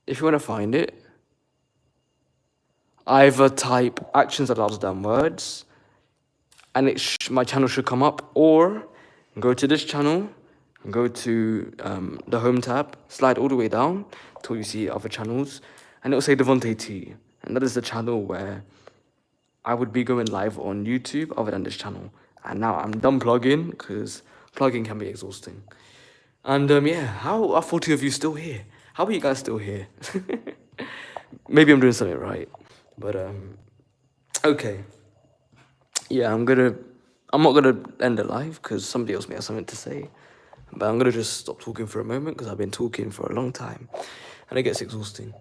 If you want to find it, either type actions that are down words, and my channel should come up, or go to this channel, go to the home tab, slide all the way down till you see other channels, and it'll say Devonte T, and that is the channel where I would be going live on YouTube other than this channel. And now I'm done plugging, because plugging can be exhausting. And yeah, how are 40 of you still here? How are you guys still here? Maybe I'm doing something right, but okay. Yeah, I'm not gonna end it live because somebody else may have something to say, but I'm gonna just stop talking for a moment because I've been talking for a long time, and it gets exhausting.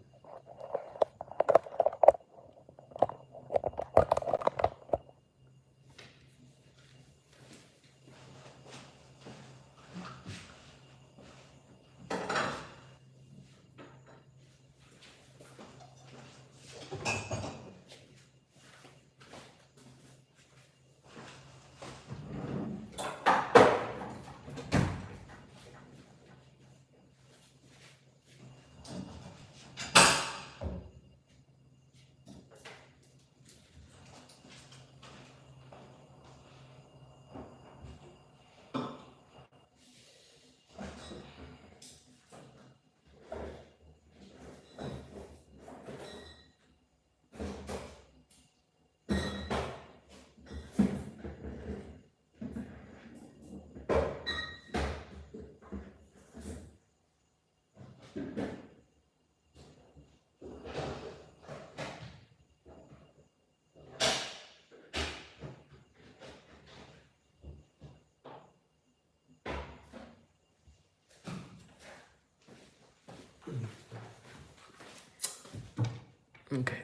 Okay.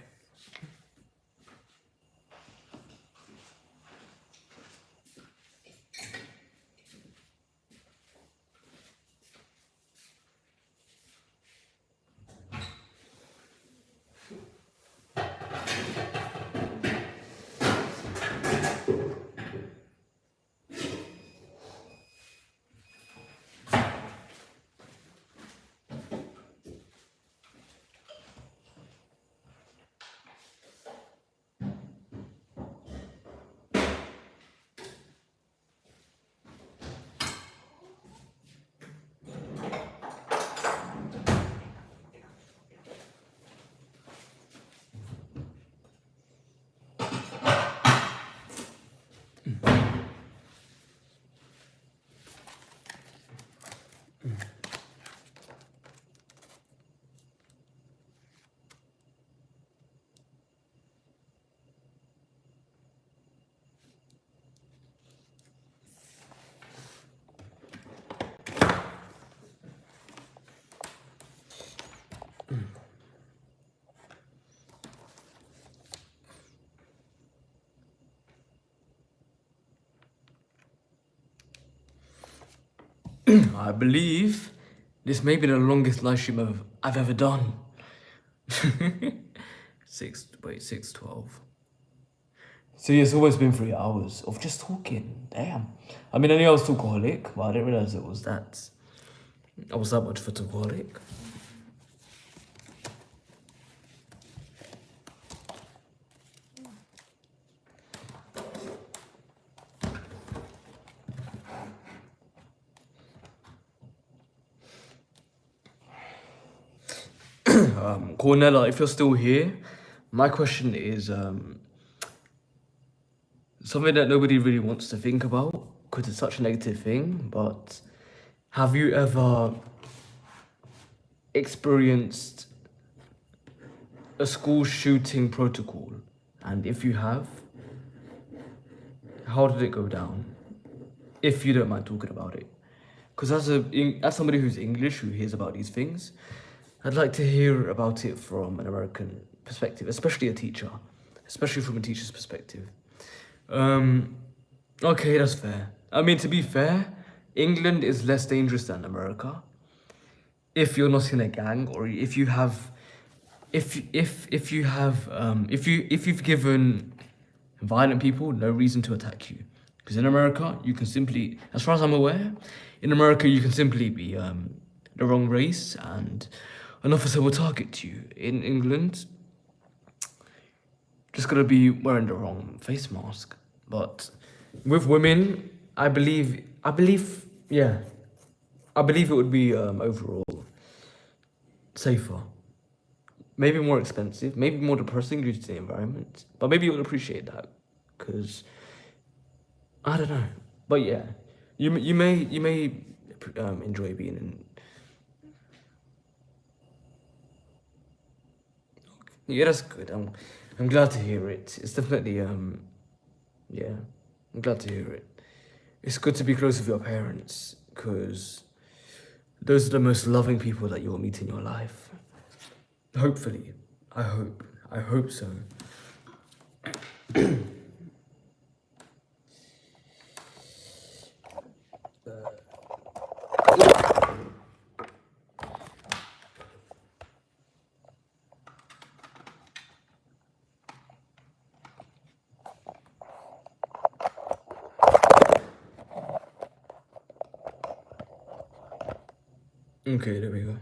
I believe this may be the longest live stream I've ever done. 6:12. So yeah, it's almost been 3 hours of just talking. Damn. I mean, I knew I was talkaholic, but I didn't realize I was that much of a talkaholic. Cornella, if you're still here, my question is something that nobody really wants to think about because it's such a negative thing, but have you ever experienced a school shooting protocol? And if you have, how did it go down? If you don't mind talking about it. Because as somebody who's English, who hears about these things, I'd like to hear about it from an American perspective, especially a teacher, especially from a teacher's perspective. Okay, that's fair. I mean, to be fair, England is less dangerous than America. If you're not in a gang, or if you have, if you have, if you've given violent people no reason to attack you, because in America you can simply, as far as I'm aware, in America you can simply be the wrong race and an officer will target you. In England, just gotta be wearing the wrong face mask. But with women, I believe, yeah, I believe it would be overall safer. Maybe more expensive, maybe more depressing due to the environment, but maybe you would appreciate that, because I don't know. But yeah, you may enjoy being in. Yeah, that's good. I'm glad to hear it. It's definitely yeah, I'm glad to hear it. It's good to be close with your parents, because those are the most loving people that you'll meet in your life. Hopefully, I hope so. Okay, there we go.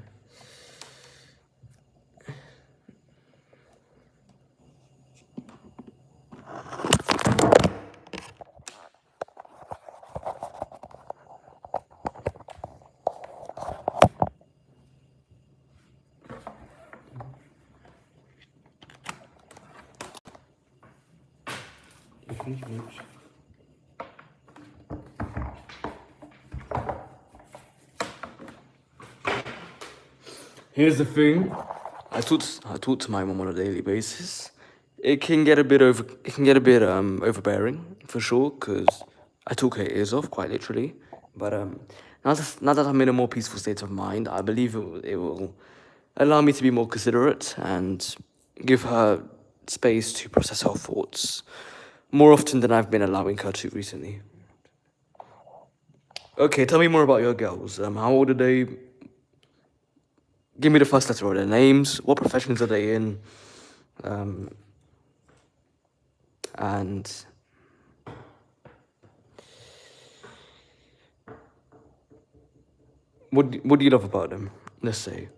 Here's the thing. I talk to my mom on a daily basis. It can get a bit overbearing for sure, because I took her ears off quite literally. But now that I'm in a more peaceful state of mind, I believe it will allow me to be more considerate and give her space to process her thoughts more often than I've been allowing her to recently. Okay, tell me more about your girls. How old are they? Give me the first letter of their names. What professions are they in? And what do you love about them? Let's say,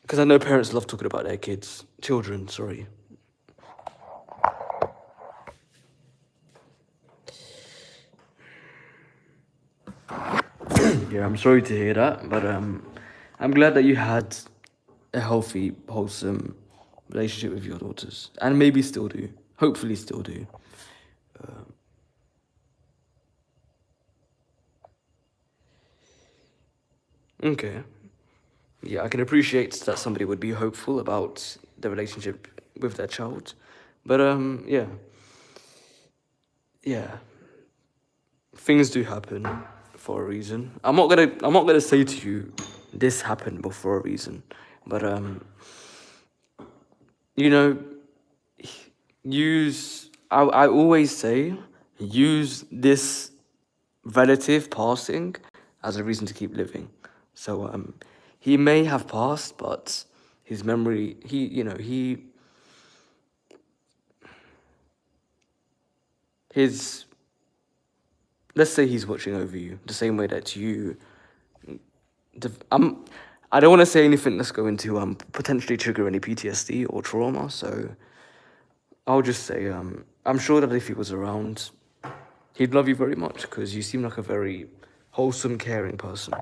because I know parents love talking about their children. Sorry. Yeah, I'm sorry to hear that, but I'm glad that you had a healthy, wholesome relationship with your daughters, and maybe still do. Hopefully, still do. Okay. Yeah, I can appreciate that somebody would be hopeful about the relationship with their child, but yeah, yeah, things do happen for a reason. I'm not gonna say to you, this happened for a reason, but you know, I always say, use this relative passing as a reason to keep living. So he may have passed, but his memory, his, let's say he's watching over you the same way that you. I don't want to say anything that's going to potentially trigger any PTSD or trauma. So I'll just say I'm sure that if he was around, he'd love you very much, because you seem like a very wholesome, caring person.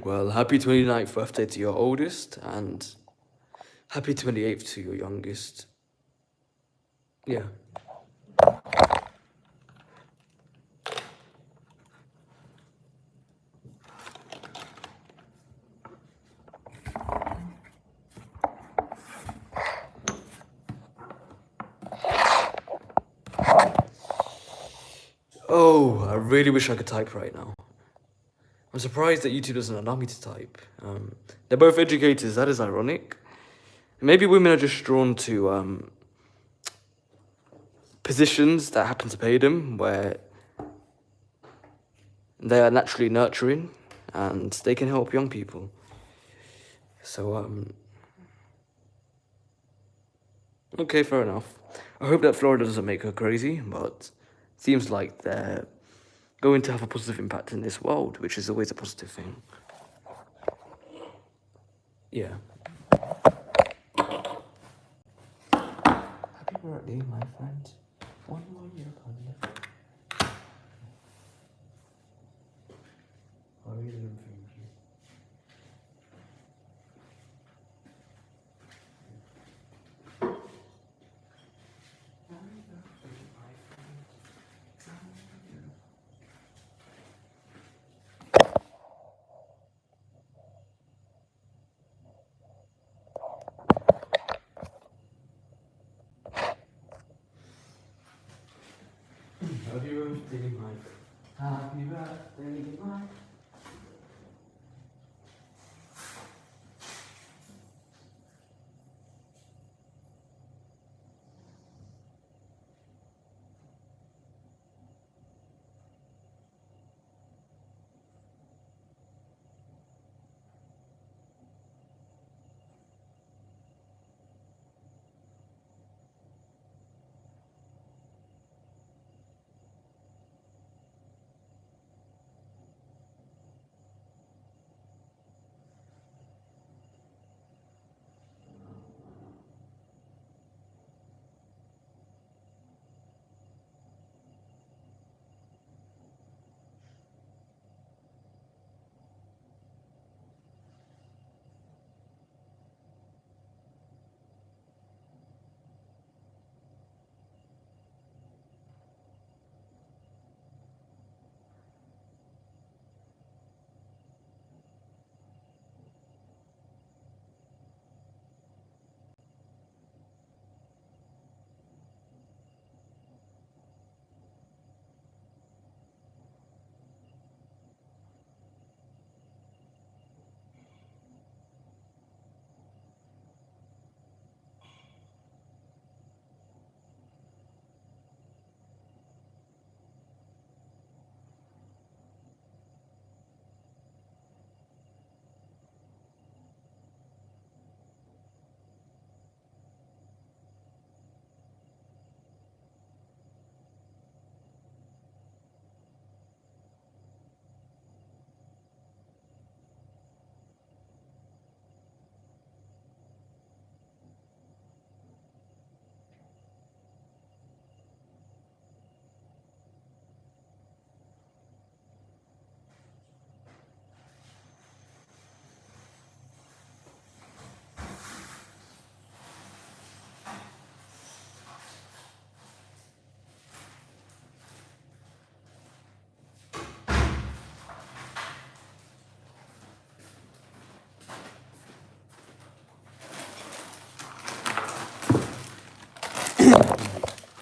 Well, happy 29th birthday to your oldest, and happy 28th to your youngest. Yeah. Oh, I really wish I could type right now. I'm surprised that YouTube doesn't allow me to type. They're both educators, that is ironic. Maybe women are just drawn to positions that happen to pay them, where they are naturally nurturing and they can help young people. So, okay, fair enough. I hope that Florida doesn't make her crazy, but seems like they're going to have a positive impact in this world, which is always a positive thing. Yeah. Happy birthday, my friend. 1 more year upon you. I really don't thank you. Happy birthday, Mike. Happy birthday, Mike.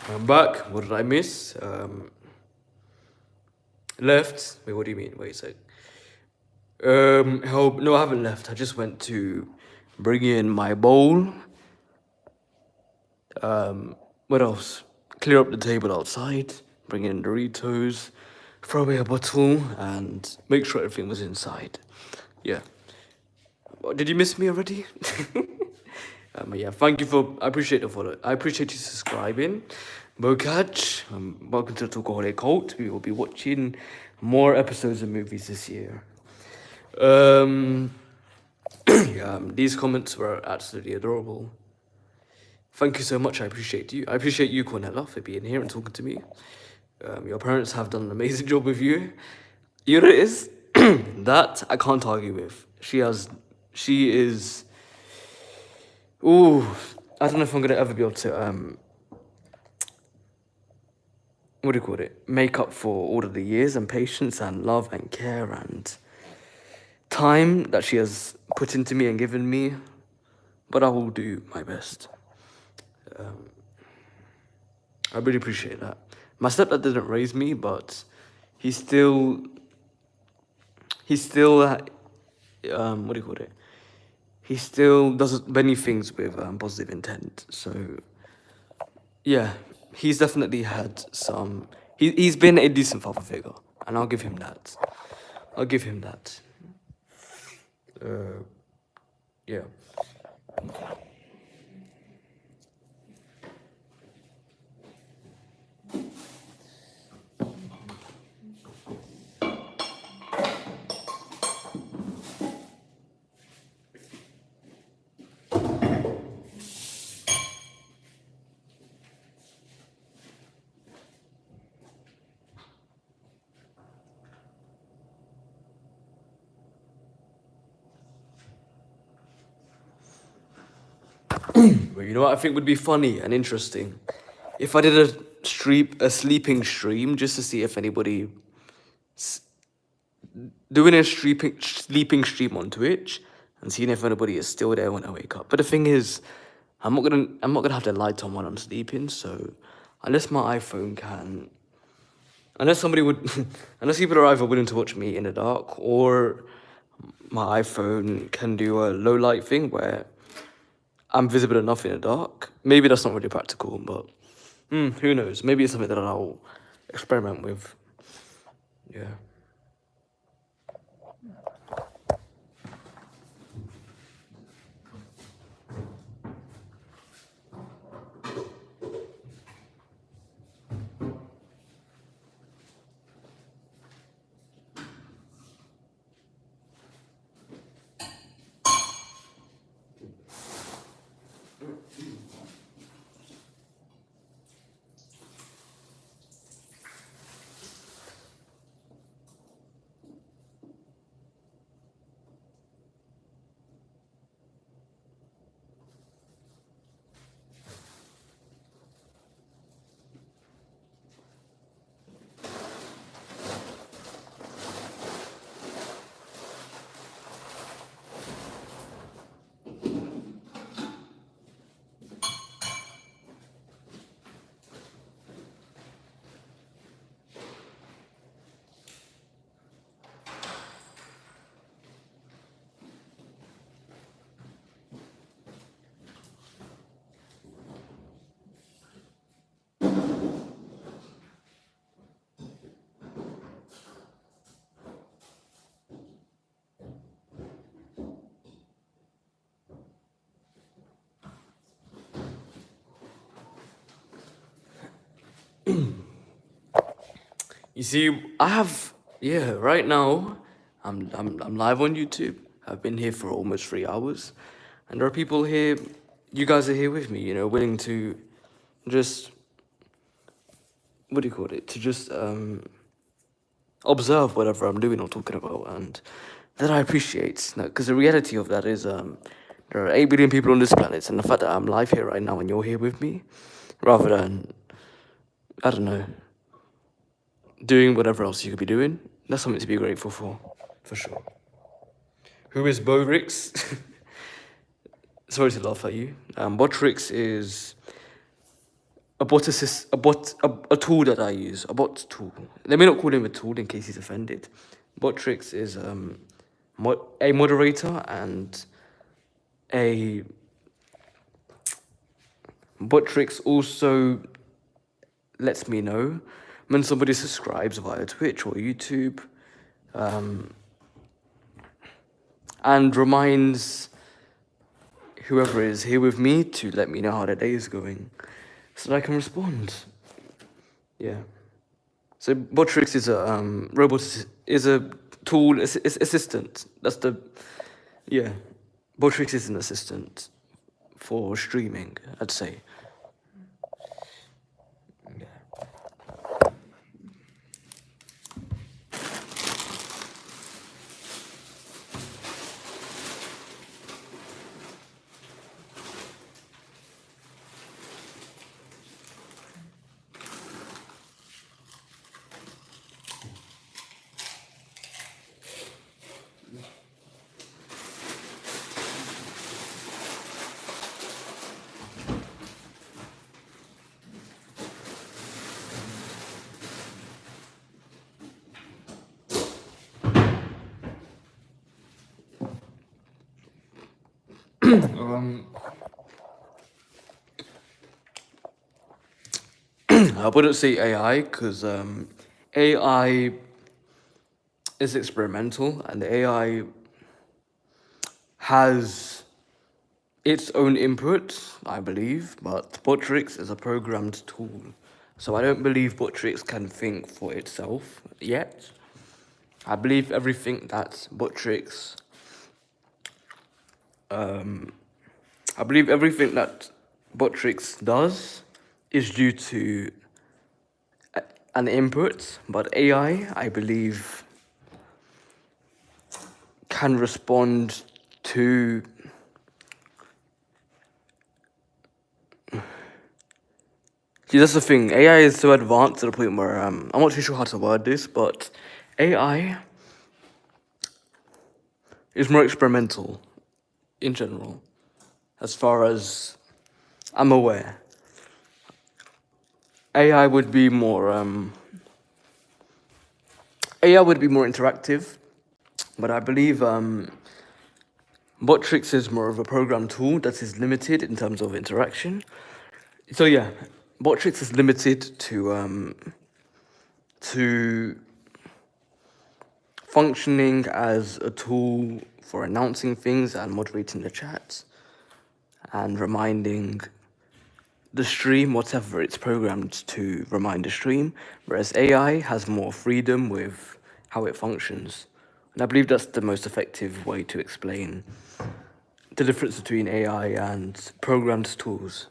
I'm back. What did I miss? Left. Wait, what do you mean? Wait a sec. Help. No, I haven't left. I just went to bring in my bowl. What else? Clear up the table outside. Bring in Doritos. Throw away a bottle and make sure everything was inside. Yeah. What, did you miss me already? Yeah, thank you for. I appreciate the follow. I appreciate you subscribing. Bokach, welcome to the Talkaholic Cult. We will be watching more episodes of movies this year. Yeah, these comments were absolutely adorable. Thank you so much. I appreciate you. I appreciate you, Cornella, for being here and talking to me. Your parents have done an amazing job with you. You know what it is? That I can't argue with. She is. Ooh, I don't know if I'm gonna ever be able to what do you call it? Make up for all of the years and patience and love and care and time that she has put into me and given me. But I will do my best. I really appreciate that. My stepdad didn't raise me, but he still, what do you call it? He still does many things with positive intent. So, yeah, he's definitely had some. He's been a decent father figure, and I'll give him that. I'll give him that. Yeah. Well, you know what I think would be funny and interesting? If I did a sleeping stream just to see if anybody doing a sleeping stream on Twitch and seeing if anybody is still there when I wake up. But the thing is, I'm not gonna have the light on while I'm sleeping, so unless my iPhone can unless somebody would unless people are either willing to watch me in the dark or my iPhone can do a low light thing where I'm visible enough in the dark. Maybe that's not really practical, but who knows? Maybe it's something that I'll experiment with. Yeah. You see, right now, I'm live on YouTube. I've been here for almost 3 hours, and there are people here. You guys are here with me, willing to just what do you call it? To just observe whatever I'm doing or talking about, and that I appreciate. Because the reality of that is, there are 8 billion people on this planet, and the fact that I'm live here right now and you're here with me, rather than I don't know, doing whatever else you could be doing, that's something to be grateful for sure. Who is Botrix? Sorry to laugh at you. Botrix is a a tool that I use, a bot tool. Let me not call him a tool in case he's offended. Botrix is a moderator and a Botrix also lets me know when somebody subscribes via Twitch or YouTube, and reminds whoever is here with me to let me know how their day is going, so that I can respond. Yeah. So Botrix is a is a tool assistant. That's the Botrix is an assistant for streaming, I'd say. I wouldn't say AI because AI is experimental and AI has its own input, I believe, but Botrix is a programmed tool. So I don't believe Botrix can think for itself yet. I believe everything that Botrix I believe everything that Botrix does is due to an input, but I believe, can respond to See, that's the thing. AI is so advanced to the point where I'm not too sure how to word this, but AI is more experimental in general, as far as I'm aware. AI would be more AI would be more interactive, but I believe Botrix is more of a program tool that is limited in terms of interaction. So yeah, Botrix is limited to functioning as a tool for announcing things and moderating the chat and reminding the stream whatever it's programmed to remind the stream, whereas AI has more freedom with how it functions. And I believe that's the most effective way to explain the difference between AI and programmed tools.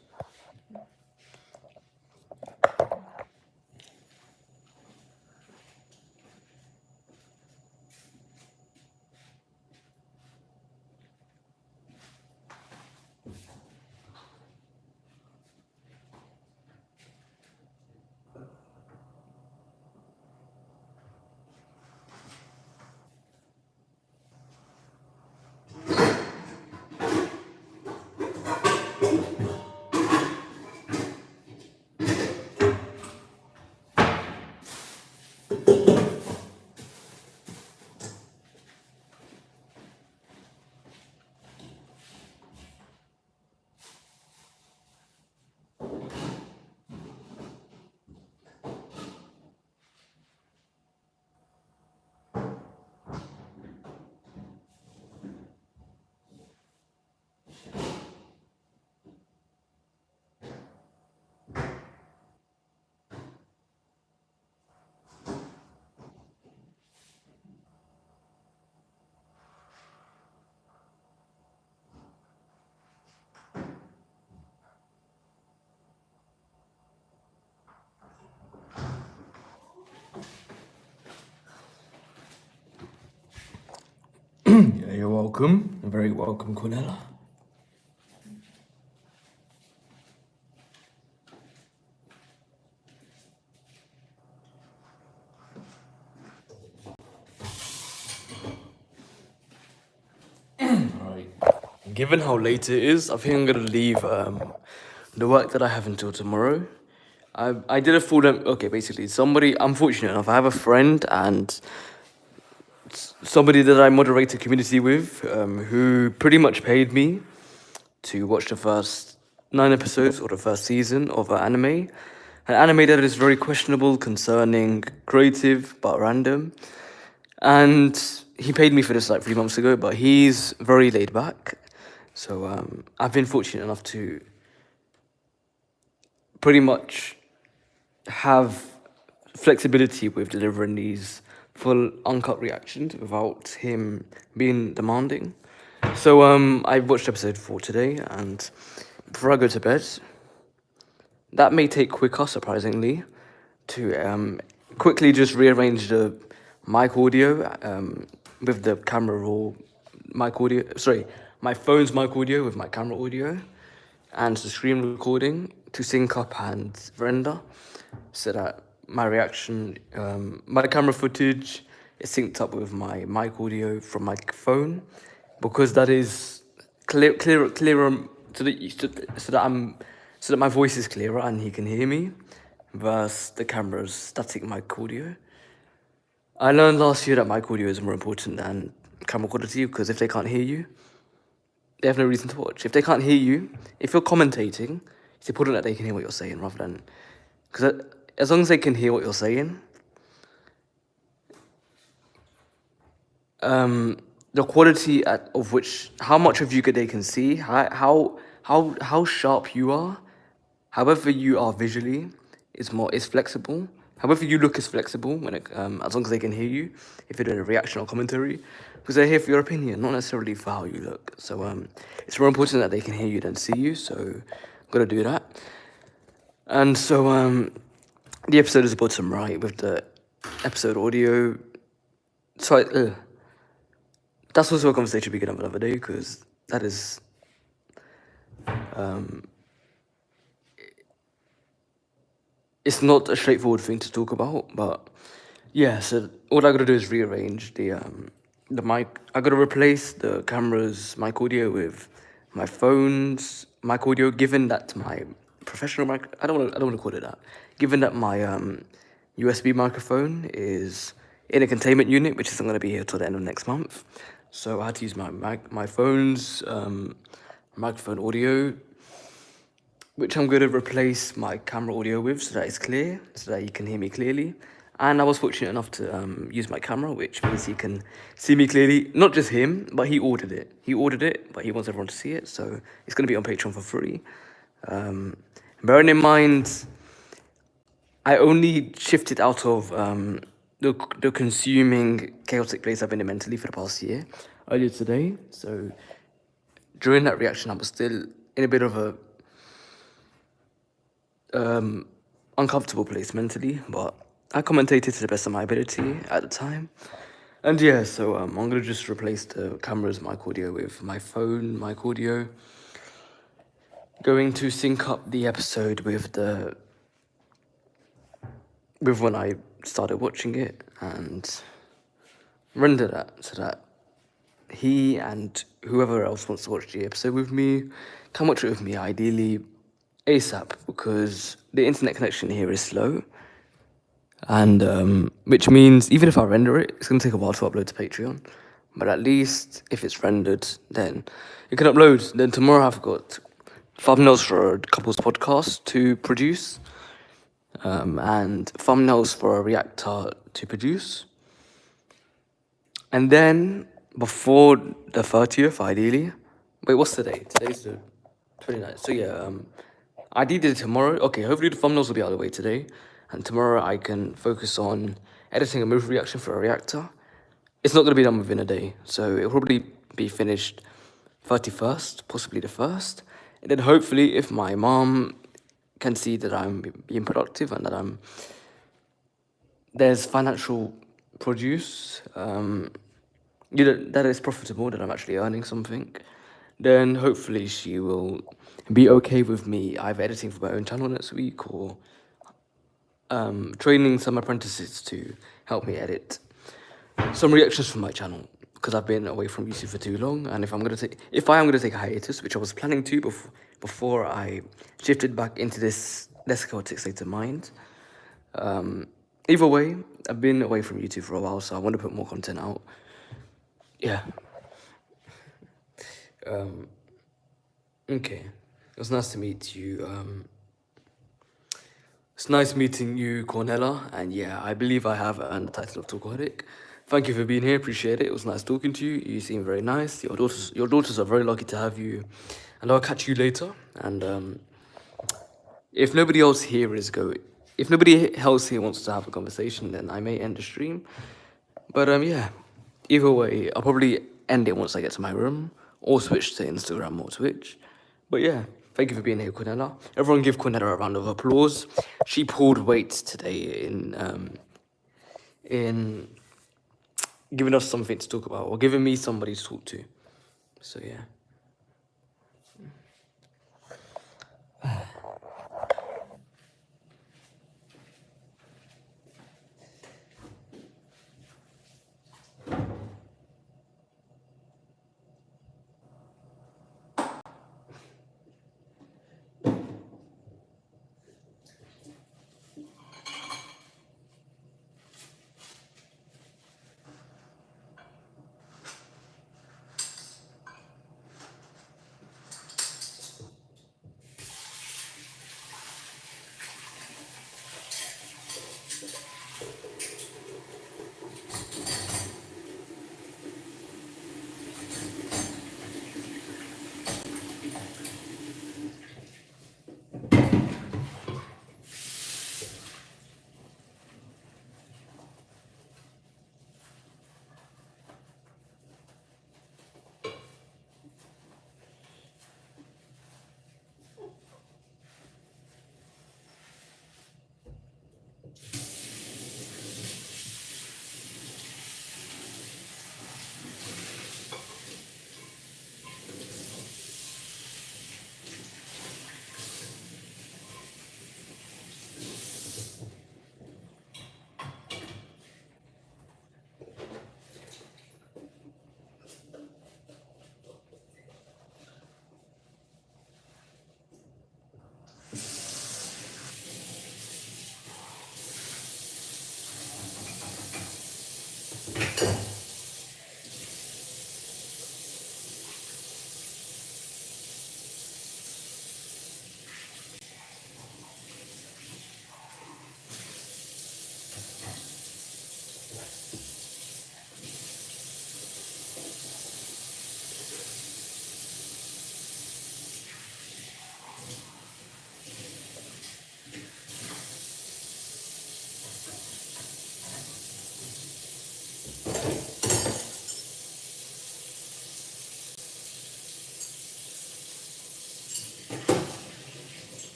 Yeah, you're welcome. You're very welcome, Cornella. Alright. Given how late it is, I think I'm gonna leave the work that I have until tomorrow. I did a full okay, basically I'm fortunate enough, I have a friend and somebody that I moderate a community with, who pretty much paid me to watch the first 9 episodes or the first season of an anime that is very questionable, concerning, creative, but random. And he paid me for this like 3 months ago, but he's very laid back. So I've been fortunate enough to pretty much have flexibility with delivering these full uncut reactions without him being demanding. So I watched episode 4 today, and before I go to bed, that may take quicker, surprisingly, to quickly just rearrange the mic audio with the camera roll mic audio. Sorry, my phone's mic audio with my camera audio, and the screen recording to sync up and render, so that my reaction, my camera footage is synced up with my mic audio from my phone, because that is clearer, so that my voice is clearer and he can hear me, versus the camera's static mic audio. I learned last year that mic audio is more important than camera quality, because if they can't hear you, they have no reason to watch. If they can't hear you, if you're commentating, it's important that they can hear what you're saying rather than... Because as long as they can hear what you're saying, the quality of which, how much of you they can see, how sharp you are, however you are visually, is flexible. However you look is flexible when as long as they can hear you. If you're doing a reaction or commentary, because they're here for your opinion, not necessarily for how you look. So it's more important that they can hear you than see you. So gotta do that. And so the episode is bottom right with the episode audio. So that's also a conversation we can have another day, because that is it's not a straightforward thing to talk about. But yeah, so all I gotta do is rearrange the mic. I gotta replace the camera's mic audio with my phone's mic audio, given that my professional mic, I don't wanna call it that. Given that my USB microphone is in a containment unit, which isn't gonna be here till the end of next month. So I had to use my phone's microphone audio, which I'm going to replace my camera audio with, so that it's clear, so that you can hear me clearly. And I was fortunate enough to use my camera, which means he can see me clearly. Not just him, but he ordered it. He ordered it, but he wants everyone to see it, so it's going to be on Patreon for free. Bearing in mind, I only shifted out of the consuming chaotic place I've been in mentally for the past year earlier today. So during that reaction, I was still in a bit of a uncomfortable place mentally, but I commentated to the best of my ability at the time. And yeah, so I'm gonna just replace the camera's mic audio with my phone mic audio. Going to sync up the episode with when I started watching it, and render that so that he and whoever else wants to watch the episode with me can watch it with me, ideally ASAP, because the internet connection here is slow, and which means even if I render it, it's going to take a while to upload to Patreon. But at least if it's rendered, then it can upload. Then tomorrow I've got thumbnails for a couple's podcast to produce, and thumbnails for a reactor to produce. And then before the 30th, ideally. Wait, what's today? Today's the 29th. So yeah, I did it tomorrow. Okay, hopefully the thumbnails will be out of the way today. And tomorrow I can focus on editing a movie reaction for a reactor. It's not going to be done within a day. So it'll probably be finished 31st, possibly the 1st. And then hopefully if my mom can see that I'm being productive and that there's financial produce, that is profitable, that I'm actually earning something, then hopefully she will be okay with me either editing for my own channel next week or training some apprentices to help me edit some reactions from my channel, because I've been away from YouTube for too long. And if I am gonna take a hiatus, which I was planning to before I shifted back into this less chaotic state of mind, either way, I've been away from YouTube for a while, so I want to put more content out. Yeah. Okay. It was nice to meet you. It's nice meeting you, Cornella. And yeah, I believe I have earned the title of Talkaholic. Thank you for being here. Appreciate it. It was nice talking to you. You seem very nice. Your daughters are very lucky to have you. And I'll catch you later. And if nobody else here wants to have a conversation, then I may end the stream. But yeah, either way, I'll probably end it once I get to my room, or switch to Instagram or Twitch. But yeah, thank you for being here, Cornella. Everyone give Cornella a round of applause. She pulled weight today in giving us something to talk about, or giving me somebody to talk to. So yeah.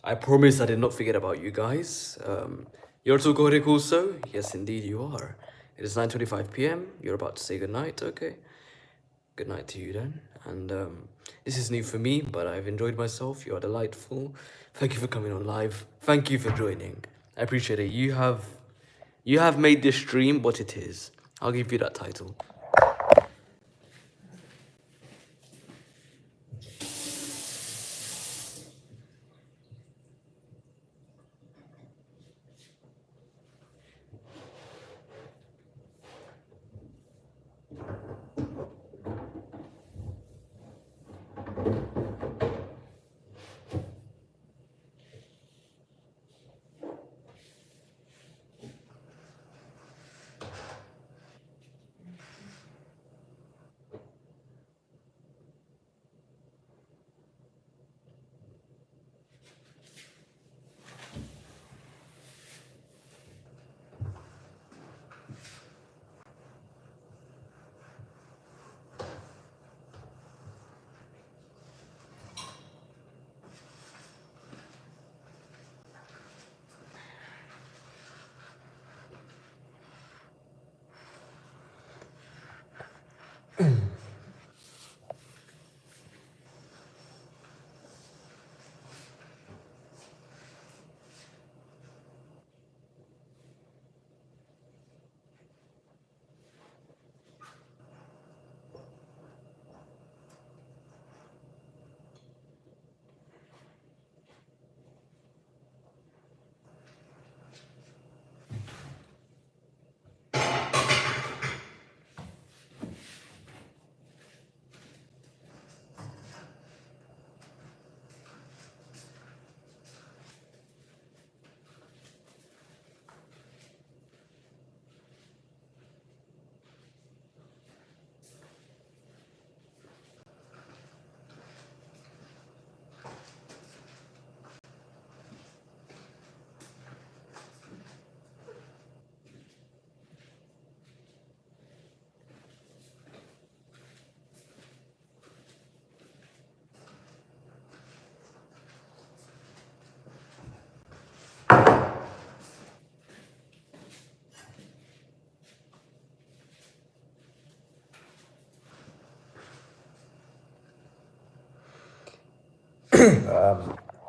I promise I did not forget about you guys. You're also Gorik also? Yes, indeed you are. It is 9:25 p.m. You're about to say goodnight, okay? Good night to you then. And this is new for me, but I've enjoyed myself. You are delightful. Thank you for coming on live. Thank you for joining. I appreciate it. You have made this stream what it is. I'll give you that title.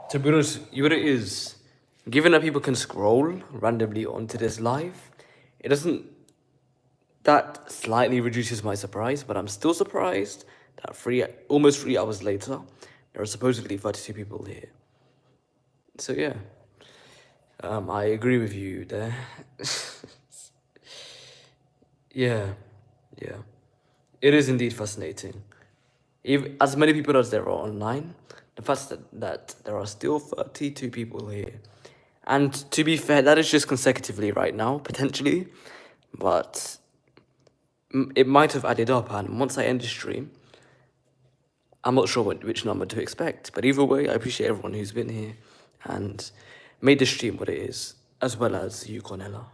To be honest, you know what it is? Given that people can scroll randomly onto this live, it doesn't. That slightly reduces my surprise, but I'm still surprised that almost 3 hours later, there are supposedly 32 people here. So yeah, I agree with you there. Yeah, yeah. It is indeed fascinating. If, as many people as there are online, the fact that there are still 32 people here. And to be fair, that is just consecutively right now, potentially. But it might have added up, and once I end the stream, I'm not sure which number to expect. But either way, I appreciate everyone who's been here and made the stream what it is, as well as you, Cornella.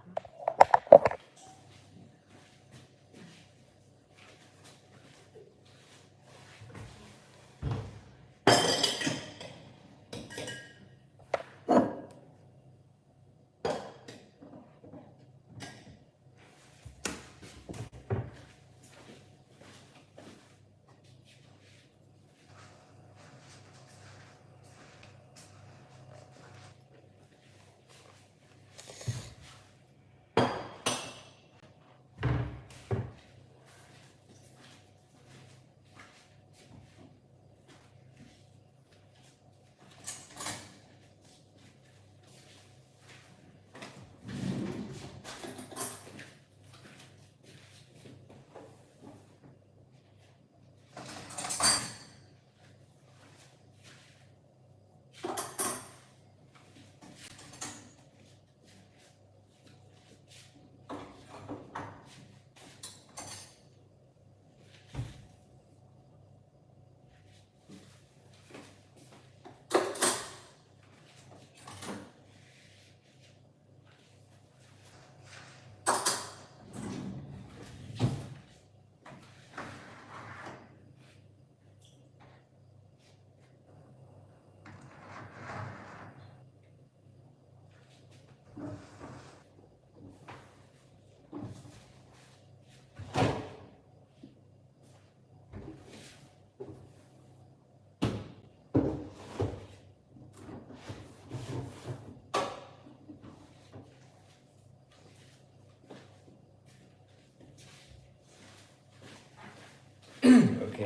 Okay.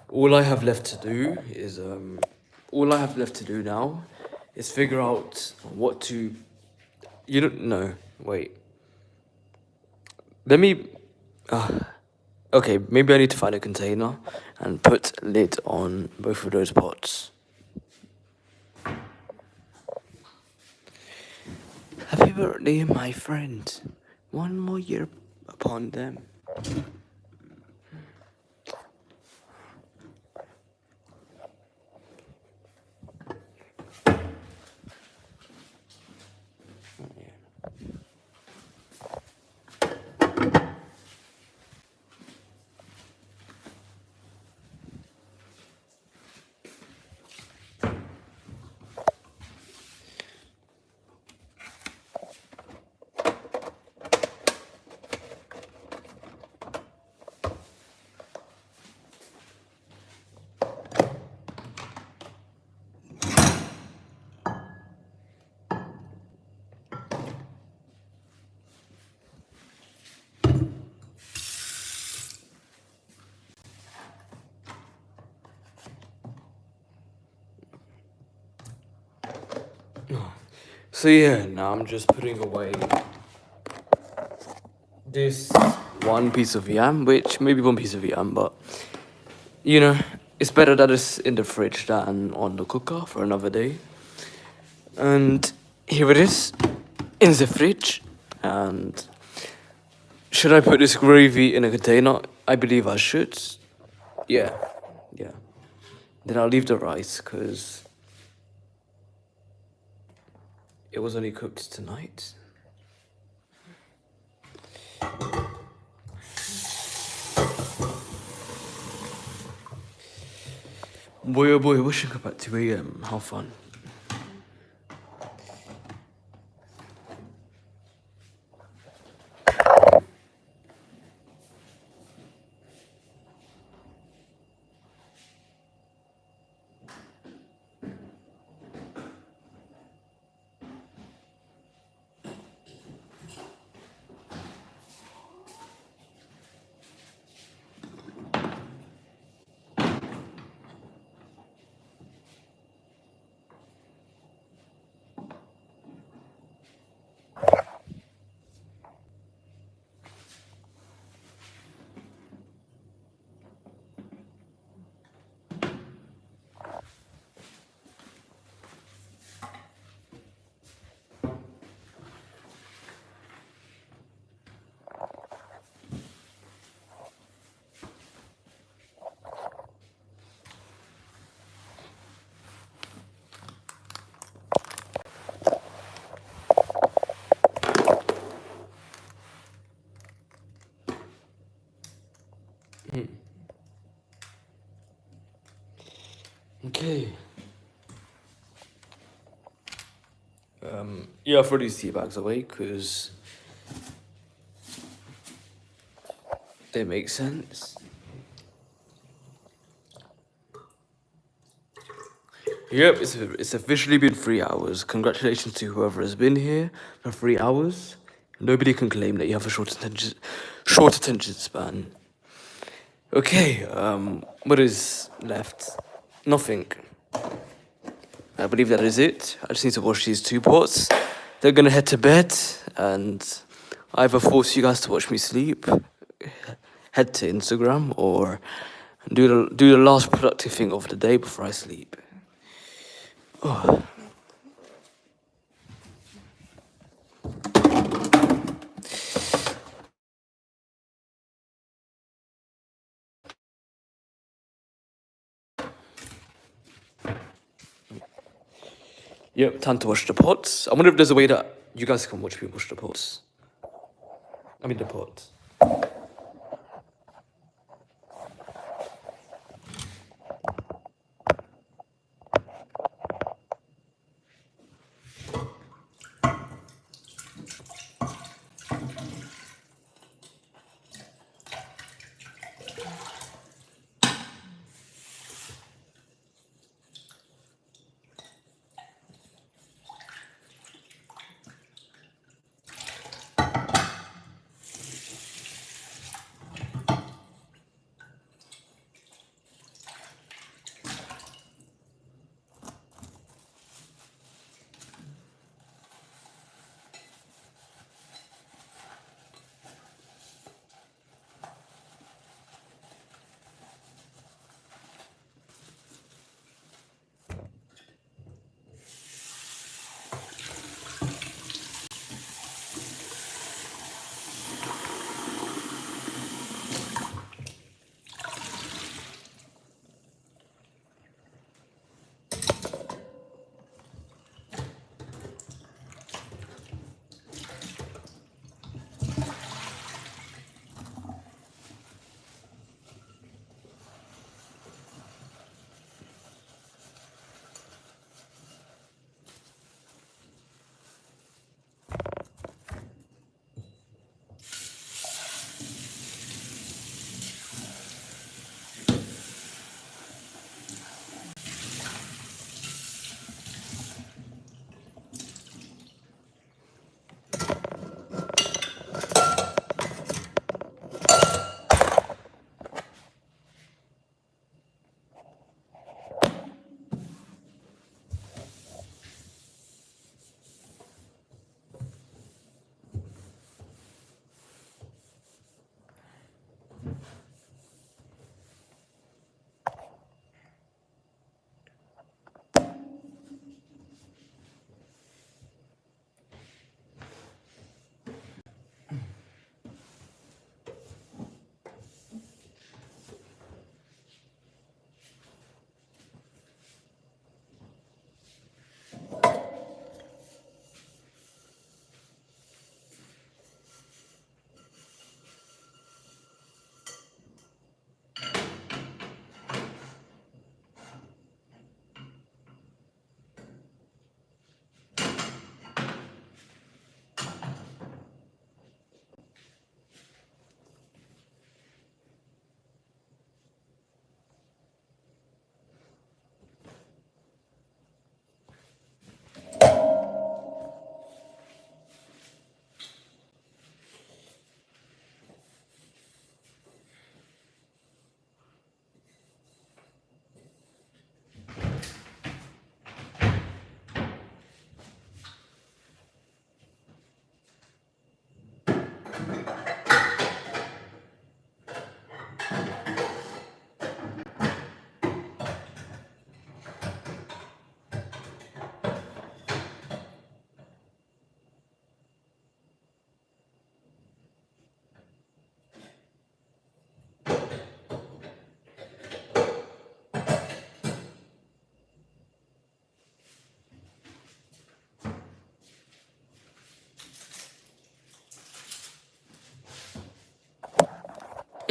All I have left to do is all I have left to do now is figure out what to. You don't know. Wait. Let me. Okay, maybe I need to find a container and put lid on both of those pots. Happy birthday, my friend. One more year upon them. So yeah, now I'm just putting away this one piece of yam, which maybe one piece of yam, but you know, it's better that it's in the fridge than on the cooker for another day. And here it is in the fridge. And should I put this gravy in a container? I believe I should. Yeah, yeah. Then I'll leave the rice because it was only cooked tonight. Boy, oh boy, wishing up at 2 a.m. How fun. Okay. Yeah, I'll throw these tea bags away because they make sense. Yep, it's officially been 3 hours. Congratulations to whoever has been here for 3 hours. Nobody can claim that you have a short attention span. Okay, what is left? Nothing. I believe that is it. I just need to wash these two pots. They're gonna head to bed and either force you guys to watch me sleep, head to Instagram, or do the last productive thing of the day before I sleep. Oh. Yep, time to wash the pots. I wonder if there's a way that you guys can watch me wash the pots. I mean the pots.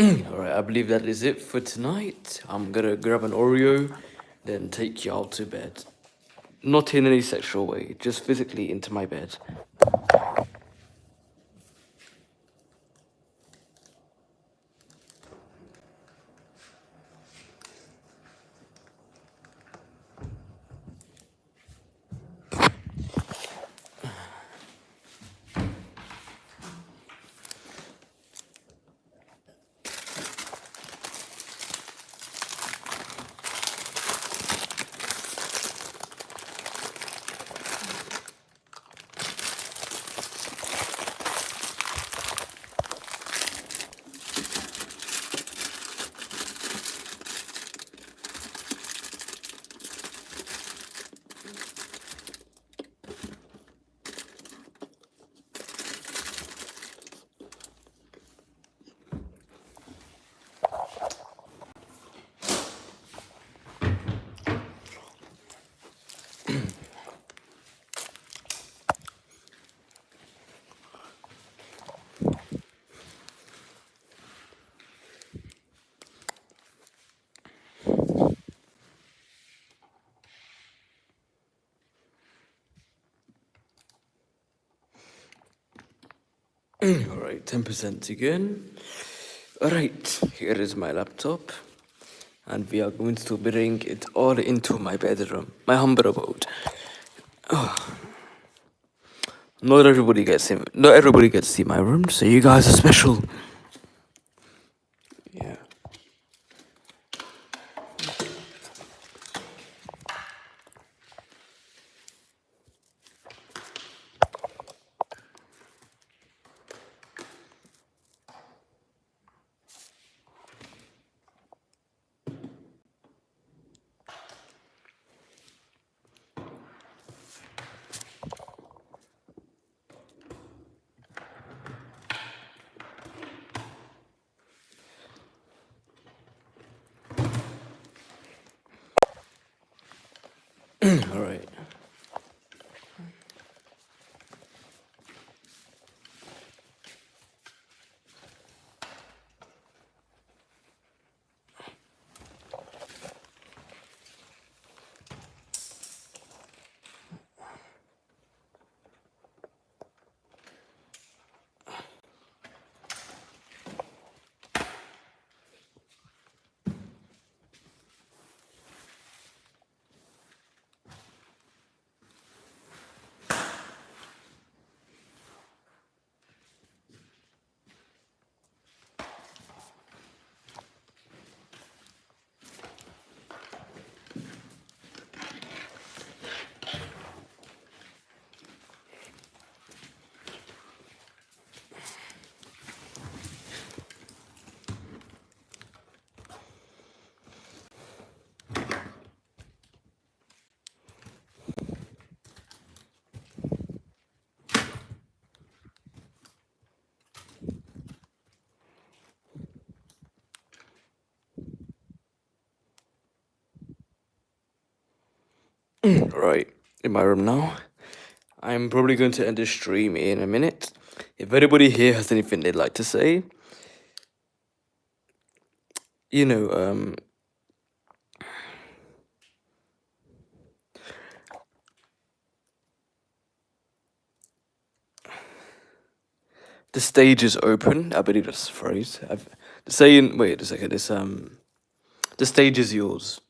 Alright, I believe that is it for tonight. I'm gonna grab an Oreo, then take you out to bed. Not in any sexual way, just physically into my bed. Alright, 10% again. Alright, here is my laptop. And we are going to bring it all into my bedroom, my humble abode. Not everybody gets in. Not everybody gets to see my room, so you guys are special. Yeah. All right. Right, in my room now. I'm probably going to end the stream in a minute. If anybody here has anything they'd like to say, you know, the stage is open. I believe that's the phrase. The saying. Wait a second. It's the stage is yours.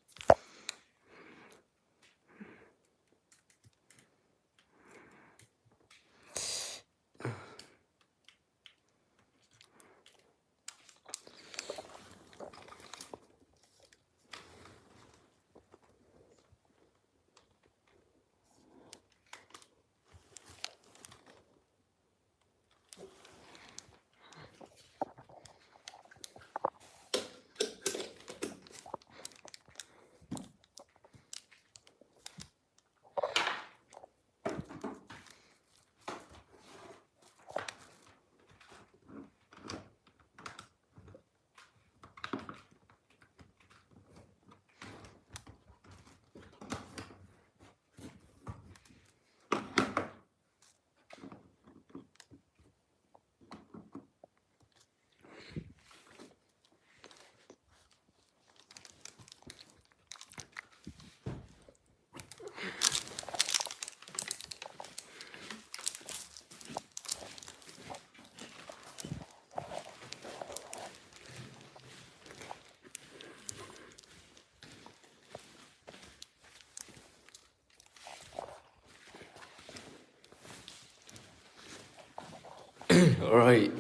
Alright.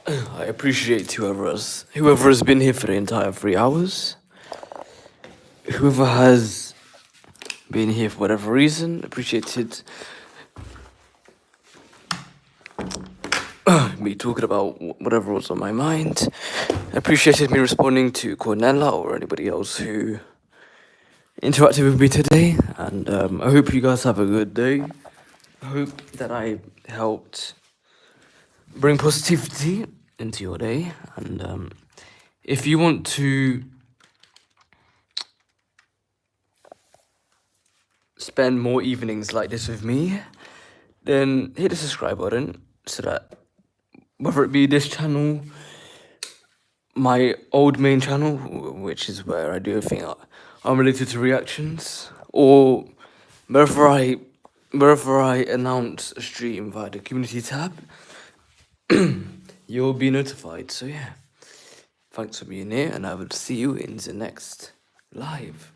I appreciate whoever has been here for the entire 3 hours. Whoever has been here for whatever reason, appreciated me talking about whatever was on my mind. Appreciated me responding to Cornella or anybody else who interacted with me today. And I hope you guys have a good day. I hope that I helped bring positivity into your day. And if you want to spend more evenings like this with me, then hit the subscribe button so that whether it be this channel, my old main channel, which is where I do everything unrelated to reactions, or wherever I announce a stream via the community tab, you'll be notified. So yeah, thanks for being here, and I will see you in the next live.